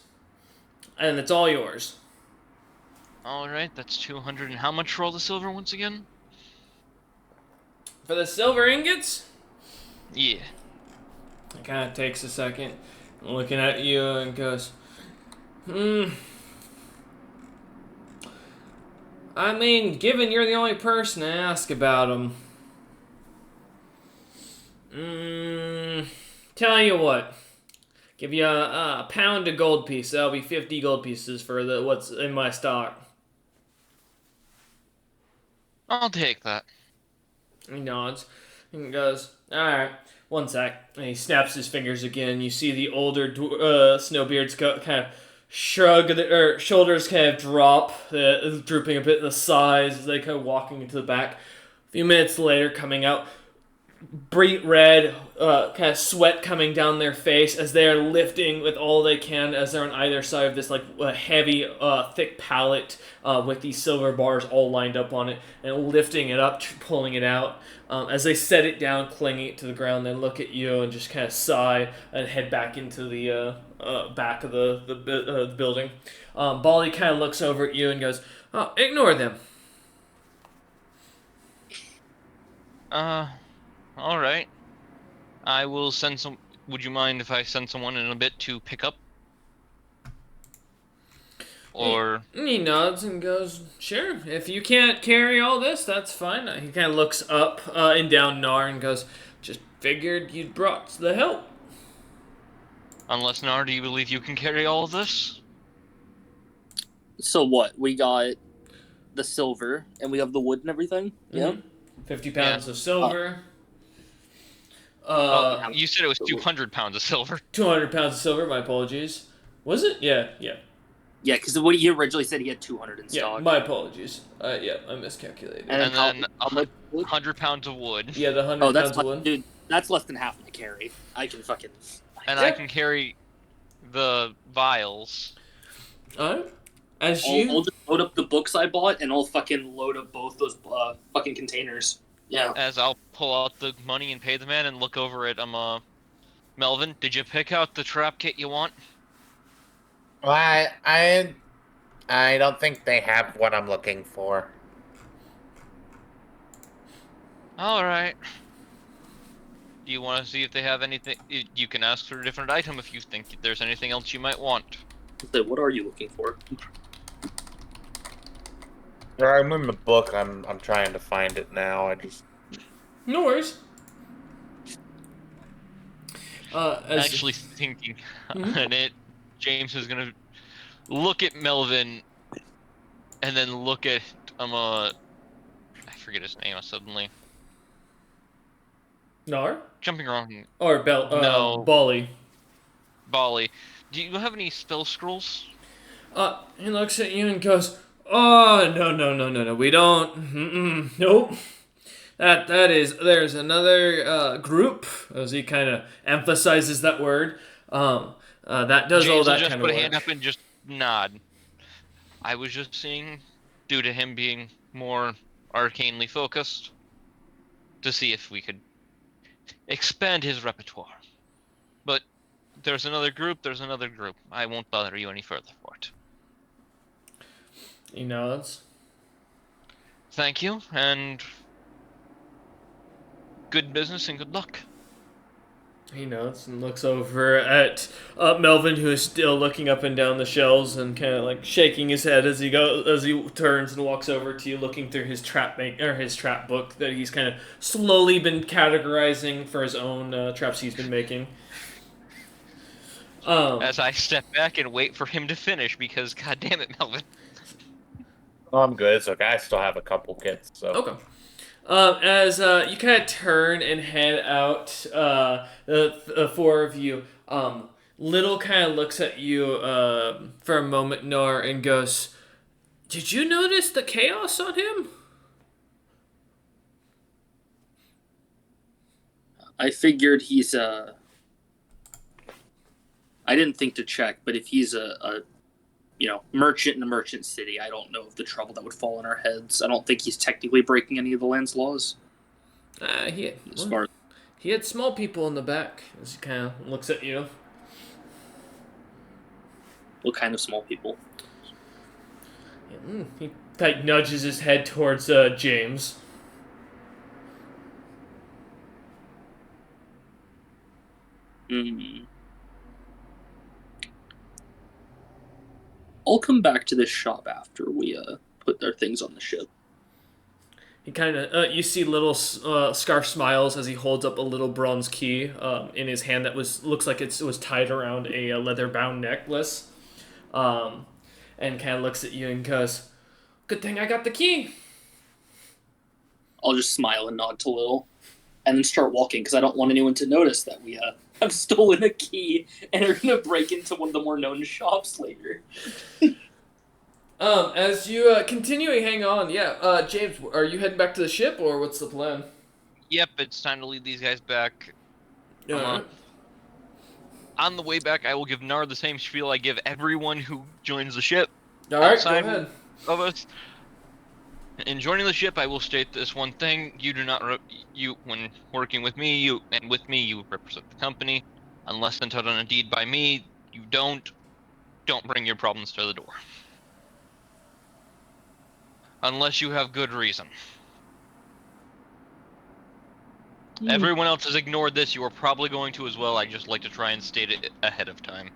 and it's all yours. All right, that's 200. And how much for all the silver once again? For the silver ingots, Yeah. it kind of takes a second, looking at you and goes, I mean, given you're the only person to ask about them, tell you what, give you a pound of gold piece. That'll be 50 gold pieces for what's in my stock. I'll take that. He nods and goes, alright, one sec. And he snaps his fingers again. You see the older Snowbeards kind of shrug, their shoulders kind of drop, drooping a bit in the sides as they kind of walking into the back. A few minutes later, coming out, bright red, kind of sweat coming down their face as they are lifting with all they can as they're on either side of this like heavy, thick pallet with these silver bars all lined up on it and lifting it up, pulling it out. As they set it down, clinging it to the ground, they look at you and just kind of sigh and head back into the back of the building. Bali kind of looks over at you and goes, "Oh, ignore them." All right. I will send some. Would you mind if I send someone in a bit to pick up? Or He nods and goes, "Sure. If you can't carry all this, that's fine." He kind of looks up and down Nar and goes, "Just figured you'd brought the help." unless Nar, do you believe you can carry all of this? So what? We got the silver and we have the wood and everything. Yeah. 50 pounds of silver. You said it was 200 pounds of silver. 200 pounds of silver. My apologies. Was it? Yeah. Yeah, because what he originally said he had 200 in Yeah, stock. my apologies. Yeah, I miscalculated. And how- then how much wood? 100 pounds of wood. Yeah, the 100 Oh, that's pounds of wood. dude. That's less than half my carry. I can fucking. And I can carry the vials. Alright. As I'll you... just load up the books I bought, and I'll fucking load up both those fucking containers. Yeah. As I'll pull out the money and pay the man and look over at Melvin, did you pick out the trap kit you want? Well, I don't think they have what I'm looking for. All right. Do you want to see if they have anything? You can ask for a different item if you think there's anything else you might want. So what are you looking for? I'm in the book. I'm trying to find it now. I just No worries. Actually thinking on it, James is gonna look at Melvin and then look at I forget his name suddenly. Nar? Jumping around. Or No. Bali. Bali. Do you have any spell scrolls? He looks at you and goes, "Oh, no, we don't. Nope. There's another group," as he kind of emphasizes that word, that does James all that will just kind of put work. a hand up and just nod. I was just seeing, due to him being more arcanely focused, to see if we could expand his repertoire. But there's another group. I won't bother you any further for it. He nods. Thank you, and good business and good luck. He nods and looks over at Melvin, who is still looking up and down the shelves and kind of like shaking his head as he turns and walks over to you, looking through his trap book that he's kind of slowly been categorizing for his own traps he's been making. As I step back and wait for him to finish, because god damn it, Melvin. Oh, I'm good. It's okay. I still have a couple kits. So Okay. As you kind of turn and head out, the four of you, Little kind of looks at you for a moment, Nar, and goes, "Did you notice the chaos on him?" I figured he's I didn't think to check, but if he's a merchant in a merchant city, I don't know of the trouble that would fall on our heads. I don't think he's technically breaking any of the land's laws. He As far as had small people in the back. As he kind of looks at you. What kind of small people? He like nudges his head towards James. Hmm. I'll come back to this shop after we put our things on the ship. He kind of you see little Scarf smiles as he holds up a little bronze key in his hand that looks like it was tied around a leather bound necklace, um, and kind of looks at you and goes, "Good thing I got the key." I'll just smile and nod to Lil, and then start walking because I don't want anyone to notice that we have stolen a key and are gonna break into one of the more known shops later. As you continuing hang on, yeah, James, are you heading back to the ship or what's the plan? Yep, it's time to lead these guys back. Alright. On the way back, I will give Nar the same spiel I give everyone who joins the ship Alright, go outside ahead. of us. In joining the ship, I will state this one thing: you do not, when working with me, you represent the company. Unless entered on a deed by me, you don't bring your problems to the door. Unless you have good reason. Everyone else has ignored this. You are probably going to as well. I just like to try and state it ahead of time.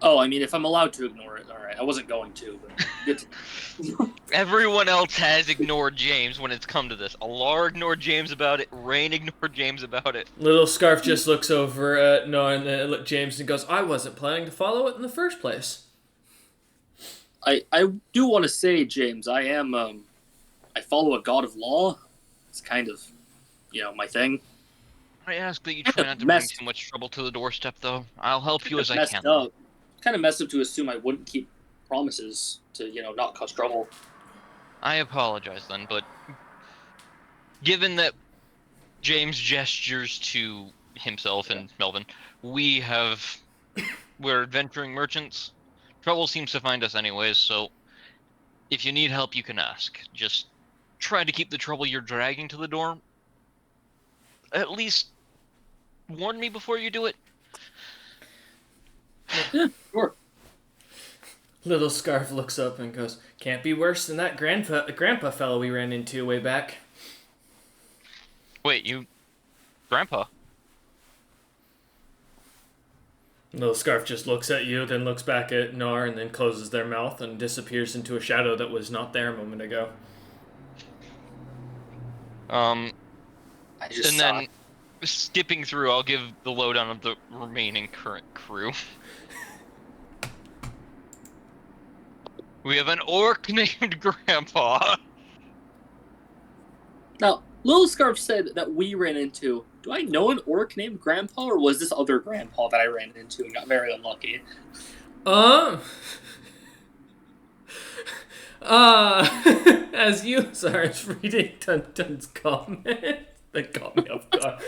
Oh, I mean, if I'm allowed to ignore it, all right. I wasn't going to, but good to Everyone else has ignored James when it's come to this. Alar ignored James about it. Rain ignored James about it. Little Scarf just looks over at Noah and at James and goes, I wasn't planning to follow it in the first place. I do want to say, James, I am I follow a god of law. It's kind of, my thing. I ask that you try not to bring too much trouble to the doorstep, though. I'll help you as I can. Kind of messed up to assume I wouldn't keep promises to, not cause trouble. I apologize then, but given that James gestures to himself and Melvin, we're adventuring merchants. Trouble seems to find us anyways, so if you need help, you can ask. Just try to keep the trouble you're dragging to the door. At least warn me before you do it. Yeah, sure. Little Scarf looks up and goes, can't be worse than that grandpa fellow we ran into way back. Wait, Grandpa? Little Scarf just looks at you, then looks back at Nar, and then closes their mouth and disappears into a shadow that was not there a moment ago. And then, skipping through, I'll give the lowdown of the remaining current crew. We have an orc named Grandpa. Now, Little Scarf said that we ran into. Do I know an orc named Grandpa, or was this other Grandpa that I ran into and got very unlucky? As you, sorry, I was reading Tuntun's comment. That got me off guard.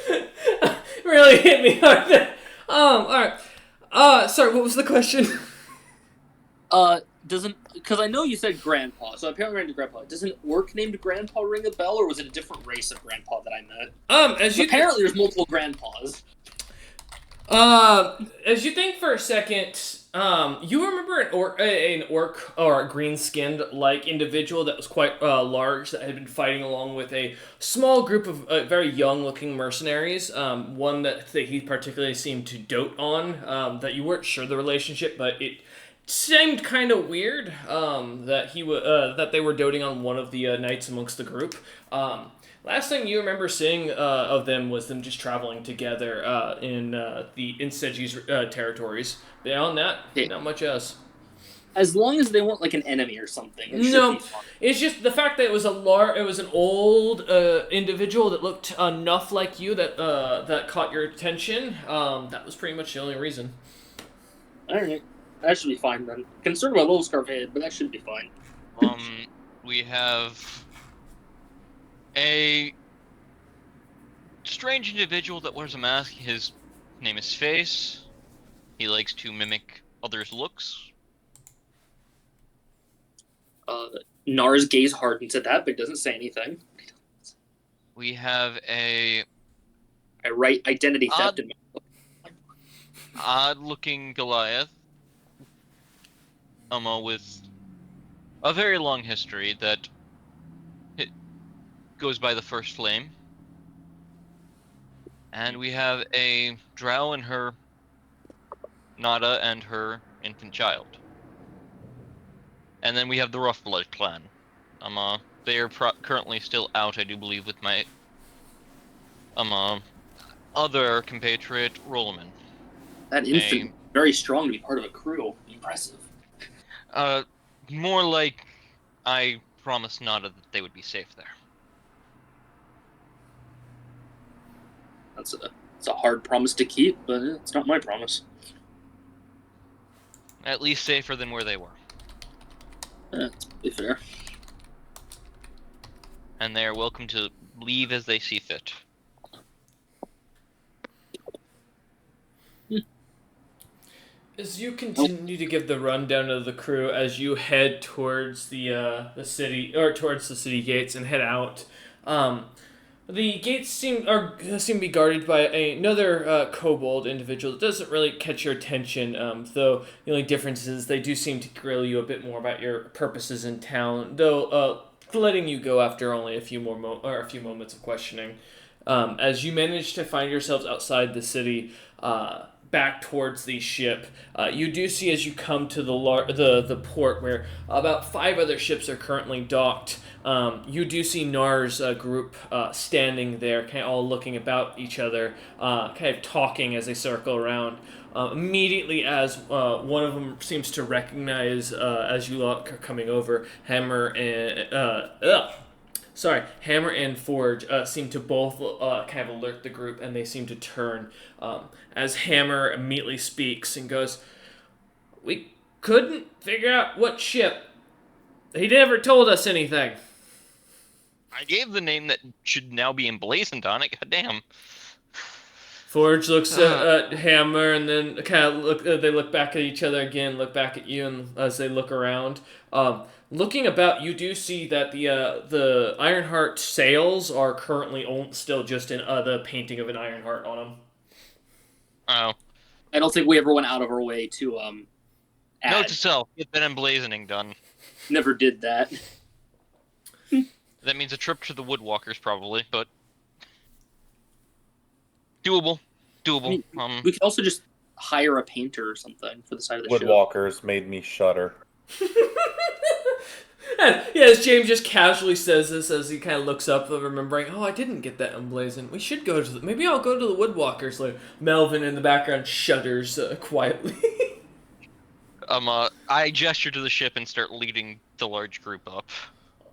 Really hit me hard there. Alright. Sorry, what was the question? Because I know you said Grandpa, so I apparently ran into Grandpa. Does an orc named Grandpa ring a bell, or was it a different race of Grandpa that I met? Apparently there's multiple Grandpas. As you think for a second, you remember an orc or a green-skinned like individual that was quite large that had been fighting along with a small group of very young-looking mercenaries. One that he particularly seemed to dote on. That you weren't sure the relationship, but it seemed kind of weird that they were doting on one of the knights amongst the group. Last thing you remember seeing of them was them just traveling together in Seji's territories. Beyond that, not much else. As long as they weren't like an enemy or something. No, it's just the fact that it was an old individual that looked enough like you that caught your attention. That was pretty much the only reason. All right. That should be fine then. Concerned about Little Scarf head, but that should be fine. We have a strange individual that wears a mask. His name is Face. He likes to mimic others' looks. Nar's gaze hardens at that, but doesn't say anything. We have I write identity theft in my book. Odd-looking Goliath. with a very long history that it goes by the First Flame. And we have a drow and her Nada and her infant child. And then we have the Roughblood clan. They are currently still out, I do believe, with my other compatriot, Rolliman. That infant, very strong to be part of a crew. Impressive. More like I promised Nada that they would be safe there. It's a hard promise to keep, but it's not my promise. At least safer than where they were. That's pretty fair. And they are welcome to leave as they see fit. As you continue to give the rundown of the crew as you head towards the city or towards the city gates and head out, the gates seem to be guarded by another kobold individual that doesn't really catch your attention. Though the only difference is they do seem to grill you a bit more about your purposes in town. Though letting you go after only a few moments of questioning. As you manage to find yourselves outside the city, back towards the ship, you do see as you come to the port where about 5 other ships are currently docked. You do see Nar's group standing there, kind of all looking about each other, kind of talking as they circle around. Immediately, as one of them seems to recognize, as you are coming over, Hammer and Forge seem to both kind of alert the group, and they seem to turn as Hammer immediately speaks and goes, "We couldn't figure out what ship. He never told us anything." I gave the name that should now be emblazoned on it. Goddamn. Forge looks at Hammer, and then kind of look. They look back at each other again, look back at you, and as they look around, looking about, you do see that the Ironheart sails are currently still just in the painting of an Ironheart on them. Oh. I don't think we ever went out of our way to add. Note to self: get that emblazoning done. Never did that. That means a trip to the Woodwalkers, probably, but doable. I mean, we could also just hire a painter or something for the side of the ship. Woodwalkers made me shudder. And, yeah, as James just casually says this as he kind of looks up, remembering, I didn't get that emblazoned. We should go to maybe I'll go to the Woodwalkers. Like Melvin in the background shudders quietly. I gesture to the ship and start leading the large group up.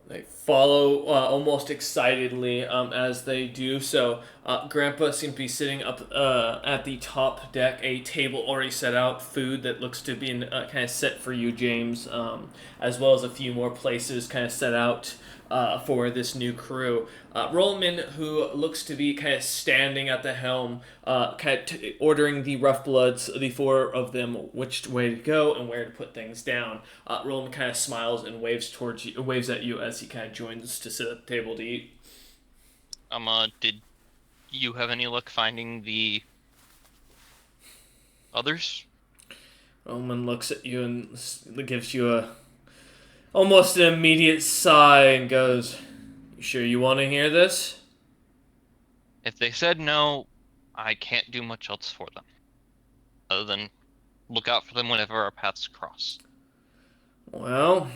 They follow almost excitedly as they do so. Grandpa seems to be sitting up at the top deck, a table already set out, food that looks to be kind of set for you, James, as well as a few more places kind of set out for this new crew. Rollman, who looks to be kind of standing at the helm, kind of ordering the Rough Bloods, the 4 of them, which way to go and where to put things down. Rollman kind of smiles and waves at you as he kind of joins to sit at the table to eat. Did you have any luck finding the others? Rollman looks at you and gives you almost an immediate sigh and goes, "You sure you want to hear this?" If they said no, I can't do much else for them. Other than look out for them whenever our paths cross. Well,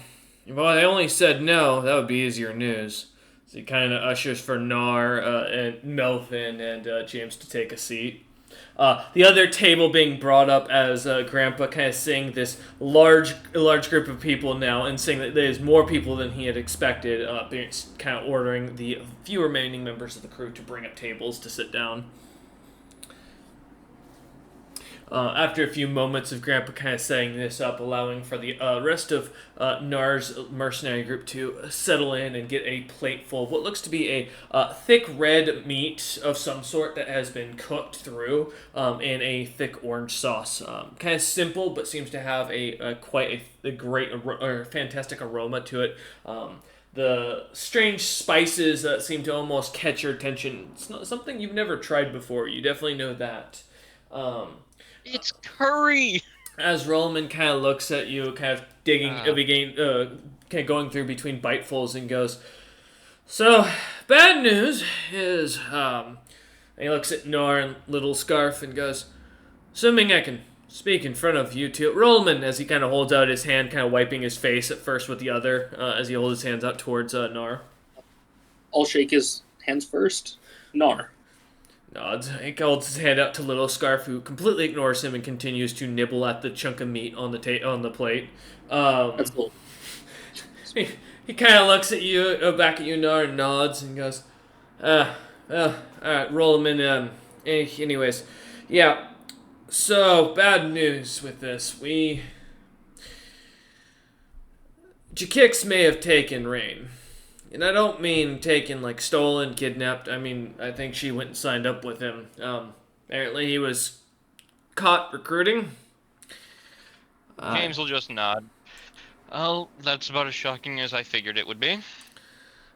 if they only said no, that would be easier news. So he kind of ushers for Nar and Melvin and James to take a seat. The other table being brought up as Grandpa kind of seeing this large group of people now and saying that there's more people than he had expected, kind of ordering the few remaining members of the crew to bring up tables to sit down. After a few moments of Grandpa kind of setting this up, allowing for the rest of Nar's mercenary group to settle in and get a plate full of what looks to be a thick red meat of some sort that has been cooked through in a thick orange sauce. Kind of simple, but seems to have quite a great or fantastic aroma to it. The strange spices that seem to almost catch your attention. It's not something you've never tried before. You definitely know that. It's curry! as Rollman kind of looks at you, kind of kind of going through between bitefuls and goes, "So, bad news is, and he looks at Nor and Little Scarf and goes, assuming I can speak in front of you two. Rollman, as he kind of holds out his hand, kind of wiping his face at first with the other, as he holds his hands out towards Nar. I'll shake his hands first. Nar. Nods. He holds his hand out to Little Scarf, who completely ignores him and continues to nibble at the chunk of meat on the plate. That's cool. He kind of looks at you, back at you, Nar, and nods and goes, all right, Rollman. Anyways, yeah. So, bad news with this. Jakix may have taken Rain. And I don't mean taken like stolen, kidnapped. I mean, I think she went and signed up with him. Apparently he was caught recruiting. James will just nod. Oh, that's about as shocking as I figured it would be,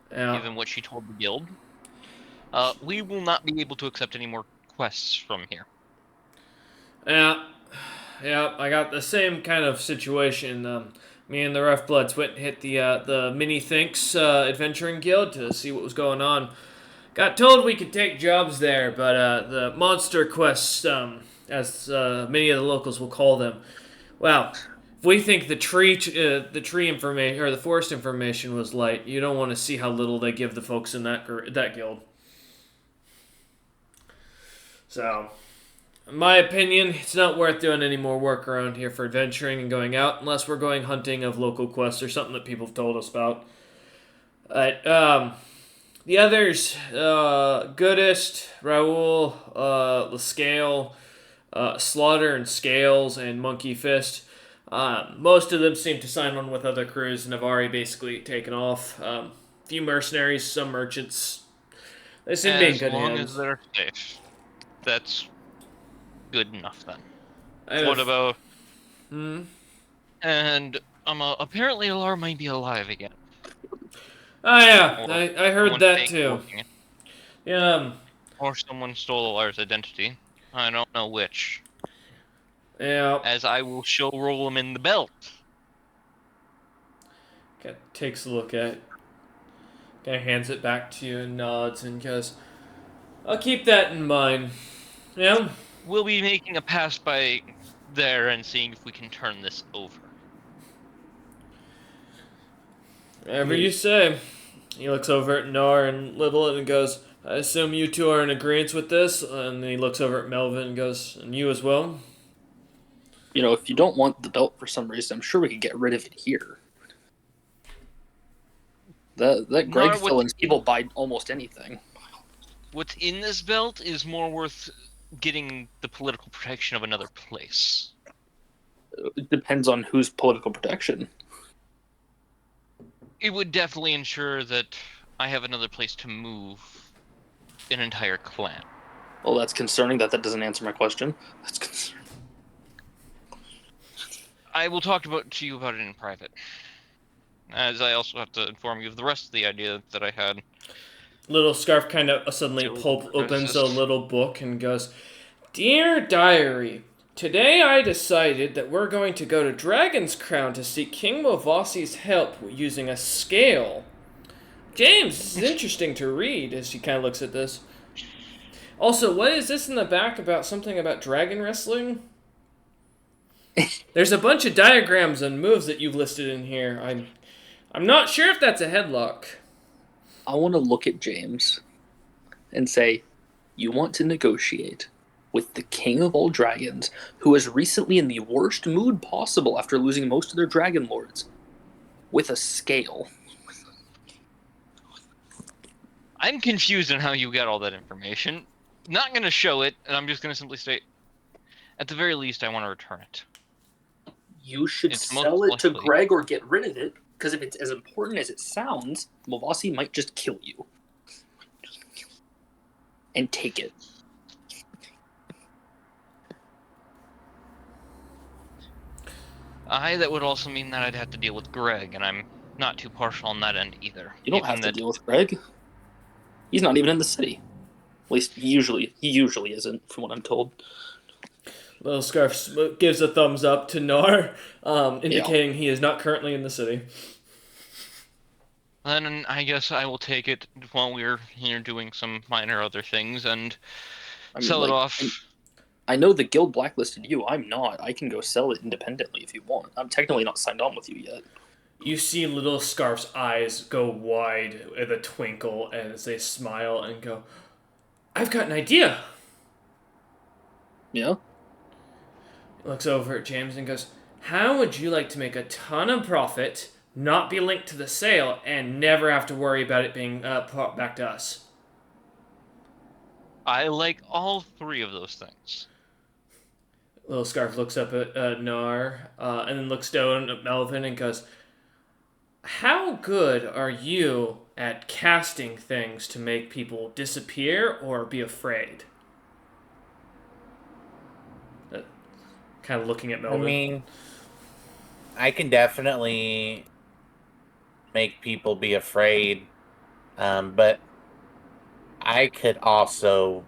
given what she told the guild. We will not be able to accept any more quests from here. Yeah, I got the same kind of situation. Me and the Rough Bloods went and hit the Mini Thinks Adventuring Guild to see what was going on. Got told we could take jobs there, but the monster quests, as many of the locals will call them, well, if we think the tree information or the forest information was light, you don't want to see how little they give the folks in that guild. So, in my opinion, it's not worth doing any more work around here for adventuring and going out, unless we're going hunting of local quests or something that people have told us about. The others, Goodest, Raoul, Lascale, Slaughter and Scales, and Monkey Fist. Most of them seem to sign on with other crews and have already basically taken off. A few mercenaries, some merchants. They seem to be in good hands. As long as they're safe. That's good enough then. What about... And apparently Alar might be alive again. Oh yeah, I heard that too. Yeah. Or someone stole Alar's identity. I don't know which. Yeah. As I will show roll him in the belt. Takes a look at it. Kind of hands it back to you and nods and goes, I'll keep that in mind. Yeah? We'll be making a pass by there and seeing if we can turn this over. Whatever you say. He looks over at Nar and Little and goes, I assume you two are in agreement with this? And then he looks over at Melvin and goes, and you as well? You know, if you don't want the belt for some reason, I'm sure we could get rid of it here. That Greg fillings people buy almost anything. What's in this belt is more worth getting the political protection of another place. It depends on whose political protection. It would definitely ensure that I have another place to move an entire clan. Well, that's concerning that doesn't answer my question. That's concerning. I will talk to you about it in private. As I also have to inform you of the rest of the idea that I had. Little Scarf kind of suddenly opens a little book and goes, Dear Diary, today I decided that we're going to go to Dragon's Crown to seek King Movasi's help using a scale. James, this is interesting to read as she kind of looks at this. Also, what is this in the back about something about dragon wrestling? There's a bunch of diagrams and moves that you've listed in here. I'm not sure if that's a headlock. I want to look at James and say, you want to negotiate with the king of all dragons, who is recently in the worst mood possible after losing most of their dragon lords, with a scale. I'm confused on how you got all that information. Not going to show it, and I'm just going to simply say, at the very least, I want to return it. You should sell it to Greg or get rid of it, because if it's as important as it sounds, Movasi might just kill you. And take it. That would also mean that I'd have to deal with Greg, and I'm not too partial on that end either. You don't have to deal with Greg. He's not even in the city. At least he usually isn't, from what I'm told. Little Scarf gives a thumbs up to Nar, indicating he is not currently in the city. Then I guess I will take it while we're here doing some minor other things and I mean, sell it like, off. I know the guild blacklisted you. I'm not. I can go sell it independently if you want. I'm technically not signed on with you yet. You see Little Scarf's eyes go wide with a twinkle as they smile and go, I've got an idea. Yeah? Looks over at James and goes, how would you like to make a ton of profit, not be linked to the sale, and never have to worry about it being brought back to us? I like all three of those things. Little Scarf looks up at Nar and then looks down at Melvin and goes, how good are you at casting things to make people disappear or be afraid? Kind of looking at I Melvin. mean, I can definitely make people be afraid, but I could also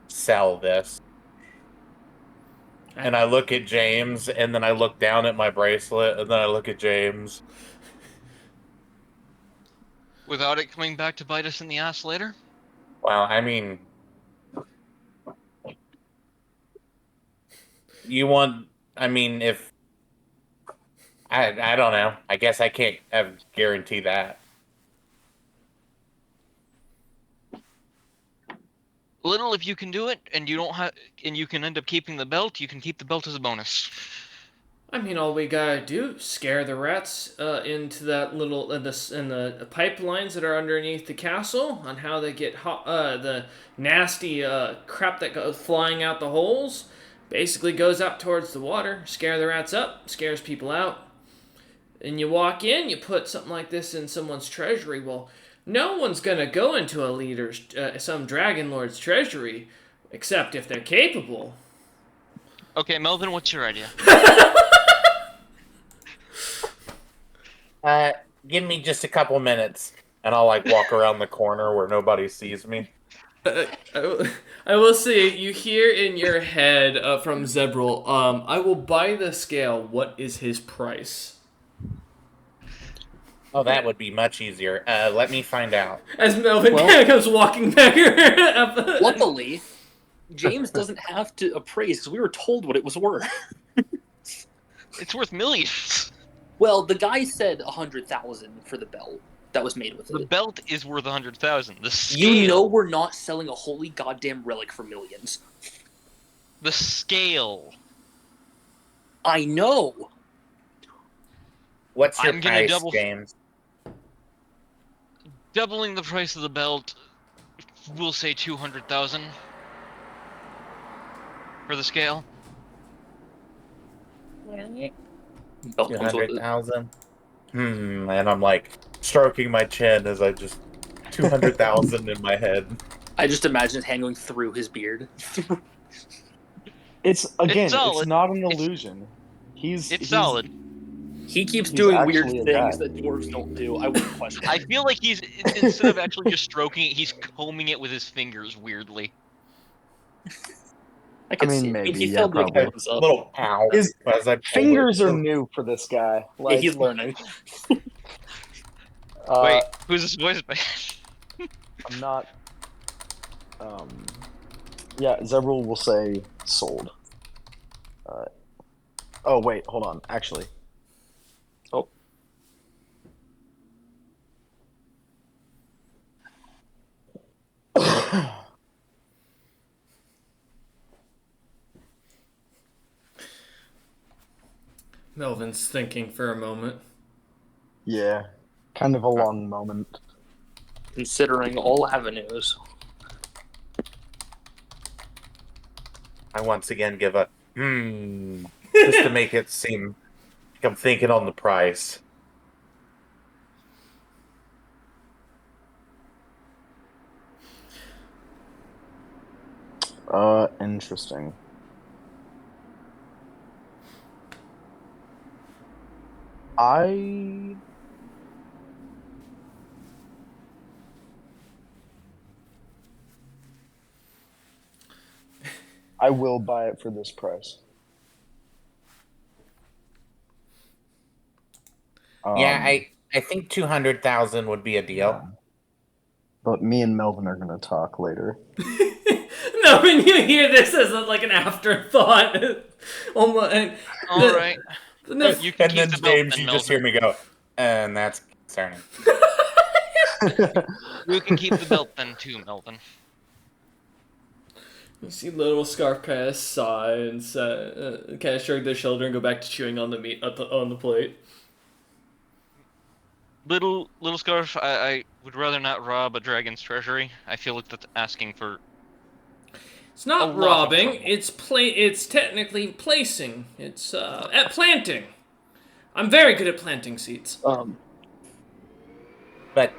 sell this. And I look at James, and then I look down at my bracelet, and then I look at James. Without it coming back to bite us in the ass later? Well, I mean, you want, I mean, if, I don't know. I guess I can't guarantee that. Little, if you can do it, and you don't have, and you can end up keeping the belt, you can keep the belt as a bonus. I mean, all we gotta do scare the rats into that little in the pipelines that are underneath the castle on how they get the nasty crap that goes flying out the holes. Basically, goes out towards the water. Scare the rats up, scares people out. And you walk in, you put something like this in someone's treasury. Well, no one's gonna go into a leader's some dragon lord's treasury, except if they're capable. Okay, Melvin, what's your idea? Give me just a couple minutes, and I'll like walk around the corner where nobody sees me. I will say, you hear in your head from Zebril, I will buy the scale. What is his price? Oh, that would be much easier. Let me find out. As Melvin Well- comes walking back. Luckily, James doesn't have to appraise because we were told what it was worth. It's worth millions. Well, the guy said 100,000 for the belt that was made with The it. belt is worth 100,000. The scale, You know we're not selling a holy goddamn relic for millions. the scale. I know. What's your I'm gonna price, double- James? Doubling the price of the belt, we'll say 200,000 for the scale. Belt comes with it. 200,000. And I'm like stroking my chin as I just 200,000 in my head. I just imagine it hanging through his beard. It's again, solid. it's not an It's- illusion. It's solid. He keeps He's doing weird actually a things guy. that dwarves don't do. I wouldn't question I it. feel like he's, instead of actually just stroking it, he's combing it with his fingers weirdly. I can mean, see it. maybe, he yeah, still probably. like thumbs up. Little ow. His as I pull Fingers it. are new for this guy. Yeah, Like, he's learning. Wait, who's this voice by? I'm not. Yeah, Zebril will say sold. Oh wait, hold on. Actually, Oh. Melvin's thinking for a moment. yeah, kind of a long moment. Considering all avenues. I once again give a just to make it seem like I'm thinking on the price. Interesting. I will buy it for this price. Yeah, Um, I think 200,000 would be a yeah. deal. But me and Melvin are gonna talk later. No, when you hear this as like an afterthought, oh my, All right. the You can And keep then the belt James, then, you just hear Melvin. me go, and that's concerning. You can keep the belt then too, Melvin. You see little Scarf kind of sigh and kind of shrug their shoulder and go back to chewing on the meat on the plate. Little Scarf, I would rather not rob a dragon's treasury. I feel like that's asking for It's a not lot of robbing. trouble. It's technically placing. It's at planting. I'm very good at planting seeds. But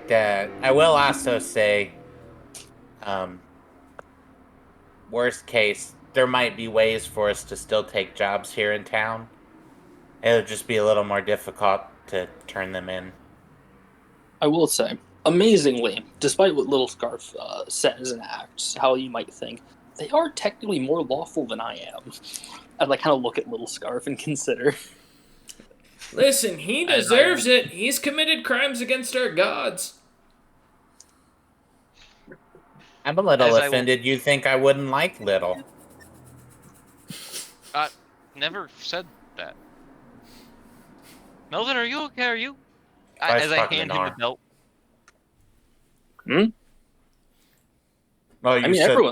I will also say, um, worst case, there might be ways for us to still take jobs here in town. It'll just be a little more difficult to turn them in. I will say, amazingly, despite what Little Scarf says and acts, how you might think, they are technically more lawful than I am. I'd like kind of look at Little Scarf and consider. Listen, he As I deserves it. He's committed crimes against our gods. I'm a little as I will offended you think I wouldn't like Little. never said that. Melvin, are you okay? Are you? I was As I talking to hand him the Nar. belt, Hmm? Well, I you mean, said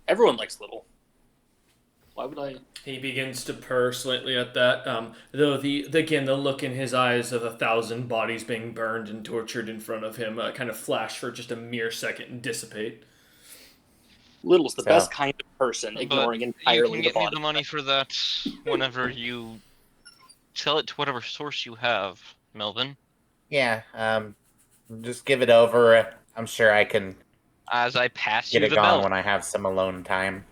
everyone likes Little. Why would I? He begins to purr slightly at that. Though the look in his eyes of 1,000 bodies being burned and tortured in front of him kind of flash for just a mere second and dissipate. Little's the so. best kind of person, but ignoring you entirely can the get me body. the money for that whenever you sell it to whatever source you have, Melvin. Yeah, just give it over. I'm sure I can As I pass get you it the gone belt. when I have some alone time.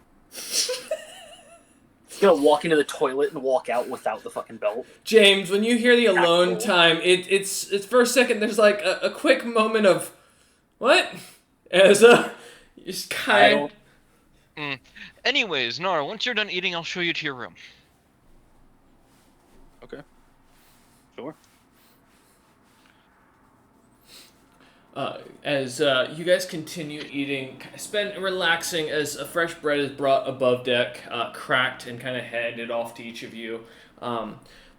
He's gonna walk into the toilet and walk out without the fucking belt. James, when you hear the alone Cool. time, it's for a second. There's like a quick moment of what, as you just I kind. don't. Anyways, Nora, once you're done eating, I'll show you to your room. Okay. Sure. As you guys continue eating, spend relaxing as a fresh bread is brought above deck, cracked and kind of handed off to each of you.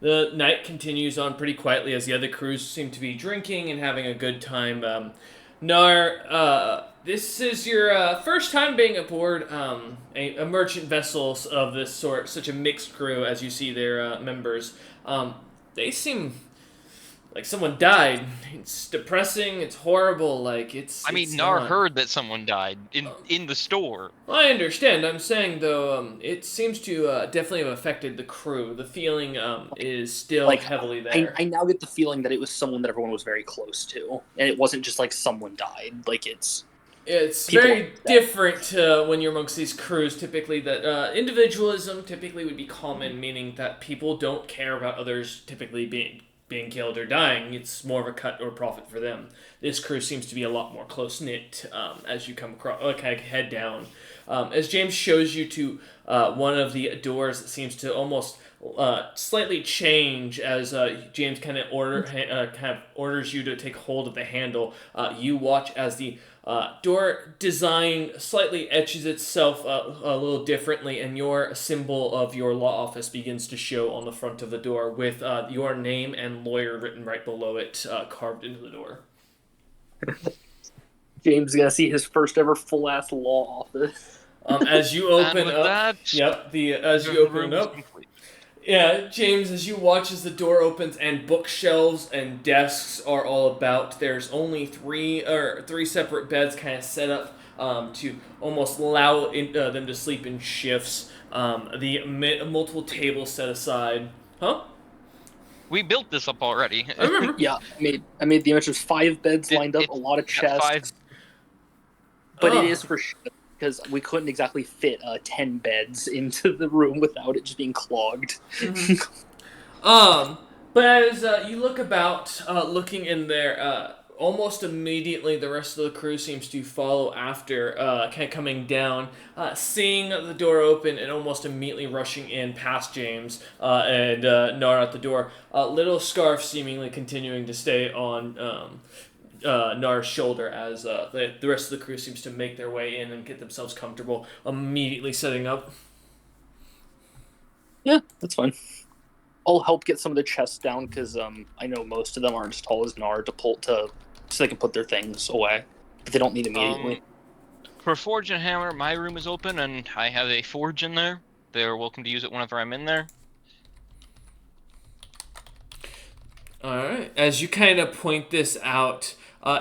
The night continues on pretty quietly as the other crews seem to be drinking and having a good time. Nar, this is your first time being aboard a merchant vessel of this sort, such a mixed crew as you see their members. They seem like someone died. It's depressing. It's horrible. Like I mean, it's Nar not. heard that someone died in the store. I understand. I'm saying though, it seems to definitely have affected the crew. The feeling is still Like, heavily I there. now get the feeling that it was someone that everyone was very close to, and it wasn't just like someone died. Like it's people Very different when you're amongst these crews. Typically, that individualism typically would be common, meaning that people don't care about others typically being killed or dying. It's more of a cut or profit for them. This crew seems to be a lot more close knit as you come across, like head down. As James shows you to one of the doors that seems to almost slightly change as James kind of orders you to take hold of the handle. You watch as the door design slightly etches itself a little differently, and your symbol of your law office begins to show on the front of the door with your name and lawyer written right below it, carved into the door. James is gonna see his first ever full ass law office. As you And open with up, that, yep. As the you open room it is up, complete. yeah, James, as you watch as the door opens and bookshelves and desks are all about, there's only three separate beds kind of set up to almost allow them to sleep in shifts. Multiple tables set aside. Huh? We built this up already. I remember. Yeah, I made the image. There's 5 beds lined up, a It's lot of got chests, 5. but it Oh. is for sure because we couldn't exactly fit 10 beds into the room without it just being clogged. But as you look about, looking in there, almost immediately, the rest of the crew seems to follow after, kind of coming down, seeing the door open, and almost immediately rushing in past James and Nar at the door. Little Scarf seemingly continuing to stay on Nar's shoulder as the rest of the crew seems to make their way in and get themselves comfortable, immediately setting up. Yeah, that's fine. I'll help get some of the chests down because I know most of them aren't as tall as Nar so they can put their things away, but they don't need immediately. For Forge and Hammer, my room is open, and I have a forge in there. They're welcome to use it whenever I'm in there. All right. As you kind of point this out,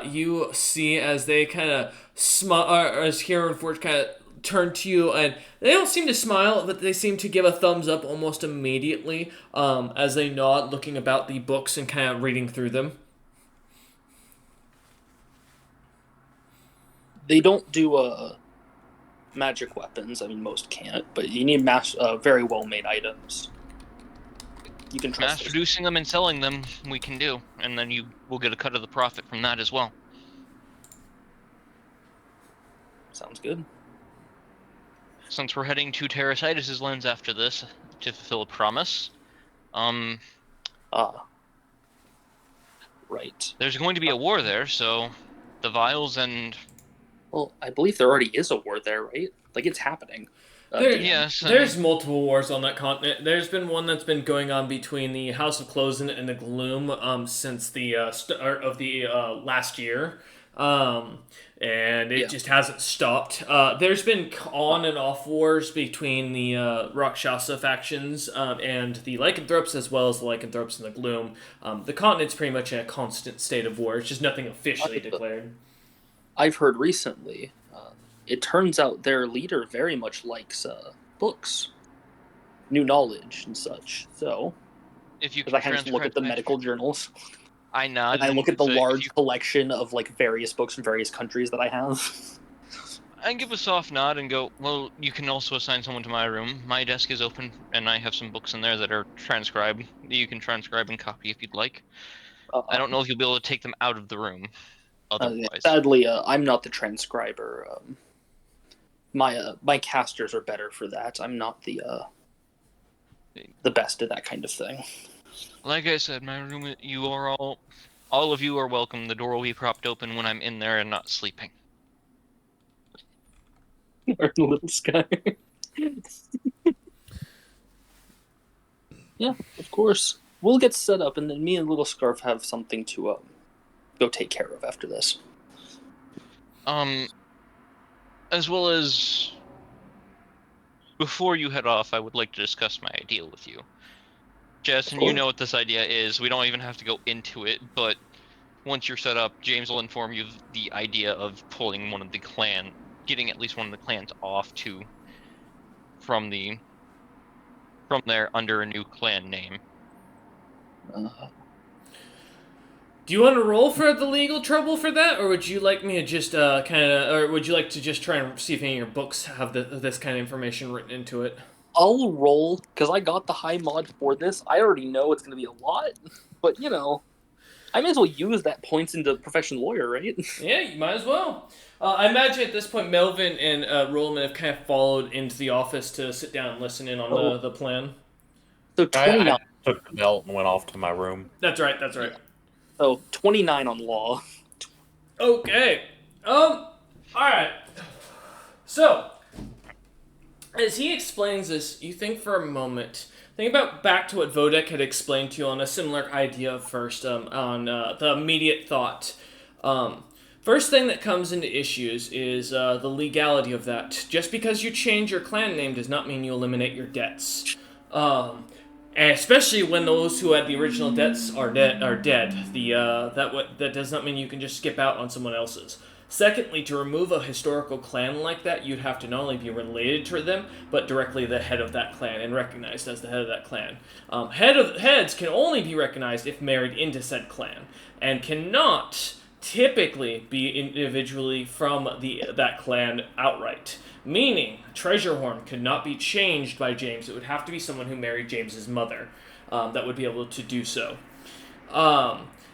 you see as they kind of as Hero and Forge kind of turn to you, and they don't seem to smile, but they seem to give a thumbs up almost immediately as they nod, looking about the books and kind of reading through them. They don't do magic weapons. I mean, most can't, but you need very well-made items. You can trust Mass producing them and selling them, we can do, and then you will get a cut of the profit from that as well. Sounds good. Since we're heading to Terrasitis' lens after this to fulfill a promise, right. there's going to be a war there, so the vials and... Well, I believe there already is a war there, right? Like, it's happening. Yes. There's multiple wars on that continent. There's been one that's been going on between the House of Closen and the Gloom since the start of the last year. And it just hasn't stopped. There's been on and off wars between the Rakshasa factions and the Lycanthropes, as well as the Lycanthropes and the Gloom. The continent's pretty much in a constant state of war. It's just nothing officially declared. I've heard recently, it turns out their leader very much likes books, new knowledge, and such. So, if you I kind of just look at the medical journals. I nod. And I look at the large collection of like various books from various countries that I have. I give a soft nod and go, well, you can also assign someone to my room. My desk is open, and I have some books in there that are transcribed. You can transcribe and copy if you'd like. I don't know if you'll be able to take them out of the room. Otherwise, sadly, I'm not the transcriber. My casters are better for that. I'm not the best at that kind of thing. Like I said, my room, you are all of you are welcome. The door will be propped open when I'm in there and not sleeping. Our little sky. Yeah, of course. We'll get set up, and then me and Little Scarf have something to go take care of after this. As well as before you head off, I would like to discuss my idea with you. Justin, you know what this idea is. We don't even have to go into it, but once you're set up, James will inform you of the idea of pulling one of the clan, getting at least one of the clans off from there under a new clan name. Do you want to roll for the legal trouble for that, or would you like me to just or would you like to just try and see if any of your books have this kind of information written into it? I'll roll, because I got the high mod for this. I already know it's going to be a lot, but, I may as well use that points into professional lawyer, right? Yeah, you might as well. I imagine at this point Melvin and Roland have kind of followed into the office to sit down and listen in on the plan. So 29. I took the belt and went off to my room. That's right. Yeah. So 29 on law. Okay. All right. So, as he explains this, you think for a moment. Think about back to what Vodek had explained to you on a similar idea first, on the immediate thought. First thing that comes into issues is the legality of that. Just because you change your clan name does not mean you eliminate your debts. And especially when those who had the original debts are dead. That does not mean you can just skip out on someone else's. Secondly, to remove a historical clan like that, you'd have to not only be related to them, but directly the head of that clan and recognized as the head of that clan. Heads can only be recognized if married into said clan, and cannot typically be individually from that clan outright. Meaning, Treasure Horn could not be changed by James. It would have to be someone who married James's mother that would be able to do so.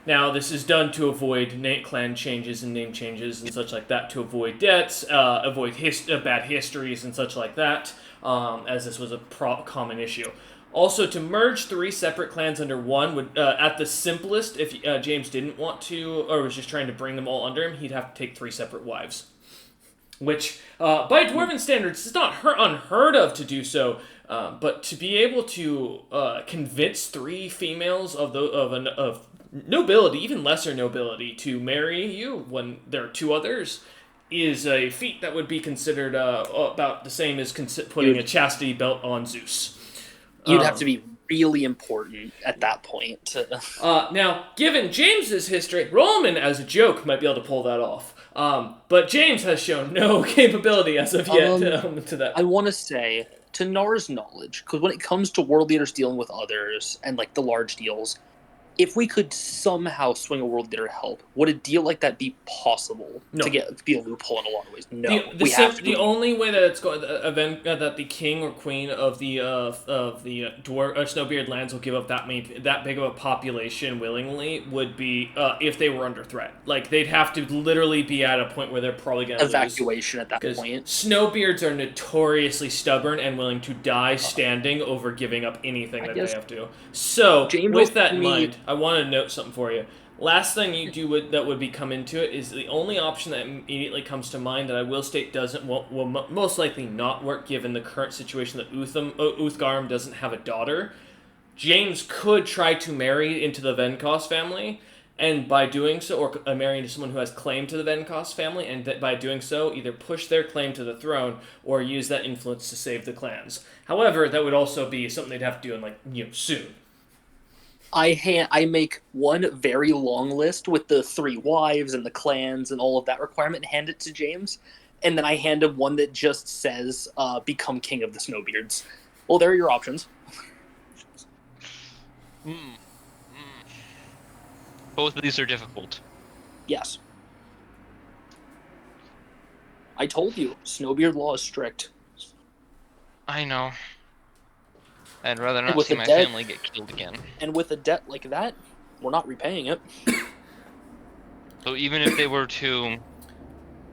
Now, this is done to avoid clan changes and name changes and such like that, to avoid debts, avoid bad histories and such like that, as this was a common issue. Also, to merge 3 separate clans under one would, at the simplest, if James didn't want to, or was just trying to bring them all under him, he'd have to take 3 separate wives. Which, by Dwarven standards, is not unheard of to do so, but to be able to convince 3 females of nobility, even lesser nobility, to marry you when there are 2 others is a feat that would be considered about the same as putting a chastity belt on Zeus. You'd have to be really important at that point. Now, given James's history, Roman, as a joke, might be able to pull that off. But James has shown no capability as of yet to that. I want to say, to Nar's knowledge, because when it comes to world leaders dealing with others and like the large deals, if we could somehow swing a world leader help, would a deal like that be possible to be a loophole in a lot of ways? No, the only way that it's going that the king or queen of the Snowbeard lands will give up that big of a population willingly would be if they were under threat. Like they'd have to literally be at a point where they're probably going to evacuation at that point. Snowbeards are notoriously stubborn and willing to die standing over giving up anything that they have to. So with that in mind, I want to note something for you. Last thing you do that would be come into it is the only option that immediately comes to mind that I will state will most likely not work given the current situation that Uthgarm doesn't have a daughter. James could try to marry into the Venkos family, and by doing so, or marry into someone who has claim to the Venkos family, and by doing so, either push their claim to the throne or use that influence to save the clans. However, that would also be something they'd have to do in soon. I make one very long list with the 3 wives and the clans and all of that requirement and hand it to James, and then I hand him one that just says, become king of the Snowbeards. Well, there are your options. Both of these are difficult. Yes. I told you, Snowbeard law is strict. I know. I'd rather not see my family get killed again. And with a debt like that, we're not repaying it. So even if they were to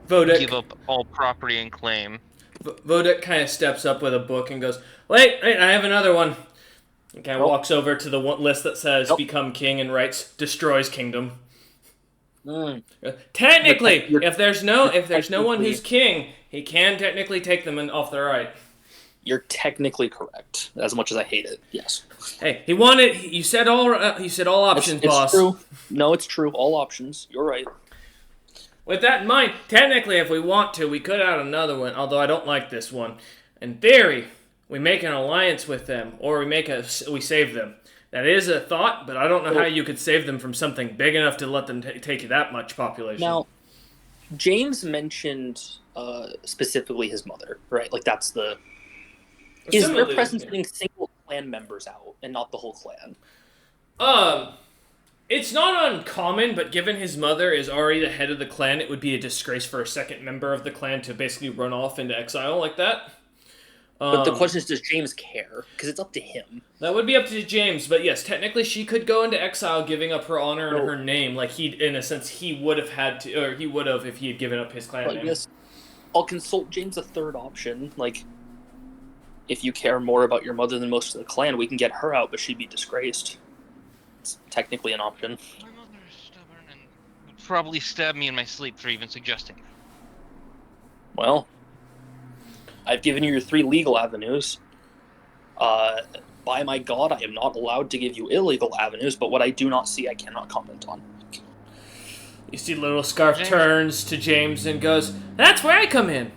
give up all property and claim... Vodek kind of steps up with a book and goes, Wait, I have another one. And kind of walks over to the one list that says become king and writes destroys kingdom. Technically, if there's no one who's king, he can technically take them off their right. You're technically correct, as much as I hate it. Yes. Hey, you said all options, boss. It's true. No, it's true. All options. You're right. With that in mind, technically, if we want to, we could add another one. Although I don't like this one. In theory, we make an alliance with them, or we save them. That is a thought, but I don't know how you could save them from something big enough to let them take that much population. Now, James mentioned specifically his mother, right? Like that's the. Is their presence getting single clan members out and not the whole clan? It's not uncommon, but given his mother is already the head of the clan, it would be a disgrace for a second member of the clan to basically run off into exile like that. But the question is, does James care? Because it's up to him. That would be up to James, but yes, technically she could go into exile, giving up her honor and her name. Like in a sense, he would have had to, or he would have if he had given up his clan name. Yes, I'll consult James a third option. Like, if you care more about your mother than most of the clan, we can get her out, but she'd be disgraced. It's technically an option. My mother is stubborn and would probably stab me in my sleep for even suggesting it. Well, I've given you your 3 legal avenues. By my god, I am not allowed to give you illegal avenues, but what I do not see, I cannot comment on. You see Little Scarf turns to James and goes, "That's where I come in."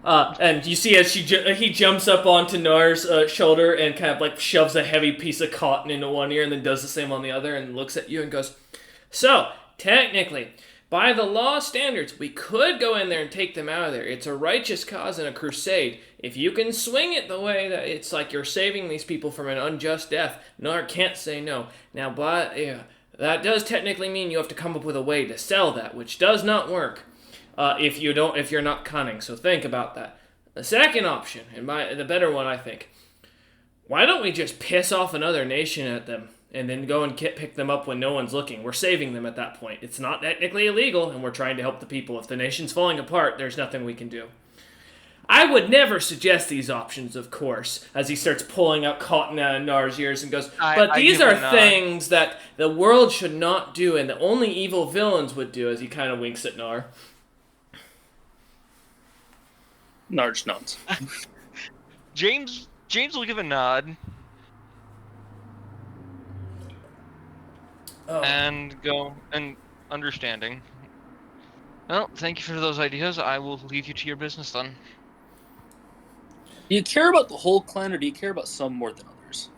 And you see as he jumps up onto Nar's shoulder and kind of like shoves a heavy piece of cotton into one ear and then does the same on the other and looks at you and goes, "So, technically, by the law standards, we could go in there and take them out of there. It's a righteous cause and a crusade. If you can swing it the way that it's like you're saving these people from an unjust death, Nar can't say no. Now, that does technically mean you have to come up with a way to sell that, which does not work if you're not cunning. So think about that. The second option, and the better one, I think. Why don't we just piss off another nation at them? and then go and pick them up when no one's looking. We're saving them at that point. It's not technically illegal, and we're trying to help the people. If the nation's falling apart, there's nothing we can do. I would never suggest these options, of course, as he starts pulling out cotton out of Nar's ears and goes, but these are things that the world should not do and the only evil villains would do, as he kind of winks at Nar. Nar just nods. James will give a nod. And go, and understanding. Well, thank you for those ideas. I will leave you to your business then. Do you care about the whole clan, or do you care about some more than others?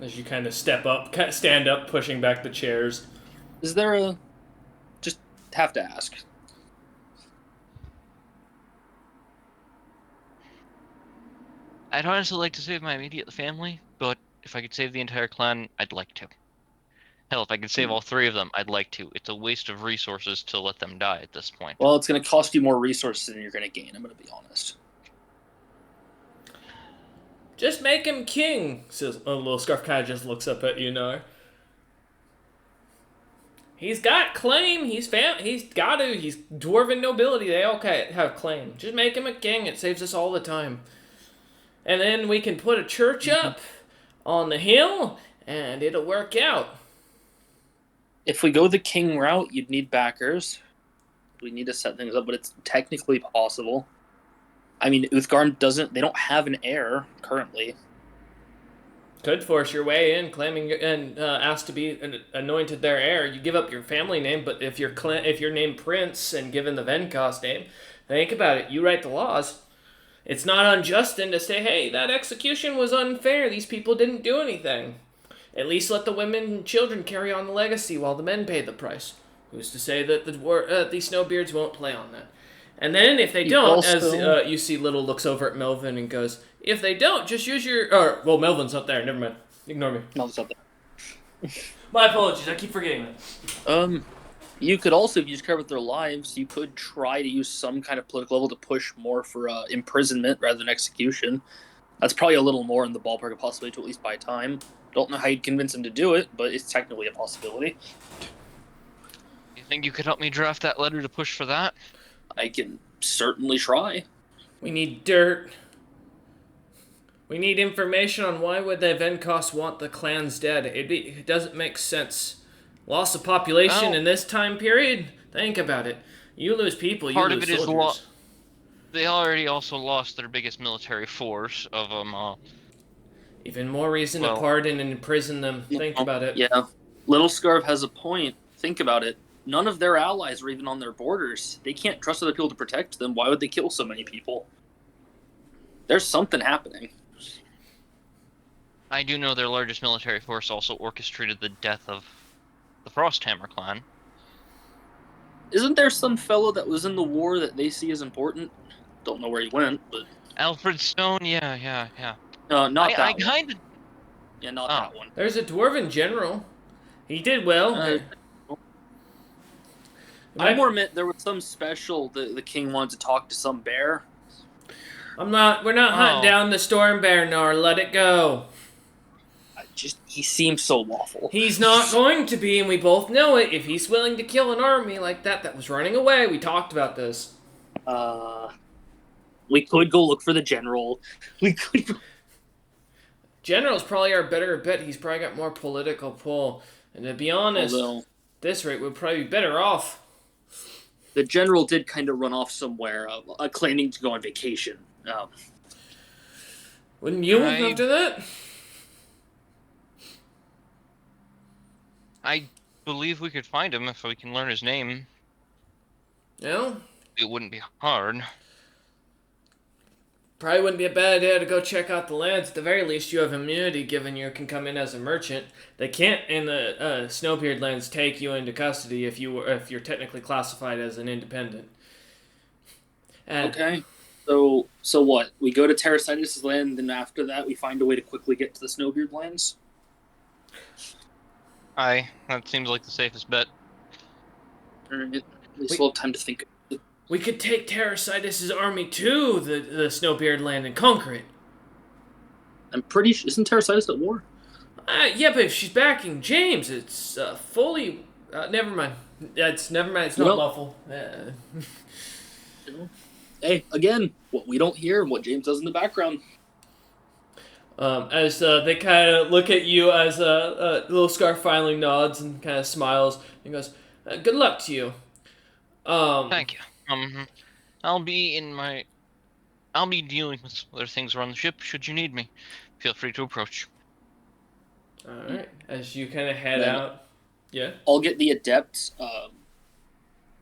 As you kind of stand up, pushing back the chairs. Is there a... Just have to ask. I'd honestly like to save my immediate family, but if I could save the entire clan, I'd like to. Hell, if I could save all 3 of them, I'd like to. It's a waste of resources to let them die at this point. Well, it's going to cost you more resources than you're going to gain, I'm going to be honest. Just make him king, says a little scarf. Kind of just looks up at you, Nar. He's got claim. He's got to. He's dwarven nobility. They all have claim. Just make him a king. It saves us all the time. And then we can put a church up on the hill, and it'll work out. If we go the king route, you'd need backers. We need to set things up, but it's technically possible. I mean, Uthgarm they don't have an heir currently. Could force your way in, claiming and ask to be anointed their heir. You give up your family name, but if you're named Prince and given the Venkost name, think about it. You write the laws. It's not unjust then to say, hey, that execution was unfair. These people didn't do anything. At least let the women and children carry on the legacy while the men pay the price. Who's to say that these Snowbeards won't play on that? And then if they don't, as you see Little looks over at Melvin and goes, if they don't, just use your... well, Melvin's not there. Never mind. Ignore me. Melvin's not there. My apologies. I keep forgetting that. You could also, if you just care about their lives, you could try to use some kind of political level to push more for imprisonment rather than execution. That's probably a little more in the ballpark of possibility to at least buy time. Don't know how you'd convince them to do it, but it's technically a possibility. You think you could help me draft that letter to push for that? I can certainly try. We need dirt. We need information on why would the Venkost want the clans dead. It doesn't make sense. Loss of population in this time period? Think about it. You lose people, you lose soldiers. They already also lost their biggest military force of Even more reason to pardon and imprison them. Think about it. Yeah. Little Scarf has a point. Think about it. None of their allies are even on their borders. They can't trust other people to protect them. Why would they kill so many people? There's something happening. I do know their largest military force also orchestrated the death of the Frosthammer clan. Isn't there some fellow that was in the war that they see as important? Don't know where he went, but... Alfred Stone? Yeah. No, not that one. Kind of... Yeah, not that one. There's a dwarven general. He did well. I more meant there was some special the king wanted to talk to some bear. We're not hunting down the storm bear, Nar. Let it go. He seems so lawful. He's not going to be, and we both know it. If he's willing to kill an army like that was running away, we talked about this. We could go look for the general. We could. General's probably our better bet. He's probably got more political pull. And to be honest, this rate would probably be better off. The general did kind of run off somewhere, claiming to go on vacation. Wouldn't you after that? I believe we could find him if we can learn his name. Yeah? It wouldn't be hard. Probably wouldn't be a bad idea to go check out the lands. At the very least, you have immunity given you can come in as a merchant. They can't, in the Snowbeard lands, take you into custody if you're technically classified as an independent. Okay. So what? We go to Terrasitis' land, and after that we find a way to quickly get to the Snowbeard lands? That seems like the safest bet. Alright. We still have time to think. We could take Terrasitis' army to the Snowbeard land and conquer it. I'm pretty sure... Isn't Terrasitis at war? Yeah, but if she's backing James, it's fully. Never mind. Never mind. It's not lawful. Hey, again, what we don't hear and what James does in the background. As they kind of look at you, as Little Scar finally nods and kind of smiles and goes, "Good luck to you." Thank you. I'll be dealing with other things around the ship. Should you need me, feel free to approach. All right. As you kind of head Then out, yeah. I'll get the adept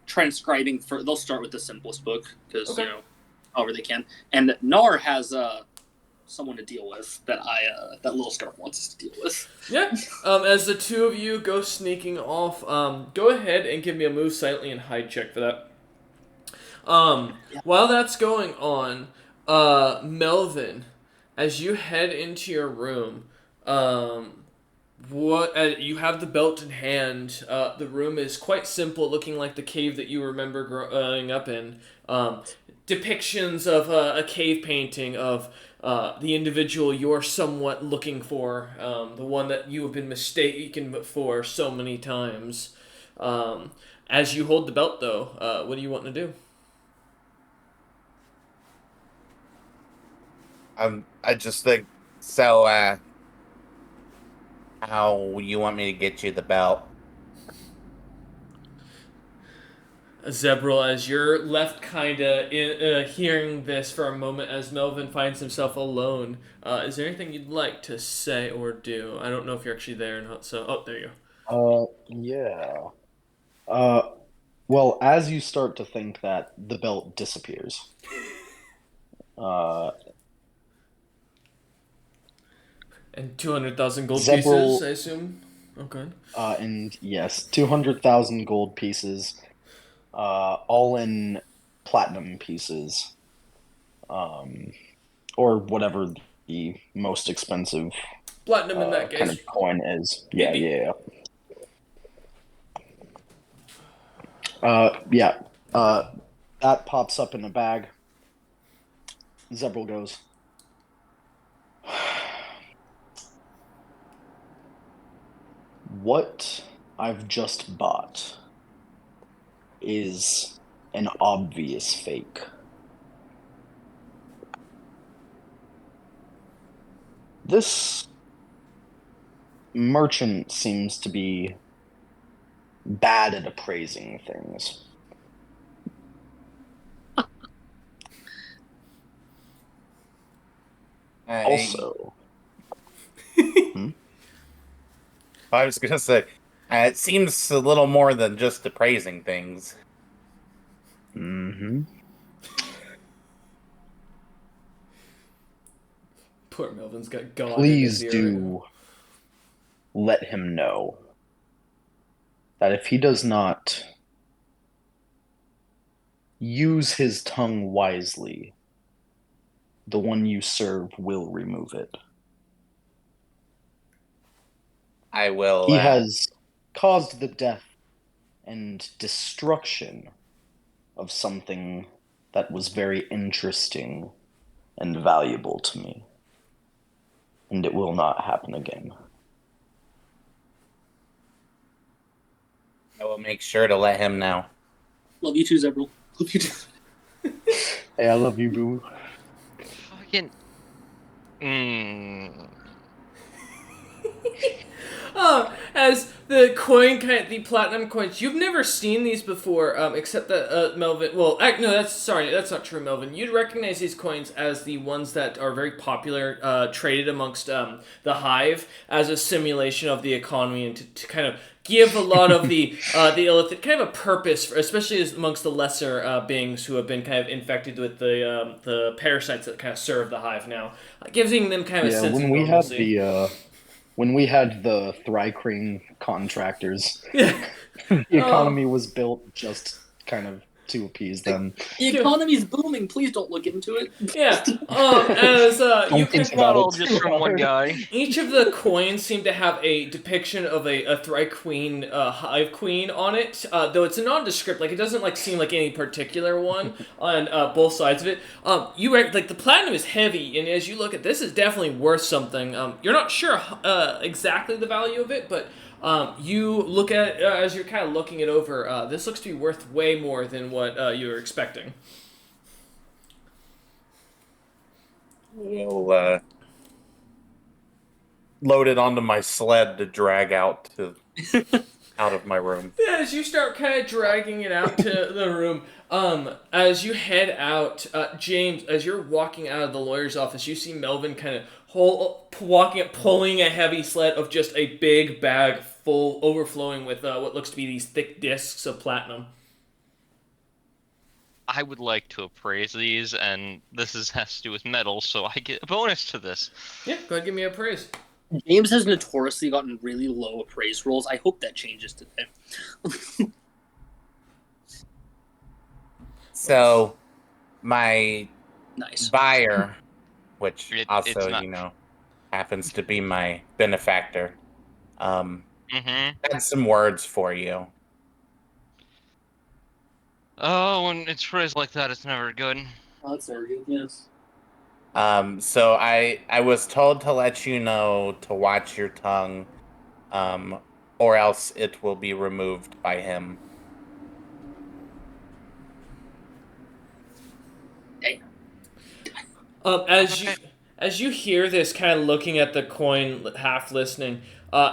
transcribing for. They'll start with the simplest book because however they can. And Nar has someone to deal with that that Little Scarf wants us to deal with. Yeah. As the two of you go sneaking off, go ahead and give me a move silently and hide check for that. While that's going on, Melvin, as you head into your room, you have the belt in hand. The room is quite simple, looking like the cave that you remember growing up in. Depictions of a cave painting of the individual you're somewhat looking for, the one that you have been mistaken for so many times. As you hold the belt, though, what do you want to do? I just think so. How you want me to get you the belt? Zebril, as you're left kind of hearing this for a moment as Melvin finds himself alone, is there anything you'd like to say or do? I don't know if you're actually there or not, so... Oh, there you go. Yeah. Well, as you start to think that, the belt disappears. And 200,000 gold pieces, I assume? Okay. And yes, 200,000 gold pieces, all in platinum pieces, or whatever the most expensive platinum in that case kind of coin is. Yeah. That pops up in a bag. Zebril goes, what I've just bought is an obvious fake. This merchant seems to be bad at appraising things. Also, I was gonna say, it seems a little more than just appraising things. Mm-hmm. Poor Melvin's got God. Please do let him know that if he does not use his tongue wisely, the one you serve will remove it. I will. He has caused the death and destruction of something that was very interesting and valuable to me. And it will not happen again. I will make sure to let him know. Love you too, Zebril. Love you too. Hey, I love you, boo. Fucking. As the platinum coins, you've never seen these before, except that Melvin. Well, no, that's not true, Melvin. You'd recognize these coins as the ones that are very popular, traded amongst the Hive as a simulation of the economy, and to kind of give a lot of the illithid kind of a purpose, especially amongst the lesser beings who have been kind of infected with the parasites that kind of serve the Hive now, giving them kind of a sense of normalcy. When we had the Thrycring contractors, the economy was built just kind of to appease them. The economy's booming. Please don't look into it. Yeah. As you Don't think can, It's not about all it just too from one hard. guy. each of the coins seem to have a depiction of a Thrice Queen hive queen on it, though it's a nondescript. Like it doesn't like seem like any particular one on both sides of it. Like the platinum is heavy, and as you look at this, is definitely worth something. You're not sure exactly the value of it, but you look at as you're kind of looking it over. This looks to be worth way more than what you were expecting. We'll load it onto my sled to drag out of my room. Yeah, as you start kind of dragging it out to the room, as you head out, James, as you're walking out of the lawyer's office, you see Melvin kind of pulling a heavy sled of just a big bag full, overflowing with what looks to be these thick discs of platinum. I would like to appraise these, and has to do with metal, so I get a bonus to this. Yeah, go ahead, give me a praise. James has notoriously gotten really low appraise rolls. I hope that changes today. So, my Nice. buyer, which It's also, not- happens to be my benefactor, Mm-hmm. had some words for you. Oh, when it's phrased like that, it's never good. Oh, that's very good. Yes. So I was told to let you know to watch your tongue, or else it will be removed by him. As you hear this, kind of looking at the coin, half listening,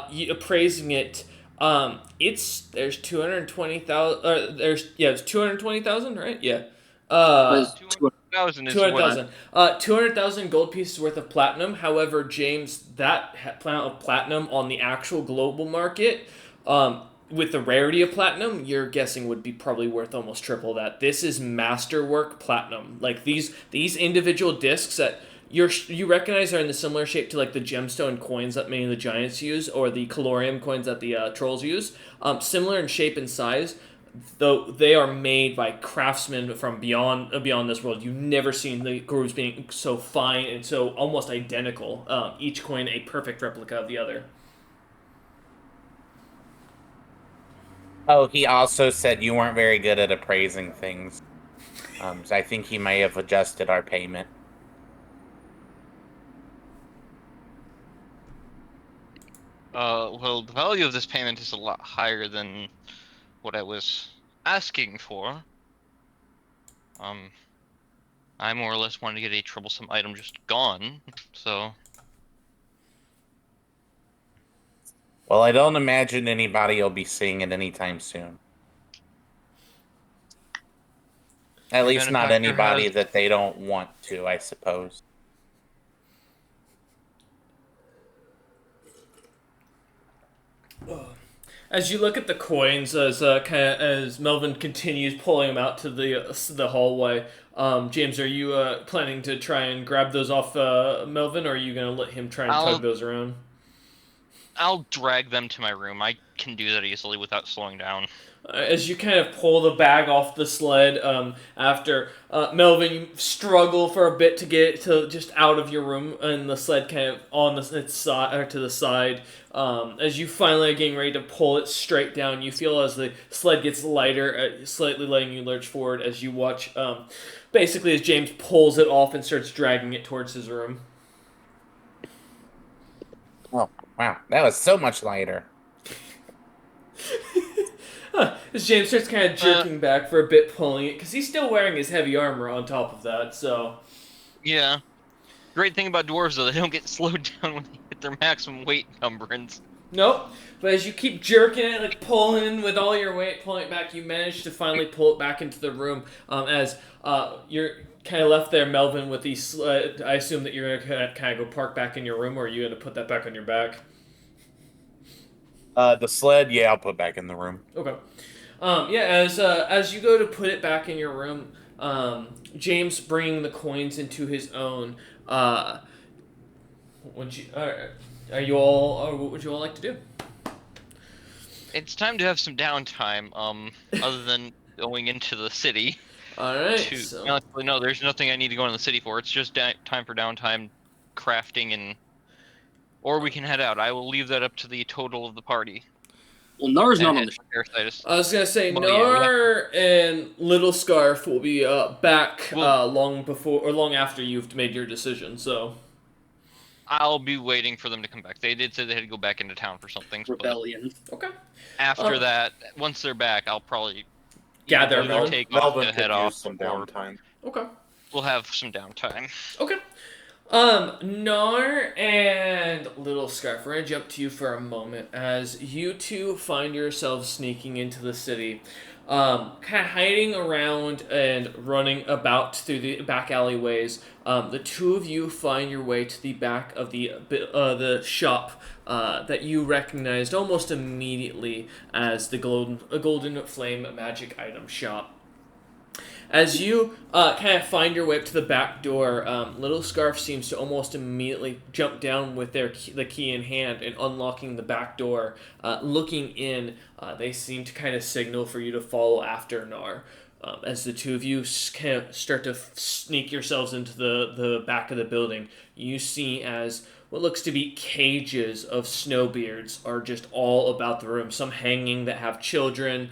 you appraising it. There's 220,000. It's 220,000, right? Yeah. Was 200,000 is 200,000. 200,000 gold pieces worth of platinum. However, James, that amount of platinum on the actual global market, with the rarity of platinum, you're guessing would be probably worth almost triple that. This is masterwork platinum. Like these individual discs that you recognize are in the similar shape to like the gemstone coins that many of the giants use, or the calorium coins that the trolls use. Similar in shape and size, though they are made by craftsmen from beyond this world. You've never seen the grooves being so fine and so almost identical. Each coin a perfect replica of the other. Oh, he also said you weren't very good at appraising things. So I think he may have adjusted our payment. well, the value of this payment is a lot higher than what I was asking for. I more or less wanted to get a troublesome item just gone, so... Well, I don't imagine anybody will be seeing it anytime soon. At Your least not benefactor anybody has- that they don't want to, I suppose. As you look at the coins, as Melvin continues pulling them out to the hallway, James, are you planning to try and grab those off Melvin, or are you gonna let him try and tug those around? I'll drag them to my room. I can do that easily without slowing down. As you kind of pull the bag off the sled, after Melvin, you struggle for a bit to get it to just out of your room, and the sled kind of on its side or to the side. As you finally are getting ready to pull it straight down, you feel as the sled gets lighter, slightly letting you lurch forward as you watch. Basically, as James pulls it off and starts dragging it towards his room. Oh, wow. That was so much lighter. As James starts kind of jerking back for a bit, pulling it, because he's still wearing his heavy armor on top of that, so... Yeah. Great thing about dwarves, though, they don't get slowed down when they hit their maximum weight encumbrance. Nope. But as you keep jerking it, like pulling with all your weight, pulling it back, you manage to finally pull it back into the room. As you're kind of left there, Melvin, with these... I assume that you're going to kind of go park back in your room, or are you going to put that back on your back? The sled, yeah, I'll put back in the room. Okay. As you go to put it back in your room, James bringing the coins into his own. Are you all? What would you all like to do? It's time to have some downtime. Other than going into the city. All right. So. Honestly, no, there's nothing I need to go into the city for. It's just time for downtime, crafting, and or we can head out. I will leave that up to the total of the party. Well, Nar's And not on head the for Parasitis. I was gonna say Well, yeah, Nar and Little Scarf will be back Well- long before or long after you've made your decision. So I'll be waiting for them to come back. They did say they had to go back into town for something. But rebellion. okay, after that, once they're back, I'll probably Gather either everyone. take off Melvin to could head use off, some or downtime. okay, we'll have some downtime. okay. Nar and Little Scarf, we're gonna jump to you for a moment as you two find yourselves sneaking into the city. Kind of hiding around and running about through the back alleyways. The two of you find your way to the back of the shop that you recognized almost immediately as the Golden Flame magic item shop. As you kind of find your way up to the back door, Little Scarf seems to almost immediately jump down with the key in hand and unlocking the back door. Looking in, they seem to kind of signal for you to follow after Nar. As the two of you kind of start to sneak yourselves into the back of the building, you see as what looks to be cages of snowbeards are just all about the room. Some hanging that have children,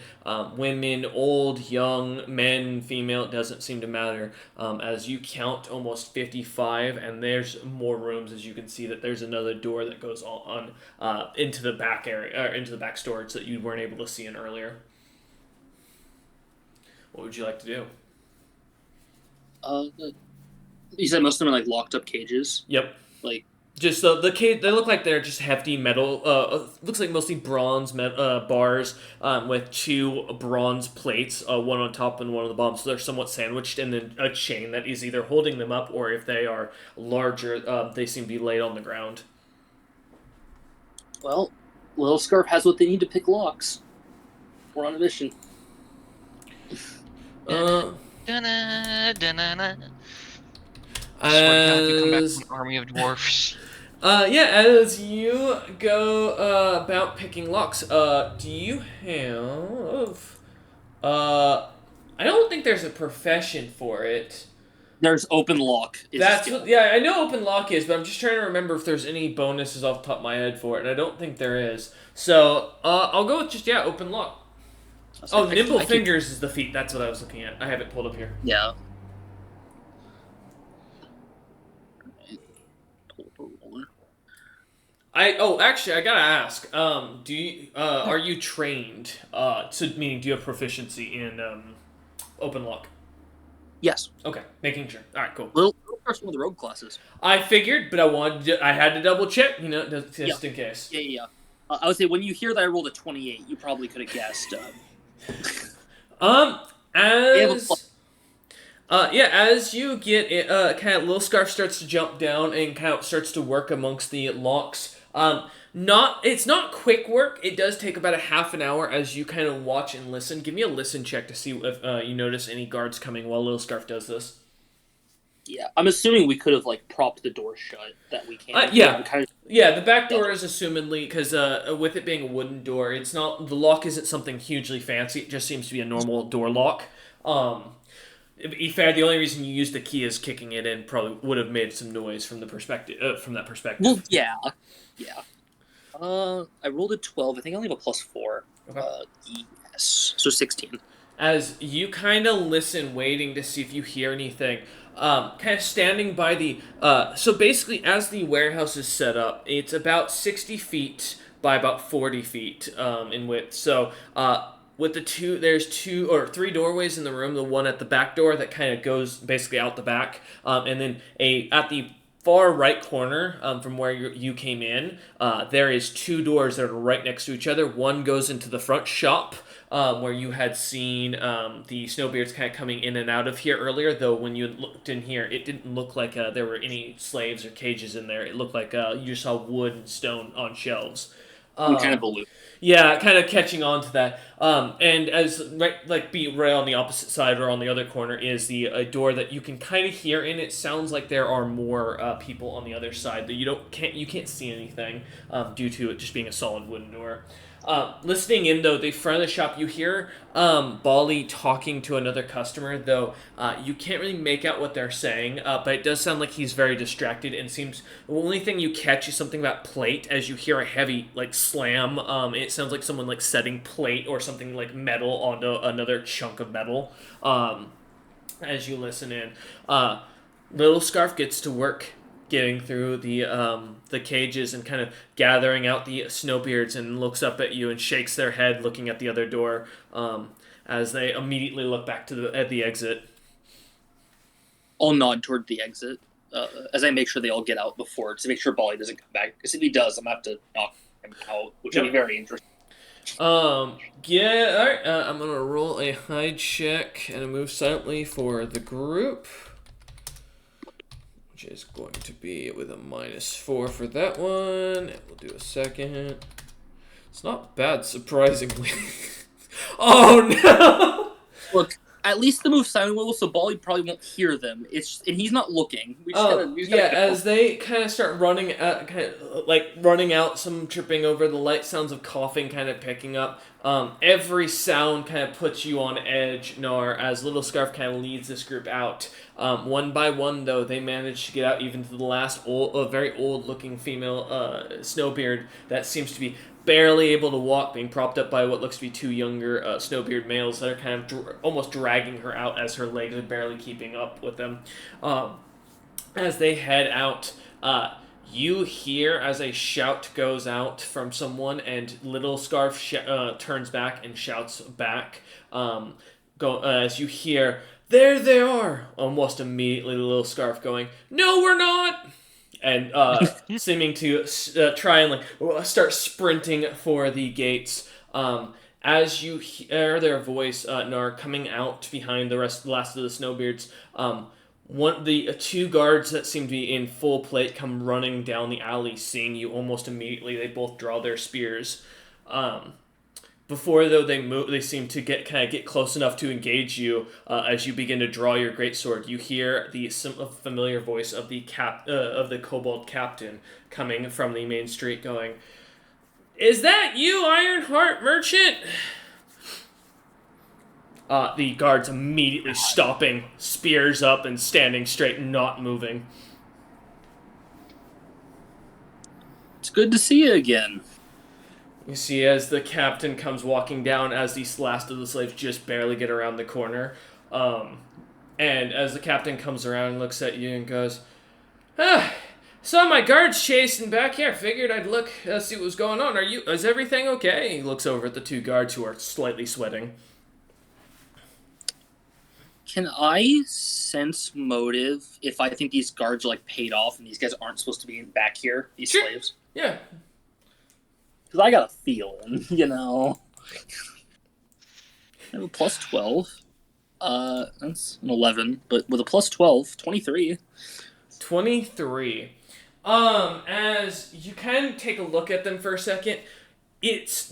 women, old, young, men, female, it doesn't seem to matter. As you count almost 55, and there's more rooms, as you can see that there's another door that goes on into the back area, or into the back storage that you weren't able to see in earlier. What would you like to do? You said most of them are like locked up cages. Yep. Like just the cage. They look like they're just hefty metal. Looks like mostly bronze bars with two bronze plates, one on top and one on the bottom. So they're somewhat sandwiched, and then a chain that is either holding them up, or if they are larger, they seem to be laid on the ground. Well, Little Scarf has what they need to pick locks. We're on a mission. Dun-na, dun-na-na. Swear to God, we come back to an army of dwarfs. As you go about picking locks, do you have I don't think there's a profession for it. There's open lock. That's what, yeah, I know open lock is, but I'm just trying to remember if there's any bonuses off the top of my head for it, and I don't think there is. So, I'll go with just open lock. Oh, nimble fingers is the feat. That's what I was looking at. I have it pulled up here. Yeah. Actually, I gotta ask. Do you are you trained? Meaning, do you have proficiency in open lock? Yes. Okay, making sure. All right, cool. Little Scarf's one of the rogue classes. I figured, but I had to double check. Just in case. Yeah. I would say when you hear that I rolled a 28, you probably could have guessed. As you get it, kind of Little Scarf starts to jump down and kind of starts to work amongst the locks. It's not quick work. It does take about a half an hour as you kind of watch and listen. Give me a listen check to see if you notice any guards coming while Little Scarf does this. Yeah, I'm assuming we could have propped the door shut. That we can't. Yeah, the back door is assumedly because with it being a wooden door, it's not the lock isn't something hugely fancy. It just seems to be a normal door lock. To be fair, the only reason you used the key is kicking it in probably would have made some noise from that perspective. Well, yeah. I rolled a 12. I think I only have a +4. Okay. Yes, so 16. As you kind of listen, waiting to see if you hear anything, kind of standing by the... so basically, as the warehouse is set up, it's about 60 feet by about 40 feet in width. So, with there's 2 or 3 doorways in the room. The one at the back door that kind of goes basically out the back. And then at the far right corner from where you came in, there is 2 doors that are right next to each other. One goes into the front shop, where you had seen the Snowbeards kind of coming in and out of here earlier, though when you looked in here, it didn't look like there were any slaves or cages in there. It looked like you just saw wood and stone on shelves. Kind of aloof. Yeah, kind of catching on to that. And as right on the opposite side or on the other corner is a door that you can kind of hear in. It sounds like there are more people on the other side that you can't see anything due to it just being a solid wooden door. Listening in, though, the front of the shop, you hear Bali talking to another customer, though you can't really make out what they're saying, but it does sound like he's very distracted and seems... The only thing you catch is something about plate as you hear a heavy, like, slam. It sounds like someone, like, setting plate or something like metal onto another chunk of metal as you listen in. Little Scarf gets to work getting through the cages and kind of gathering out the snowbeards and looks up at you and shakes their head looking at the other door as they immediately look back at the exit. I'll nod toward the exit as I make sure they all get out before to make sure Bali doesn't come back. Because if he does, I'm going to have to knock him out, which will be very interesting. Yeah, alright, I'm gonna roll a hide check and a move silently for the group. Which is going to be with a -4 for that one. And we'll do a second. It's not bad, surprisingly. Oh no! Look, at least the move silent will, so Bali probably won't hear them. And he's not looking. We just gotta as they kind of start running, running out, some tripping over, the light sounds of coughing kind of picking up. Every sound kind of puts you on edge, Nar, as Little Scarf kind of leads this group out. One by one, though, they manage to get out even to the last very old-looking female snowbeard that seems to be barely able to walk, being propped up by what looks to be two younger snowbeard males that are kind of almost dragging her out as her legs are barely keeping up with them. As they head out, you hear as a shout goes out from someone, and Little Scarf turns back and shouts back. As you hear, "There they are!" Almost immediately, Little Scarf going, "No, we're not!" And seeming to try and start sprinting for the gates. As you hear their voice, Nar, coming out behind the last of the snowbeards, the two guards that seem to be in full plate come running down the alley, seeing you almost immediately. They both draw their spears. Before, though, they move, they seem to get close enough to engage you. As you begin to draw your greatsword, you hear the familiar voice of the kobold captain coming from the main street, going, "Is that you, Ironheart merchant?" The guards immediately stopping, spears up, and standing straight, not moving. It's good to see you again. You see as the captain comes walking down, as these last of the slaves just barely get around the corner. And as the captain comes around and looks at you and goes, "Saw my guards chasing back here. Figured I'd look, see what was going on. Is everything okay?" He looks over at the two guards who are slightly sweating. Can I sense motive if I think these guards are paid off and these guys aren't supposed to be back here, these slaves? Yeah. Because I got a feeling, I have a plus 12. That's an 11, but with a plus 12, 23. 23. As you kind of take a look at them for a second,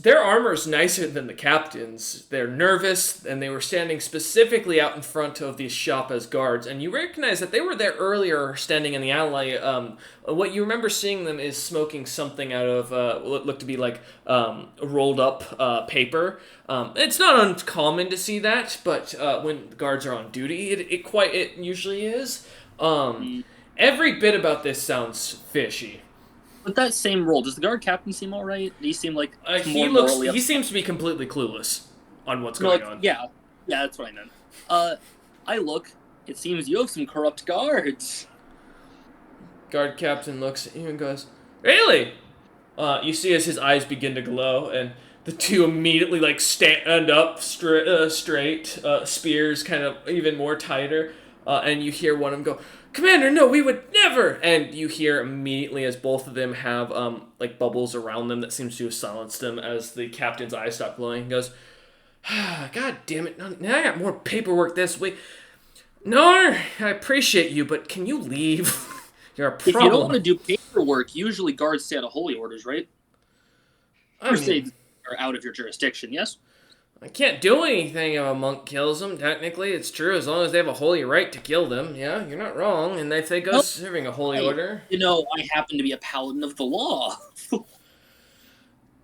their armor's nicer than the captain's. They're nervous, and they were standing specifically out in front of the shop as guards, and you recognize that they were there earlier, standing in the alley. What you remember seeing them is smoking something out of what looked to be rolled up paper. It's not uncommon to see that, but when guards are on duty, it usually is. Every bit about this sounds fishy. With that same role, does the guard captain seem all right? Do you seem like he seems to be completely clueless on what's going on. Yeah, that's what I meant. I look. It seems you have some corrupt guards. Guard captain looks at you and goes, "Really?" You see as his eyes begin to glow, and the two immediately stand up straight, spears kind of even more tighter, and you hear one of them go, "Commander, no, we would never!" And you hear immediately as both of them have bubbles around them that seems to have silenced them as the captain's eyes stop glowing. He goes, "God damn it, now I got more paperwork this week. No, I appreciate you, but can you leave? You're a problem." If you don't want to do paperwork, usually guards stay out of holy orders, right? They are out of your jurisdiction, yes? I can't do anything if a monk kills them. Technically, it's true, as long as they have a holy right to kill them. Yeah, you're not wrong. And if they go serving a holy order... I happen to be a paladin of the law.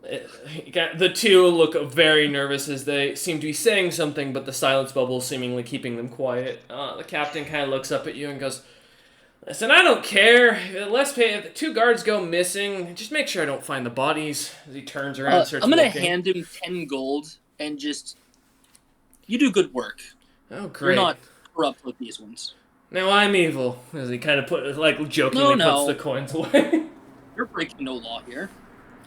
The two look very nervous as they seem to be saying something, but the silence bubble is seemingly keeping them quiet. The captain kind of looks up at you and goes, "Listen, I don't care. If the two guards go missing, just make sure I don't find the bodies." As he turns around and starts I'm gonna walking. hand him 10 gold and just, you do good work. Oh, You're great. not corrupt with these ones. Now I'm evil. As he kind of jokingly puts No. the coins away. You're breaking no law here.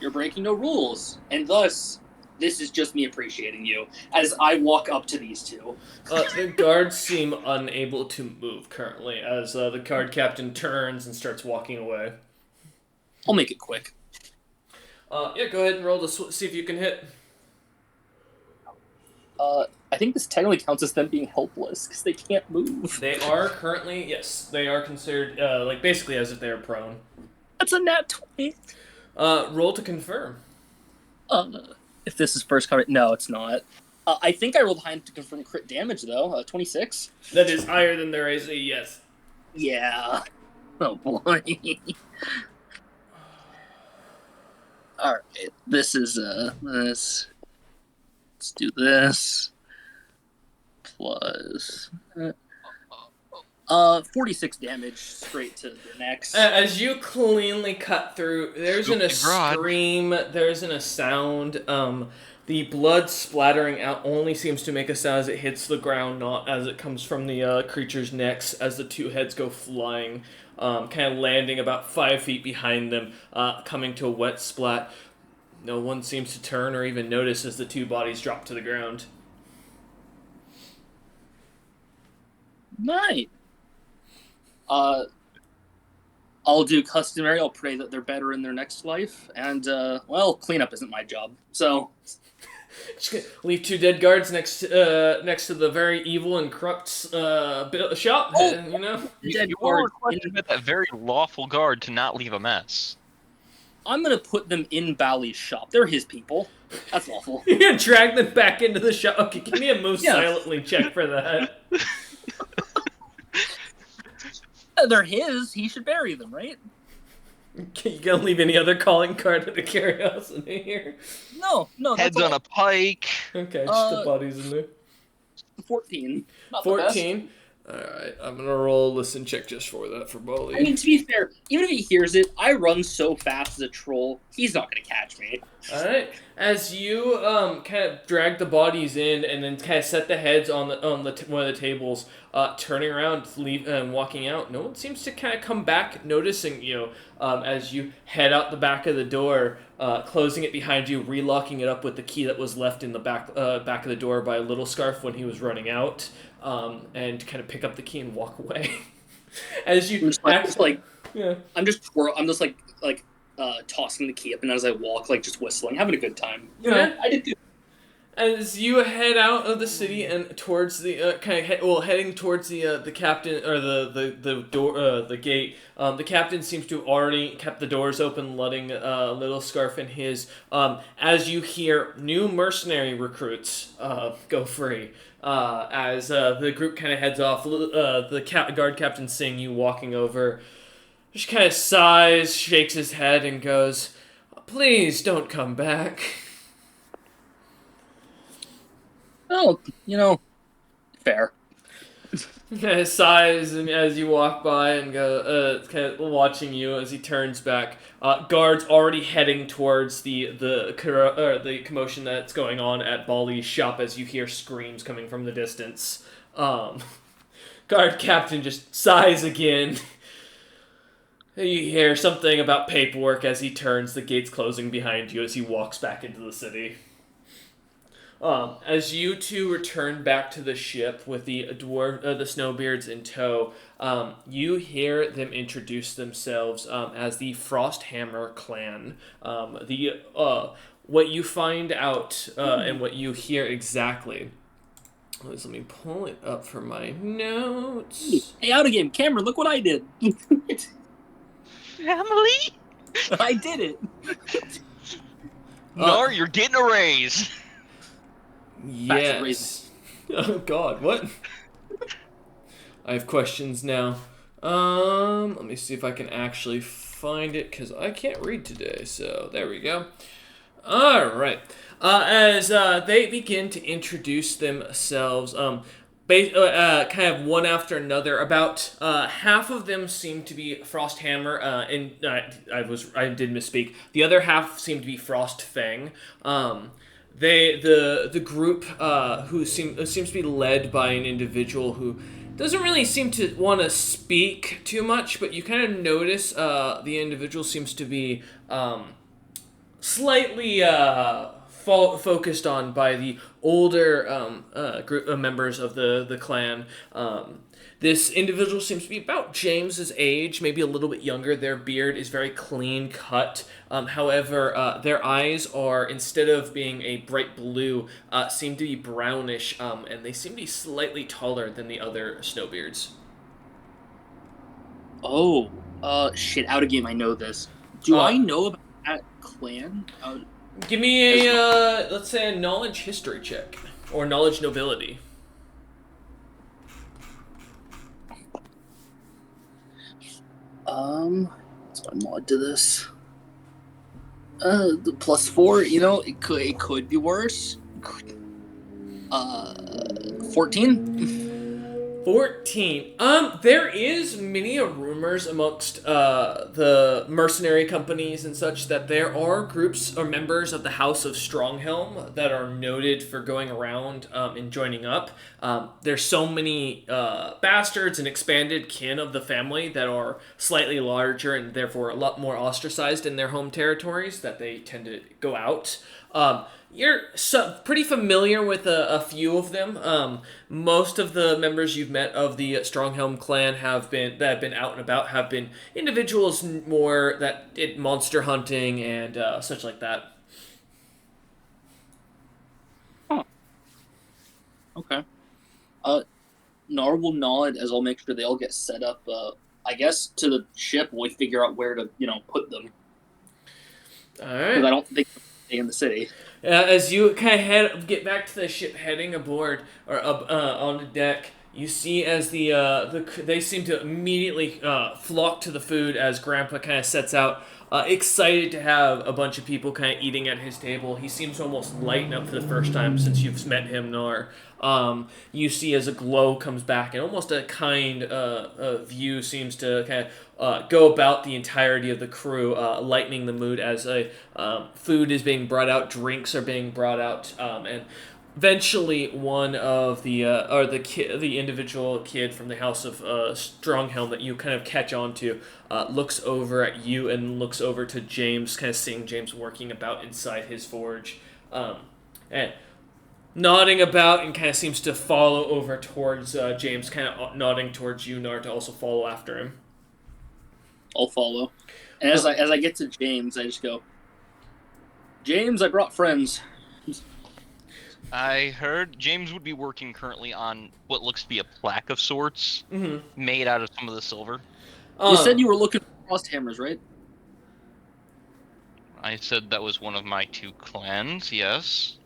You're breaking no rules. And thus, this is just me appreciating you as I walk up to these two. The guards seem unable to move currently as the guard captain turns and starts walking away. I'll make it quick. Yeah, go ahead and roll to see if you can hit. I think this technically counts as them being helpless because they can't move. They are currently, yes, they are considered, basically as if they are prone. That's a nat 20. Roll to confirm. If this is first cover, no, it's not. I think I rolled high enough to confirm crit damage, though. 26. That is higher than their AC, yes. Yeah. Oh, boy. Alright, this is, this. Let's do this. Plus... 46 damage straight to the necks. As you cleanly cut through, there isn't a Scoop the scream, there isn't a sound. The blood splattering out only seems to make a sound as it hits the ground, not as it comes from the creature's necks, as the two heads go flying, kind of landing about 5 feet behind them, coming to a wet splat. No one seems to turn or even notice as the two bodies drop to the ground. Nice. I'll do customary. I'll pray that they're better in their next life. And, cleanup isn't my job. So... Just leave two dead guards next to the very evil and corrupt shop, you know? You were requested with that very lawful guard to not leave a mess. I'm gonna put them in Bally's shop. They're his people. That's lawful. You're gonna drag them back into the shop. Okay, give me a move Yeah. silently check for that. They're his. He should bury them, right? You gonna leave any other calling card of the curiosity here? No. Heads that's on a pike. Okay, just the bodies in there. 14. Not the best. 14. Alright, I'm gonna roll a listen check just for that for Bolly. I mean, to be fair, even if he hears it, I run so fast as a troll, he's not gonna catch me. Alright, as you kind of drag the bodies in and then kind of set the heads on one of the tables, turning around, and walking out, no one seems to kind of come back, noticing you as you head out the back of the door, closing it behind you, relocking it up with the key that was left in the back of the door by a little scarf when he was running out, and kind of pick up the key and walk away. As you yeah. I'm just tossing the key up and as I walk, like just whistling, having a good time. Yeah. I did good. As you head out of the city and towards the heading towards the captain or the door the gate, the captain seems to have already kept the doors open, letting Little Scarf in his. As you hear new mercenary recruits go free, as the group kind of heads off, the guard captain seeing you walking over, just kind of sighs, shakes his head, and goes, "Please don't come back." Oh, fair. Kind of sighs and as you walk by and go, kind of watching you as he turns back. Guards already heading towards the commotion that's going on at Bali's shop as you hear screams coming from the distance. Guard captain just sighs again. You hear something about paperwork as he turns, the gates closing behind you as he walks back into the city. As you two return back to the ship with the the Snowbeards in tow, you hear them introduce themselves as the Frosthammer clan. What you find out and what you hear exactly. Let me pull it up for my notes. Hey, out of game, Cameron. Look what I did. Family? I did it. No, you're getting a raise. Yes. Oh God, what? I have questions now. Let me see if I can actually find it because I can't read today. So there we go. All right. As they begin to introduce themselves, kind of one after another, about half of them seem to be Frosthammer, and I did misspeak. The other half seem to be Frostfang. The group who seems to be led by an individual who doesn't really seem to want to speak too much, but you kind of notice the individual seems to be slightly focused on by the older group members of the clan. This individual seems to be about James's age, maybe a little bit younger. Their beard is very clean cut. However, their eyes are, instead of being a bright blue, seem to be brownish, and they seem to be slightly taller than the other snowbeards. Oh, shit! Out of game, I know this. Do I Uh, know about that clan? Give me As a, let's say, a knowledge history check or knowledge nobility. what's my mod to this? The +4. You know, it could be worse. 14. 14. There is many a rumors amongst the mercenary companies and such that there are groups or members of the House of Stronghelm that are noted for going around and joining up. There's so many bastards and expanded kin of the family that are slightly larger and therefore a lot more ostracized in their home territories that they tend to go out. You're pretty familiar with a few of them. Most of the members you've met of the Stronghelm clan have been out and about have been individuals more that did monster hunting and such like that. Huh. Okay. Nar will nod as I'll make sure they all get set up. I guess to the ship, we figure out where to put them All because I right. don't think they stay in the city. As you kind of get back to the ship, heading aboard or up on the deck, you see as they seem to immediately flock to the food as Grandpa kind of sets out, excited to have a bunch of people kind of eating at his table. He seems to almost lighten up for the first time since you've met him, Nar. You see as a glow comes back and almost a kind view seems to kind of go about the entirety of the crew, lightening the mood as food is being brought out, drinks are being brought out, and eventually one of the individual kid from the house of Stronghelm that you kind of catch on to looks over at you and looks over to James, kind of seeing James working about inside his forge. And nodding about and kind of seems to follow over towards James, kind of nodding towards you, Nar, to also follow after him. I'll follow. And as I get to James, I just go, James, I brought friends. I heard James would be working currently on what looks to be a plaque of sorts Mm-hmm. made out of some of the silver. You said you were looking for frost hammers, right? I said that was one of my two clans, yes.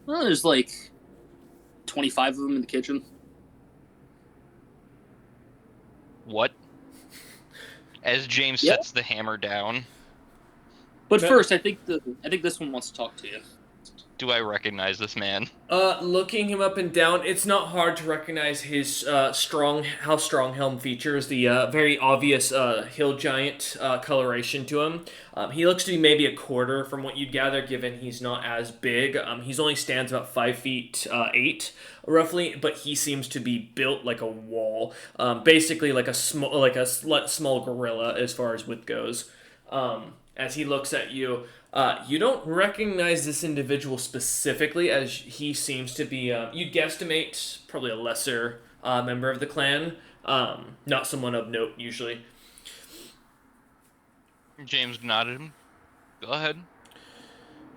Well, there's like 25 of them in the kitchen. What? As James Yeah. sets the hammer down, But first, I think this one wants to talk to you. do I recognize this man? Looking him up and down, it's not hard to recognize his how strong Helm features the very obvious hill giant coloration to him. He looks to be maybe a quarter from what you'd gather, given he's not as big. He's only stands about 5 feet 8, roughly, but he seems to be built like a wall, basically like a small gorilla as far as width goes. As he looks at you, you don't recognize this individual specifically, as he seems to be, you'd guesstimate, probably a lesser member of the clan. Not someone of note, usually. James nodded him. Go ahead.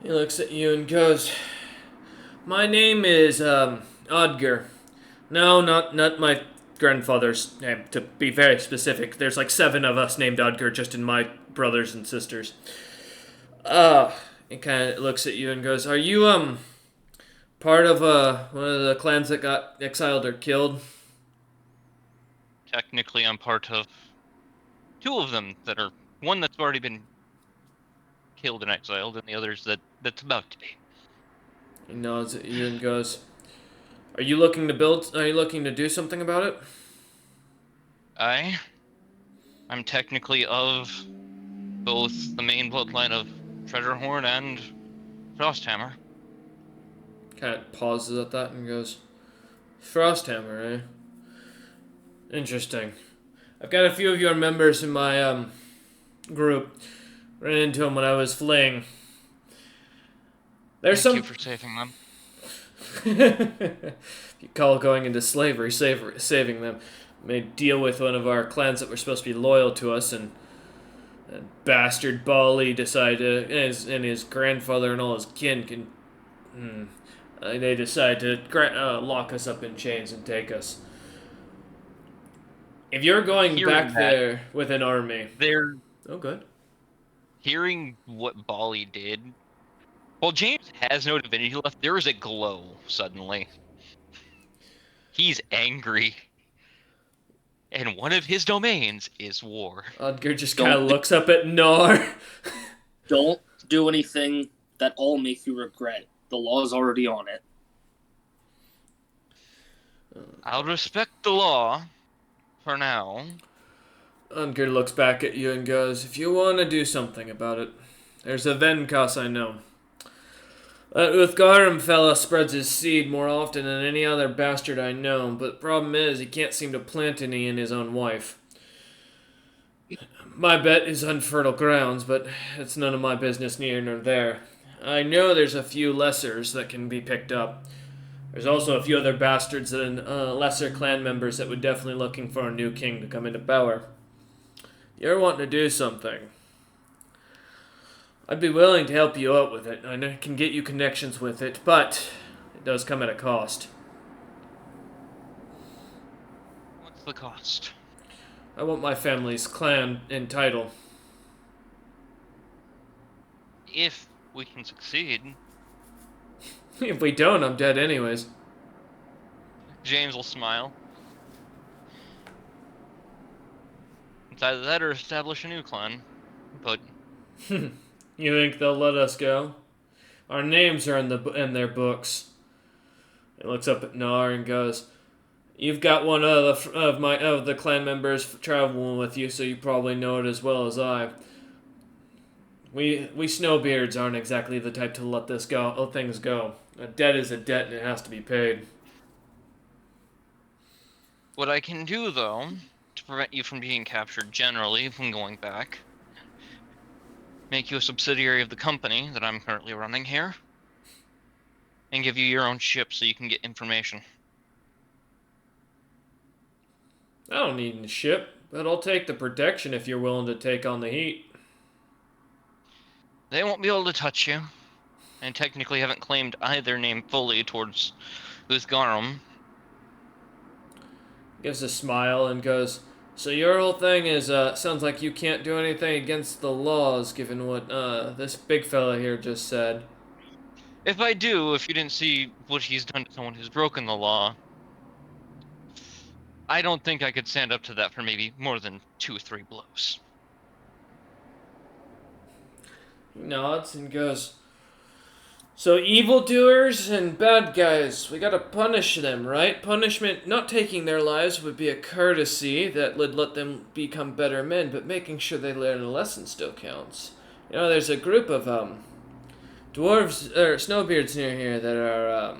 He looks at you and goes, "My name is, Odger. No, not my grandfather's name, to be very specific. There's like 7 of us named Odger just in my brothers and sisters." He kind of looks at you and goes, "Are you, part of, one of the clans that got exiled or killed?" Technically, I'm part of two of them that are one that's already been killed and exiled, and the others that's about to be. He nods at you and goes, Are you looking to do something about it? I'm technically of both the main bloodline of Treasurehorn and Frosthammer. Kind of pauses at that and goes, Frosthammer, eh? Interesting. I've got a few of your members in my group. Ran into them when I was fleeing. There's Thank you some. for saving them. You call going into slavery, saving them. Made deal with one of our clans that were supposed to be loyal to us, and bastard Bali decided and his grandfather and all his kin can. They decide to lock us up in chains and take us. If you're going back there with an army, oh good. Hearing what Bali did. Well, James has no divinity left. There is a glow suddenly. He's angry. And one of his domains is war. Odger just kind of looks up at Nar. Don't do anything that'll make you regret. The law is already on it. I'll respect the law for now. Odger looks back at you and goes, If you want to do something about it, there's a Venkas I know. That Uthgarim fella spreads his seed more often than any other bastard I know, but the problem is he can't seem to plant any in his own wife. My bet is unfertile grounds, but it's none of my business near nor there. I know there's a few lessers that can be picked up. There's also a few other bastards and lesser clan members that would definitely looking for a new king to come into power. You're wanting to do something. I'd be willing to help you out with it. I can get you connections with it, but it does come at a cost. What's the cost? I want my family's clan and title. If we can succeed. If we don't, I'm dead anyways. James will smile. It's either that or establish a new clan. But You think they'll let us go? Our names are in their books. He looks up at Nar and goes, You've got one of the clan members traveling with you, so you probably know it as well as I. We snowbeards aren't exactly the type to let things go. A debt is a debt and it has to be paid. what I can do, though, to prevent you from being captured generally from going back, make you a subsidiary of the company that I'm currently running here, and give you your own ship so you can get information. I don't need a ship, but I'll take the protection if you're willing to take on the heat. They won't be able to touch you, and technically haven't claimed either name fully towards Uthgarim. Gives a smile and goes, So your whole thing is, sounds like you can't do anything against the laws, given what, this big fella here just said. If I do, if you didn't see what he's done to someone who's broken the law, I don't think I could stand up to that for maybe more than 2 or 3 blows. He nods and goes, So evildoers and bad guys, we gotta punish them, right? Punishment, not taking their lives would be a courtesy that would let them become better men, but making sure they learn a lesson still counts. You know, there's a group of, dwarves, or snowbeards near here that are,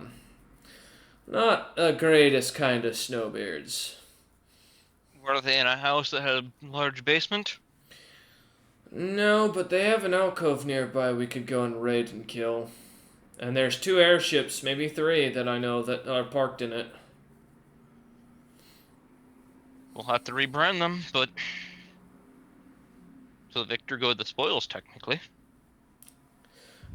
not the greatest kind of snowbeards. Were they in a house that had a large basement? No, but they have an alcove nearby we could go and raid and kill. And there's 2 airships, maybe 3, that I know that are parked in it. We'll have to rebrand them, but... So the victor go with the spoils, technically.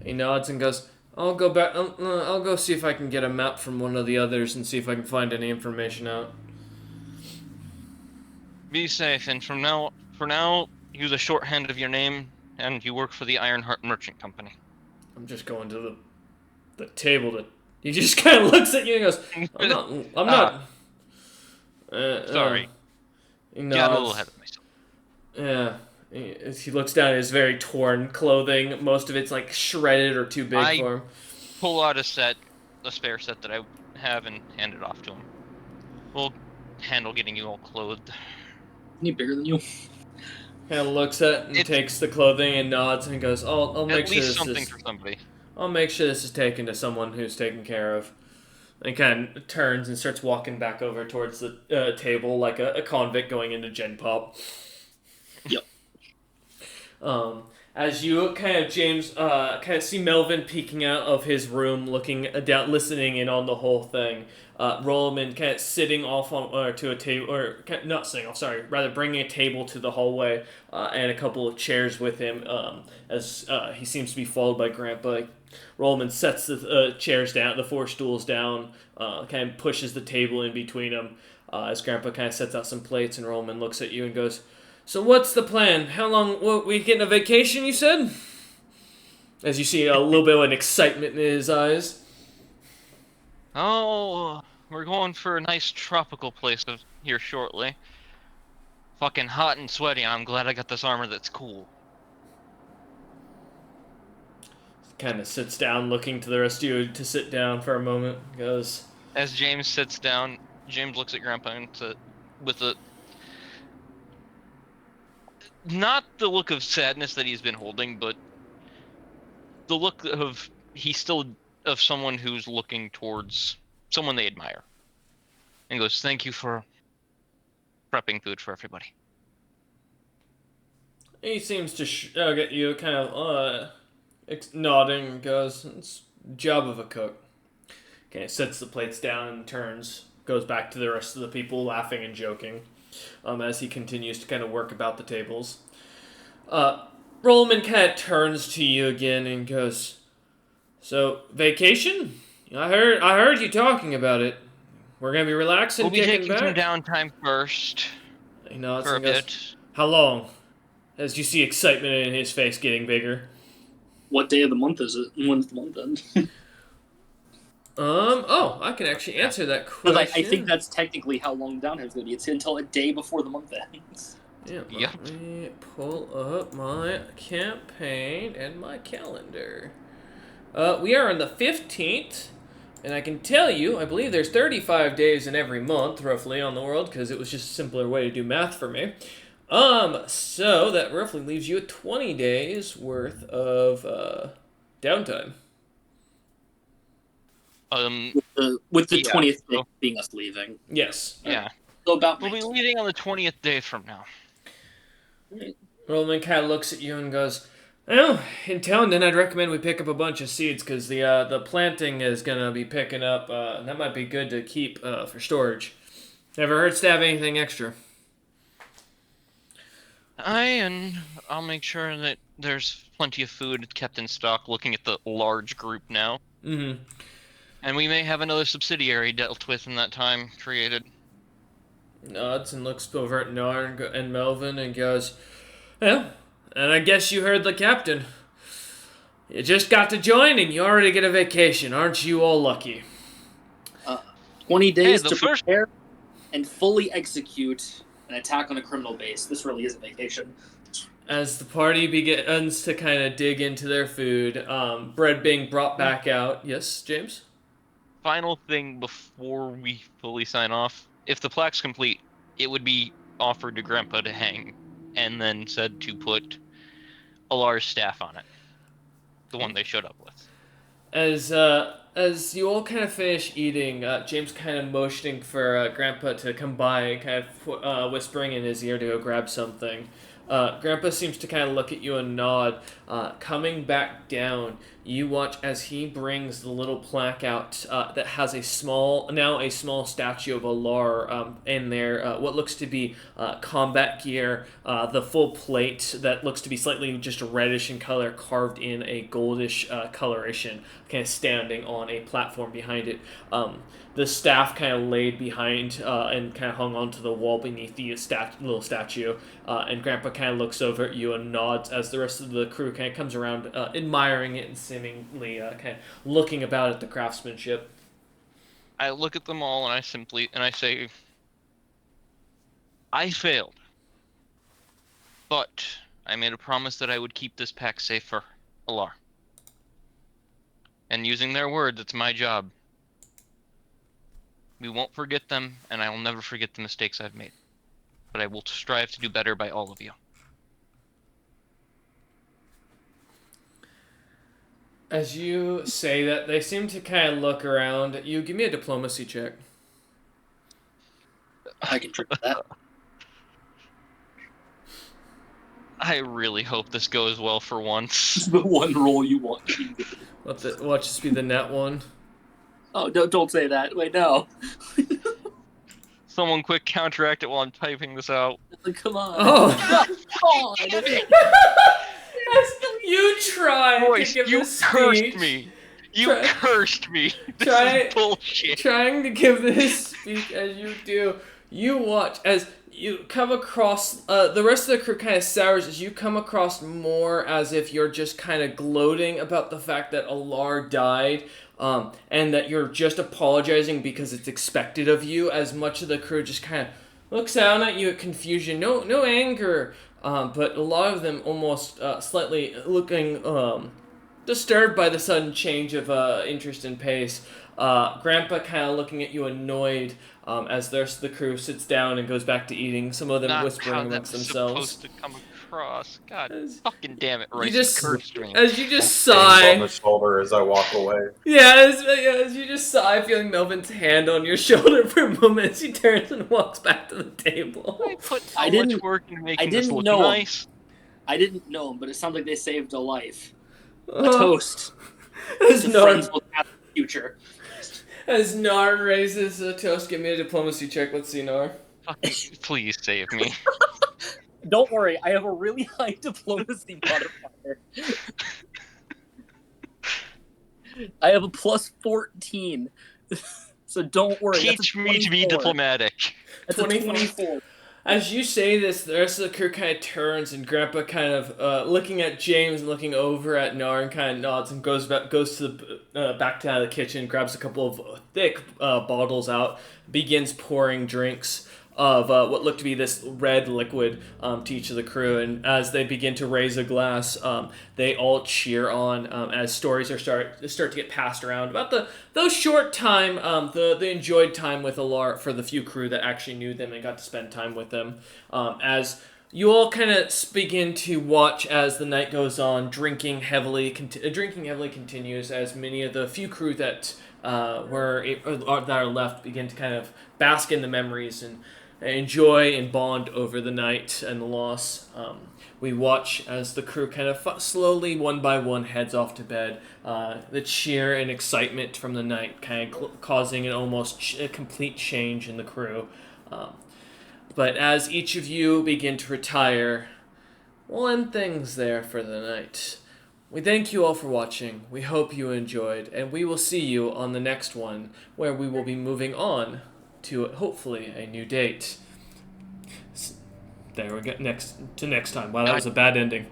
He nods and goes, I'll go back, I'll go see if I can get a map from one of the others and see if I can find any information out. Be safe, and for now, use a shorthand of your name, and you work for the Ironheart Merchant Company. I'm just going to the table to... He just kind of looks at you and goes, I'm not... Sorry. He Got a little nods. ahead of myself. Yeah. As he looks down at his very torn clothing, most of it's like shredded or too big I for him. pull out a spare set that I have, and hand it off to him. We'll handle getting you all clothed. Any bigger than you? Kind of looks at and It's takes the clothing and nods and goes, "I'll at make sure least this something is for somebody. I'll make sure this is taken to someone who's taken care of." And kind of turns and starts walking back over towards the table like a convict going into Gen Pop. Yep. As you kind of James kind of see Melvin peeking out of his room, looking down, listening in on the whole thing. Rollman kind of sitting off on to a table, or not sitting off. Sorry, rather bringing a table to the hallway and a couple of chairs with him. As he seems to be followed by Grandpa. Rollman sets the chairs down, the four stools down, kind of pushes the table in between them. As Grandpa kind of sets out some plates, and Rollman looks at you and goes, "So what's the plan? How long? What, we getting a vacation, you said?" As you see a little bit of an excitement in his eyes. Oh, we're going for a nice tropical place here shortly. Fucking hot and sweaty, and I'm glad I got this armor that's cool. Kind of sits down, looking to the rest of you to sit down for a moment. Goes, As James sits down, James looks at Grandpa and with a not the look of sadness that he's been holding, but the look of he's still of someone who's looking towards someone they admire, and goes, "Thank you for prepping food for everybody." he seems to get you, kind of nodding, and goes, "It's job of a cook." Okay, sets the plates down and turns, goes back to the rest of the people, laughing and joking, as he continues to kind of work about the tables. Rollman kind of turns to you again and goes, "So vacation? I heard you talking about it. We're gonna be relaxing, We'll be kicking taking some back." downtime first He nods for a and goes, bit. "How long?" As you see excitement in his face getting bigger. What day of the month is it? When's the month end? Oh, I can actually answer that Because question. I think that's technically how long the downtime is going to be. It's until a day before the month ends. Yeah, Yep. let me pull up my campaign and my calendar. We are on the 15th, and I can tell you, I believe there's 35 days in every month, roughly, on the world, because it was just a simpler way to do math for me. So that roughly leaves you at 20 days worth of downtime. With the Yeah, 20th day so- being us leaving. Yes. Yeah, So about we'll be leaving on the 20th day from now. Roland kind of looks at you and goes, "Well, in town, then I'd recommend we pick up a bunch of seeds because the planting is gonna be picking up. And that might be good to keep for storage. Never hurts to have anything extra." And I'll make sure that there's plenty of food kept in stock, looking at the large group now. Mm-hmm. And we may have another subsidiary dealt with in that time created. Nods and looks over at Nar and Melvin and goes, "Well, and I guess you heard the captain. You just got to join and you already get a vacation. Aren't you all lucky?" 20 days the to first- prepare and fully execute an attack on a criminal base. This really is a vacation. As the party begins to kind of dig into their food, bread being brought back out. Yes, James? Final thing before we fully sign off, if the plaque's complete, it would be offered to Grandpa to hang, and then said to put Alar's staff on it. The one they showed up with. As you all kind of finish eating, James kind of motioning for Grandpa to come by, kind of whispering in his ear to go grab something. Grandpa seems to kind of look at you and nod. Coming back down, you watch as he brings the little plaque out that has a small statue of Alar in there. What looks to be combat gear, the full plate that looks to be slightly just reddish in color, carved in a goldish coloration, kind of standing on a platform behind it. The staff kind of laid behind and kind of hung onto the wall beneath the little statue. And Grandpa kind of looks over at you and nods as the rest of the crew kind of comes around, admiring it and seemingly kind of looking about at the craftsmanship. I look at them all and I say, I failed. But I made a promise that I would keep this pack safe for Alar. And using their words, it's my job. We won't forget them, and I will never forget the mistakes I've made. But I will strive to do better by all of you. As you say that, they seem to kind of look around. You give me a diplomacy check. I can try that. I really hope this goes well for once. The one roll you want. Watch this be the net one. Oh, don't say that. Wait, no. Someone quick counteract it while I'm typing this out. Come on. Oh! God. You try Royce, to give you this cursed speech. me. You cursed me. This is bullshit. Trying to give this speech as you do, you watch as you come across, the rest of the crew kind of sours as you come across more as if you're just kind of gloating about the fact that Alar died, and that you're just apologizing because it's expected of you, as much of the crew just kind of looks down at you at confusion, no anger, but a lot of them almost slightly looking disturbed by the sudden change of interest and pace. Grandpa kind of looking at you annoyed as the rest of the crew sits down and goes back to eating, some of them Not whispering how amongst that's themselves. supposed to come across. God fucking damn it, Royce. You just, cursed me. as you just James on sigh. the shoulder as I walk away. As you just sigh, feeling Melvin's hand on your shoulder for a moment as he turns and walks back to the table. I put so I much didn't- work into I making this didn't look know him. nice. I didn't know him, but it sounds like they saved a life. A toast As to Narn, friends we'll have in the future. as Narn raises a toast, give me a diplomacy check. Let's see, Narn. Fucking, please save me. Don't worry, I have a really high diplomacy modifier. I have a plus 14. So don't worry. Teach me to be diplomatic. That's a 24. As you say this, the rest of the crew kind of turns, and Grandpa kind of looking at James and looking over at Narn, kind of nods and goes to the back to the kitchen, grabs a couple of thick bottles out, begins pouring drinks of what looked to be this red liquid to each of the crew. And as they begin to raise a glass, they all cheer on as stories start to get passed around about those short time, the enjoyed time with Alar for the few crew that actually knew them and got to spend time with them. As you all kind of begin to watch as the night goes on, drinking heavily continues as many of the few crew that that are left begin to kind of bask in the memories and enjoy and bond over the night and the loss. We watch as the crew kind of slowly, one by one, heads off to bed. The cheer and excitement from the night kind of causing an almost a complete change in the crew. But as each of you begin to retire, we'll end things there for the night. We thank you all for watching. We hope you enjoyed, and we will see you on the next one, where we will be moving on to hopefully a new date. There we go. Next time. Wow, that was a bad ending.